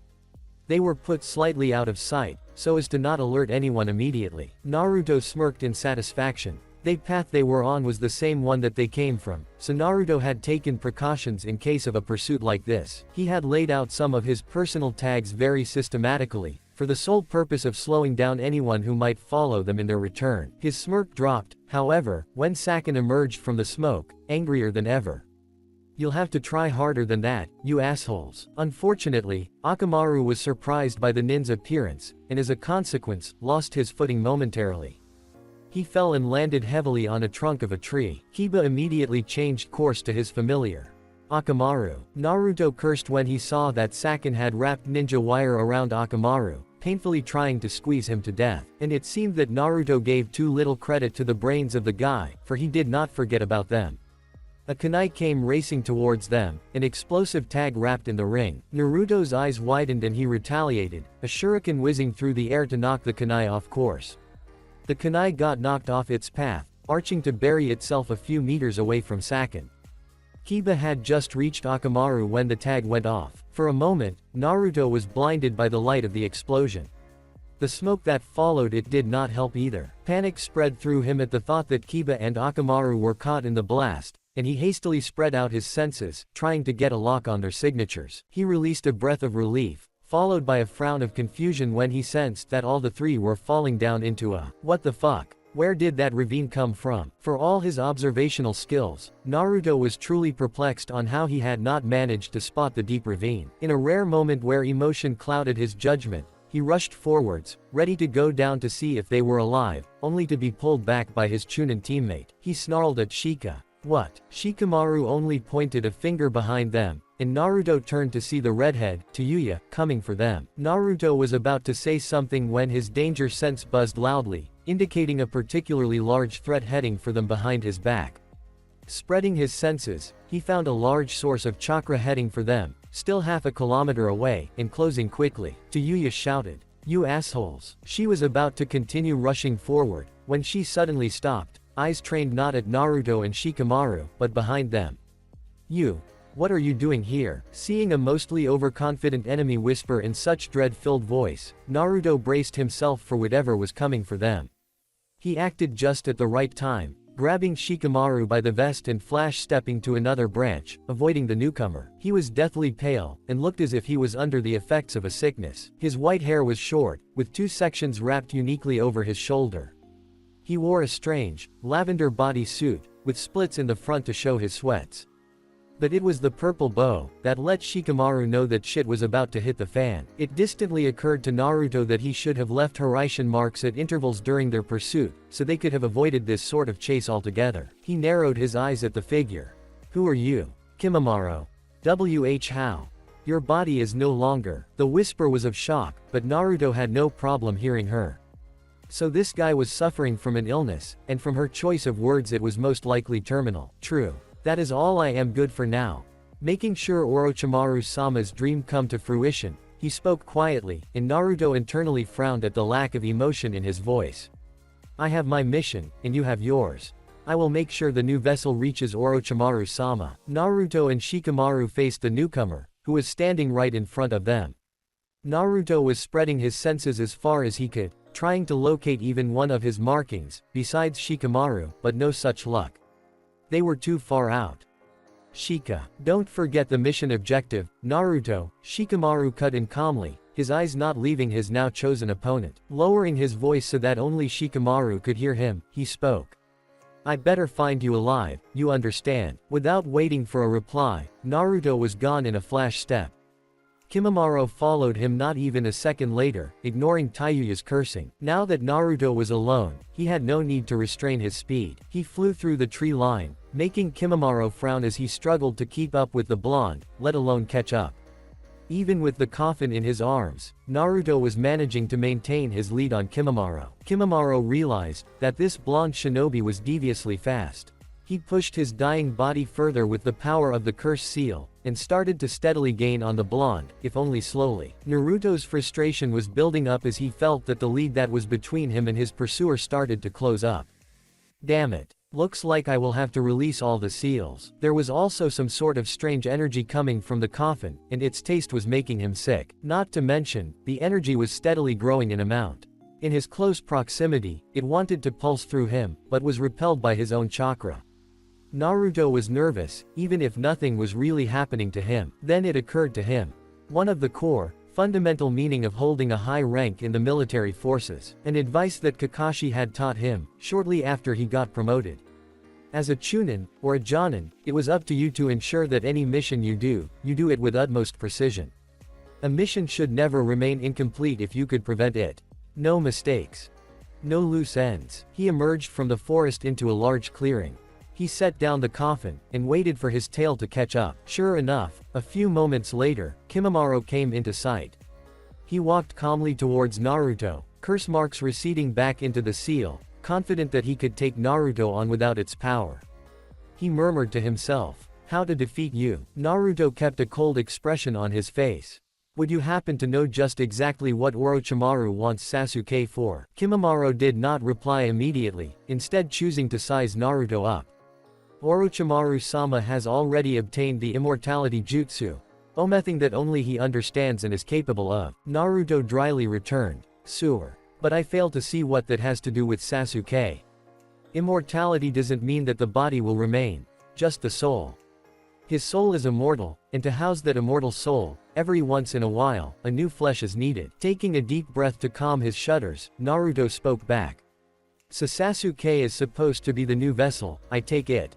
They were put slightly out of sight, so as to not alert anyone immediately. Naruto smirked in satisfaction. The path they were on was the same one that they came from, so Naruto had taken precautions in case of a pursuit like this. He had laid out some of his personal tags very systematically, for the sole purpose of slowing down anyone who might follow them in their return. His smirk dropped, however, when Sakin emerged from the smoke, angrier than ever. You'll have to try harder than that, you assholes. Unfortunately, Akamaru was surprised by the nin's appearance, and as a consequence, lost his footing momentarily. He fell and landed heavily on a trunk of a tree. Kiba immediately changed course to his familiar. Akamaru. Naruto cursed when he saw that Sakin had wrapped ninja wire around Akamaru, painfully trying to squeeze him to death. And it seemed that Naruto gave too little credit to the brains of the guy, for he did not forget about them. A kunai came racing towards them, an explosive tag wrapped in the ring. Naruto's eyes widened and he retaliated, a shuriken whizzing through the air to knock the kunai off course. The kunai got knocked off its path, arching to bury itself a few meters away from Sakin. Kiba had just reached Akamaru when the tag went off. For a moment, Naruto was blinded by the light of the explosion. The smoke that followed it did not help either. Panic spread through him at the thought that Kiba and Akamaru were caught in the blast, and he hastily spread out his senses, trying to get a lock on their signatures. He released a breath of relief, followed by a frown of confusion when he sensed that all the three were falling down into a "what the fuck? Where did that ravine come from?" For all his observational skills, Naruto was truly perplexed on how he had not managed to spot the deep ravine. In a rare moment where emotion clouded his judgment, he rushed forwards, ready to go down to see if they were alive, only to be pulled back by his Chunin teammate. He snarled at Shika. "What?" Shikamaru only pointed a finger behind them, and Naruto turned to see the redhead, Tayuya, coming for them. Naruto was about to say something when his danger sense buzzed loudly, indicating a particularly large threat heading for them behind his back. Spreading his senses, he found a large source of chakra heading for them, still half a kilometer away, and closing quickly. Tayuya shouted, "You assholes!" She was about to continue rushing forward, when she suddenly stopped, eyes trained not at Naruto and Shikamaru, but behind them. "You! What are you doing here?" Seeing a mostly overconfident enemy whisper in such dread-filled voice, Naruto braced himself for whatever was coming for them. He acted just at the right time, grabbing Shikamaru by the vest and flash-stepping to another branch, avoiding the newcomer. He was deathly pale, and looked as if he was under the effects of a sickness. His white hair was short, with two sections wrapped uniquely over his shoulder. He wore a strange, lavender body suit, with splits in the front to show his sweats. But it was the purple bow that let Shikamaru know that shit was about to hit the fan. It distantly occurred to Naruto that he should have left Hiraishin marks at intervals during their pursuit, so they could have avoided this sort of chase altogether. He narrowed his eyes at the figure. "Who are you?" "Kimimaro. How? Your body is no longer." The whisper was of shock, but Naruto had no problem hearing her. So this guy was suffering from an illness, and from her choice of words it was most likely terminal. "True. That is all I am good for now." Making sure Orochimaru-sama's dream come to fruition, he spoke quietly, and Naruto internally frowned at the lack of emotion in his voice. "I have my mission, and you have yours. I will make sure the new vessel reaches Orochimaru-sama." Naruto and Shikamaru faced the newcomer, who was standing right in front of them. Naruto was spreading his senses as far as he could, trying to locate even one of his markings, besides Shikamaru, but no such luck. They were too far out. "Shika, don't forget the mission objective, Naruto," Shikamaru cut in calmly, his eyes not leaving his now chosen opponent. Lowering his voice so that only Shikamaru could hear him, he spoke. "I better find you alive, you understand?" Without waiting for a reply, Naruto was gone in a flash step. Kimimaro followed him not even a second later, ignoring Tayuya's cursing. Now that Naruto was alone, he had no need to restrain his speed. He flew through the tree line, making Kimimaro frown as he struggled to keep up with the blonde, let alone catch up. Even with the coffin in his arms, Naruto was managing to maintain his lead on Kimimaro. Kimimaro realized that this blonde shinobi was deviously fast. He pushed his dying body further with the power of the curse seal, and started to steadily gain on the blonde, if only slowly. Naruto's frustration was building up as he felt that the lead that was between him and his pursuer started to close up. "Damn it. Looks like I will have to release all the seals." There was also some sort of strange energy coming from the coffin, and its taste was making him sick. Not to mention, the energy was steadily growing in amount. In his close proximity, it wanted to pulse through him, but was repelled by his own chakra. Naruto was nervous, even if nothing was really happening to him. Then it occurred to him. One of the core, fundamental meaning of holding a high rank in the military forces. An advice that Kakashi had taught him, shortly after he got promoted. As a Chunin, or a Jonin, it was up to you to ensure that any mission you do it with utmost precision. A mission should never remain incomplete if you could prevent it. No mistakes. No loose ends. He emerged from the forest into a large clearing. He set down the coffin, and waited for his tail to catch up. Sure enough, a few moments later, Kimimaro came into sight. He walked calmly towards Naruto, curse marks receding back into the seal, confident that he could take Naruto on without its power. He murmured to himself, "How to defeat you?" Naruto kept a cold expression on his face. Would you happen to know just exactly what Orochimaru wants Sasuke for? Kimimaro did not reply immediately, instead choosing to size Naruto up. Orochimaru-sama has already obtained the immortality jutsu, a thing that only he understands and is capable of. Naruto dryly returned, "Sure. But I fail to see what that has to do with Sasuke. Immortality doesn't mean that the body will remain, just the soul. His soul is immortal, and to house that immortal soul, every once in a while, a new flesh is needed." Taking a deep breath to calm his shudders, Naruto spoke back. "So Sasuke is supposed to be the new vessel, I take it.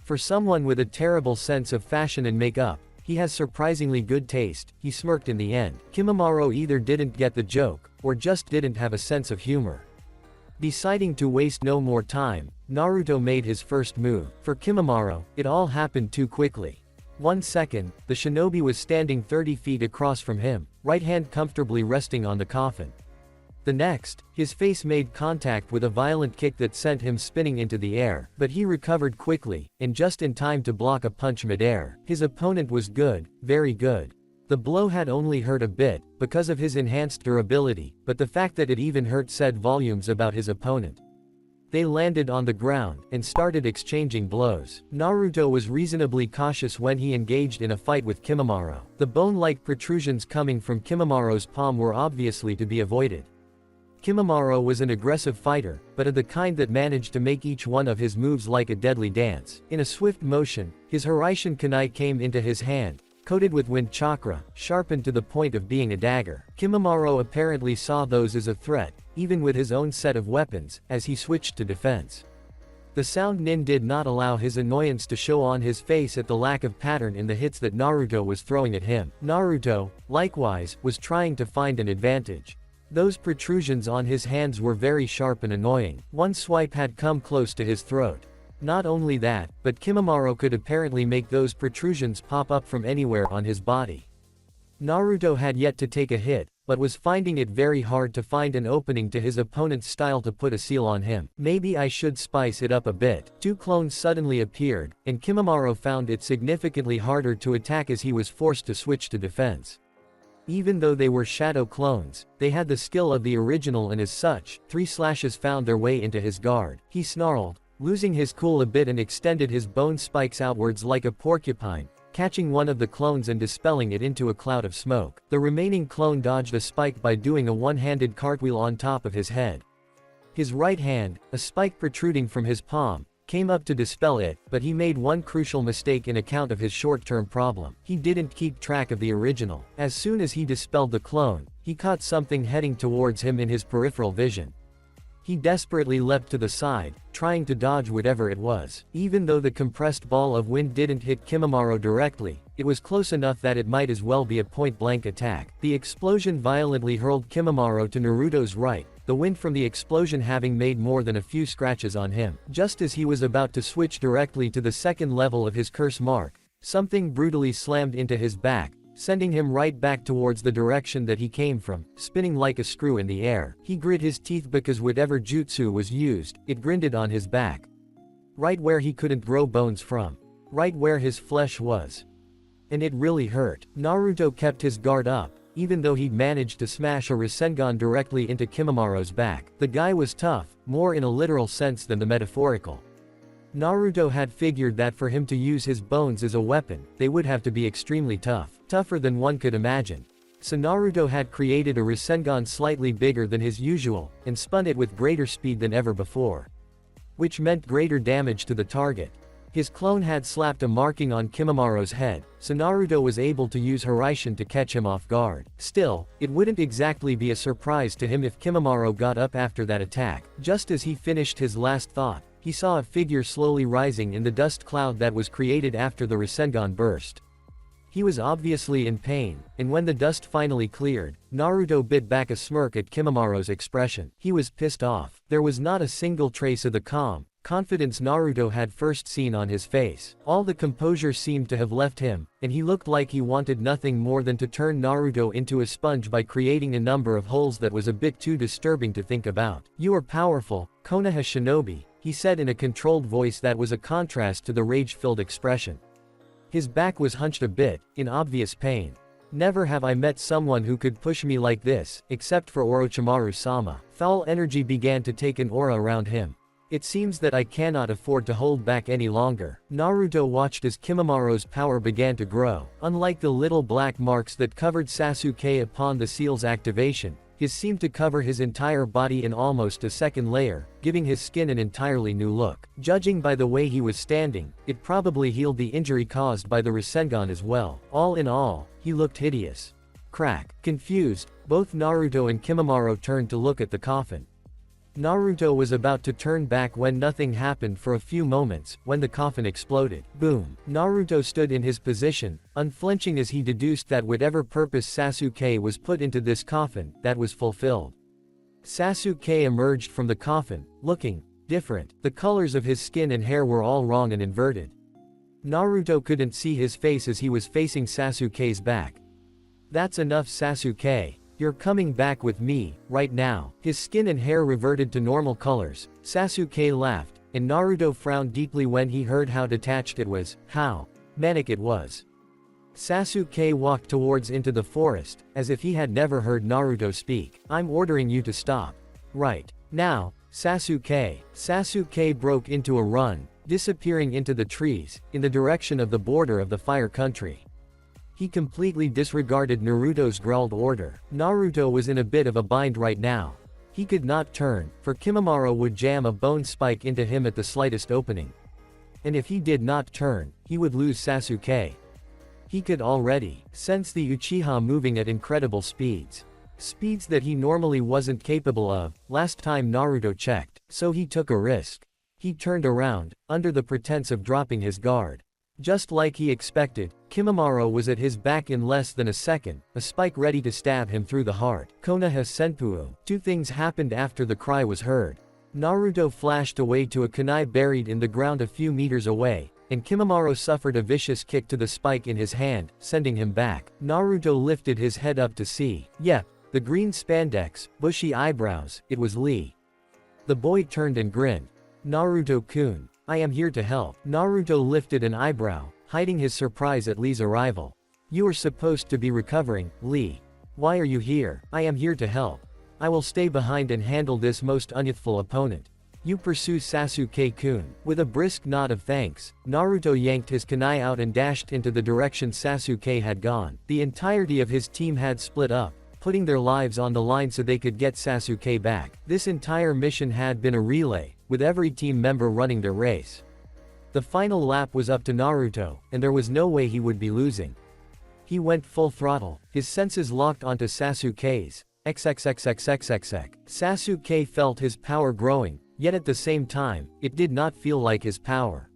For someone with a terrible sense of fashion and makeup, he has surprisingly good taste." He smirked in the end. Kimimaro either didn't get the joke, or just didn't have a sense of humor. Deciding to waste no more time, Naruto made his first move. For Kimimaro, it all happened too quickly. 1 second, the shinobi was standing 30 feet across from him, right hand comfortably resting on the coffin. The next, his face made contact with a violent kick that sent him spinning into the air, but he recovered quickly, and just in time to block a punch midair. His opponent was good, very good. The blow had only hurt a bit, because of his enhanced durability, but the fact that it even hurt said volumes about his opponent. They landed on the ground, and started exchanging blows. Naruto was reasonably cautious when he engaged in a fight with Kimimaro. The bone-like protrusions coming from Kimimaro's palm were obviously to be avoided. Kimimaro was an aggressive fighter, but of the kind that managed to make each one of his moves like a deadly dance. In a swift motion, his Hiraishin kunai came into his hand, coated with wind chakra, sharpened to the point of being a dagger. Kimimaro apparently saw those as a threat, even with his own set of weapons, as he switched to defense. The sound nin did not allow his annoyance to show on his face at the lack of pattern in the hits that Naruto was throwing at him. Naruto, likewise, was trying to find an advantage. Those protrusions on his hands were very sharp and annoying. One swipe had come close to his throat. Not only that, but Kimimaro could apparently make those protrusions pop up from anywhere on his body. Naruto had yet to take a hit, but was finding it very hard to find an opening to his opponent's style to put a seal on him. Maybe I should spice it up a bit. 2 clones suddenly appeared, and Kimimaro found it significantly harder to attack as he was forced to switch to defense. Even though they were shadow clones, they had the skill of the original, and as such, 3 slashes found their way into his guard. He snarled, losing his cool a bit, and extended his bone spikes outwards like a porcupine, catching one of the clones and dispelling it into a cloud of smoke. The remaining clone dodged a spike by doing a one-handed cartwheel on top of his head. His right hand, a spike protruding from his palm, came up to dispel it, but he made one crucial mistake in account of his short-term problem. He didn't keep track of the original. As soon as he dispelled the clone, he caught something heading towards him in his peripheral vision. He desperately leapt to the side, trying to dodge whatever it was. Even though the compressed ball of wind didn't hit Kimimaro directly, it was close enough that it might as well be a point-blank attack. The explosion violently hurled Kimimaro to Naruto's right, the wind from the explosion having made more than a few scratches on him. Just as he was about to switch directly to the second level of his curse mark, something brutally slammed into his back, sending him right back towards the direction that he came from, spinning like a screw in the air. He grit his teeth because whatever jutsu was used, it grinded on his back. Right where he couldn't grow bones from. Right where his flesh was. And it really hurt. Naruto kept his guard up, even though he'd managed to smash a Rasengan directly into Kimimaro's back. The guy was tough, more in a literal sense than the metaphorical. Naruto had figured that for him to use his bones as a weapon, they would have to be extremely tough. Tougher than one could imagine. So Naruto had created a Rasengan slightly bigger than his usual, and spun it with greater speed than ever before. Which meant greater damage to the target. His clone had slapped a marking on Kimimaro's head, so Naruto was able to use Hiraishin to catch him off guard. Still, it wouldn't exactly be a surprise to him if Kimimaro got up after that attack. Just as he finished his last thought, he saw a figure slowly rising in the dust cloud that was created after the Rasengan burst. He was obviously in pain, and when the dust finally cleared, Naruto bit back a smirk at Kimimaro's expression. He was pissed off. There was not a single trace of the calm, confidence Naruto had first seen on his face. All the composure seemed to have left him, and he looked like he wanted nothing more than to turn Naruto into a sponge by creating a number of holes that was a bit too disturbing to think about. "You are powerful, Konoha Shinobi," he said in a controlled voice that was a contrast to the rage-filled expression. His back was hunched a bit, in obvious pain. Never have I met someone who could push me like this, except for Orochimaru-sama. Foul energy began to take an aura around him. It seems that I cannot afford to hold back any longer. Naruto watched as Kimimara's power began to grow. Unlike the little black marks that covered Sasuke upon the seal's activation, his seemed to cover his entire body in almost a second layer, giving his skin an entirely new look. Judging by the way he was standing, it probably healed the injury caused by the Rasengan as well. All in all, he looked hideous. Crack. Confused, both Naruto and Kimimaro turned to look at the coffin. Naruto was about to turn back when nothing happened for a few moments, when the coffin exploded. Boom. Naruto stood in his position, unflinching as he deduced that whatever purpose Sasuke was put into this coffin, that was fulfilled. Sasuke emerged from the coffin, looking different. The colors of his skin and hair were all wrong and inverted. Naruto couldn't see his face as he was facing Sasuke's back. That's enough, Sasuke. You're coming back with me, right now. His skin and hair reverted to normal colors. Sasuke laughed, and Naruto frowned deeply when he heard how detached it was, how manic it was. Sasuke walked towards into the forest, as if he had never heard Naruto speak. I'm ordering you to stop. Right now, Sasuke. Sasuke broke into a run, disappearing into the trees, in the direction of the border of the Fire Country. He completely disregarded Naruto's growled order. Naruto was in a bit of a bind right now. He could not turn, for Kimimaro would jam a bone spike into him at the slightest opening. And if he did not turn, he would lose Sasuke. He could already sense the Uchiha moving at incredible speeds. Speeds that he normally wasn't capable of, last time Naruto checked, so he took a risk. He turned around, under the pretense of dropping his guard. Just like he expected, Kimimaro was at his back in less than a second, a spike ready to stab him through the heart. Konoha Senpuu. Two things happened after the cry was heard. Naruto flashed away to a kunai buried in the ground a few meters away, and Kimimaro suffered a vicious kick to the spike in his hand, sending him back. Naruto lifted his head up to see. Yep, the green spandex, bushy eyebrows, it was Lee. The boy turned and grinned. Naruto-kun. I am here to help. Naruto lifted an eyebrow, hiding his surprise at Lee's arrival. You are supposed to be recovering, Lee. Why are you here? I am here to help. I will stay behind and handle this most unyouthful opponent. You pursue Sasuke-kun. With a brisk nod of thanks, Naruto yanked his kunai out and dashed into the direction Sasuke had gone. The entirety of his team had split up, putting their lives on the line so they could get Sasuke back. This entire mission had been a relay, with every team member running their race. The final lap was up to Naruto, and there was no way he would be losing. He went full throttle, his senses locked onto Sasuke's. XXXXXXX. Sasuke felt his power growing, yet at the same time, it did not feel like his power.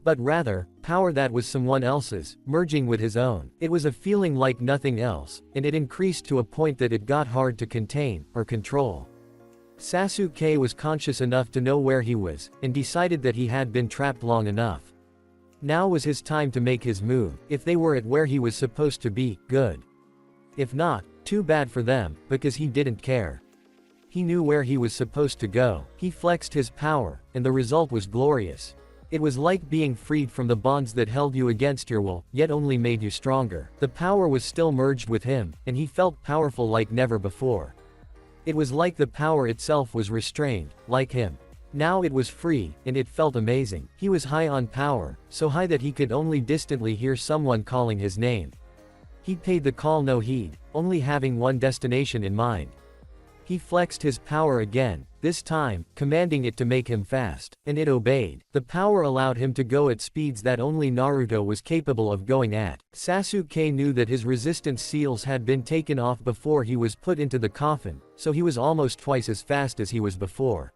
But rather, power that was someone else's, merging with his own. It was a feeling like nothing else, and it increased to a point that it got hard to contain, or control. Sasuke was conscious enough to know where he was, and decided that he had been trapped long enough. Now was his time to make his move. If they were at where he was supposed to be, good. If not, too bad for them, because he didn't care. He knew where he was supposed to go. He flexed his power, and the result was glorious. It was like being freed from the bonds that held you against your will, yet only made you stronger. The power was still merged with him, and he felt powerful like never before. It was like the power itself was restrained, like him. Now it was free, and it felt amazing. He was high on power, so high that he could only distantly hear someone calling his name. He paid the call no heed, only having one destination in mind. He flexed his power again, this time, commanding it to make him fast, and it obeyed. The power allowed him to go at speeds that only Naruto was capable of going at. Sasuke knew that his resistance seals had been taken off before he was put into the coffin, so he was almost twice as fast as he was before.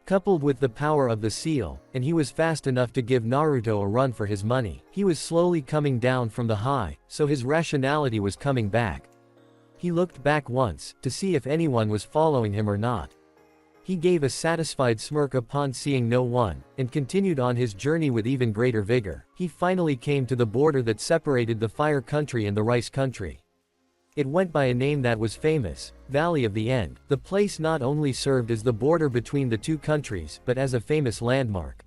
Coupled with the power of the seal, and he was fast enough to give Naruto a run for his money. He was slowly coming down from the high, so his rationality was coming back. He looked back once, to see if anyone was following him or not. He gave a satisfied smirk upon seeing no one, and continued on his journey with even greater vigor. He finally came to the border that separated the Fire Country and the Rice Country. It went by a name that was famous, Valley of the End. The place not only served as the border between the two countries, but as a famous landmark.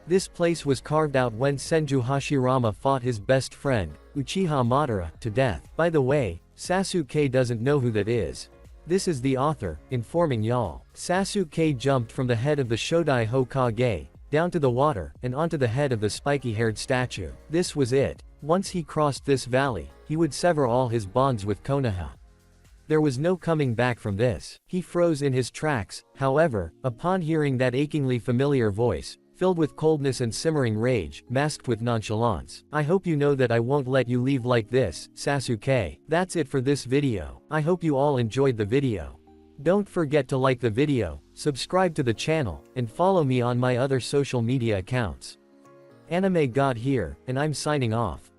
This place was carved out when Senju Hashirama fought his best friend, Uchiha Madara, to death. By the way, Sasuke doesn't know who that is. This is the author, informing y'all. Sasuke jumped from the head of the Shodai Hokage, down to the water, and onto the head of the spiky-haired statue. This was it. Once he crossed this valley, he would sever all his bonds with Konoha. There was no coming back from this. He froze in his tracks, however, upon hearing that achingly familiar voice, filled with coldness and simmering rage, masked with nonchalance. I hope you know that I won't let you leave like this, Sasuke. That's it for this video. I hope you all enjoyed the video. Don't forget to like the video, subscribe to the channel, and follow me on my other social media accounts. Anime God here, and I'm signing off.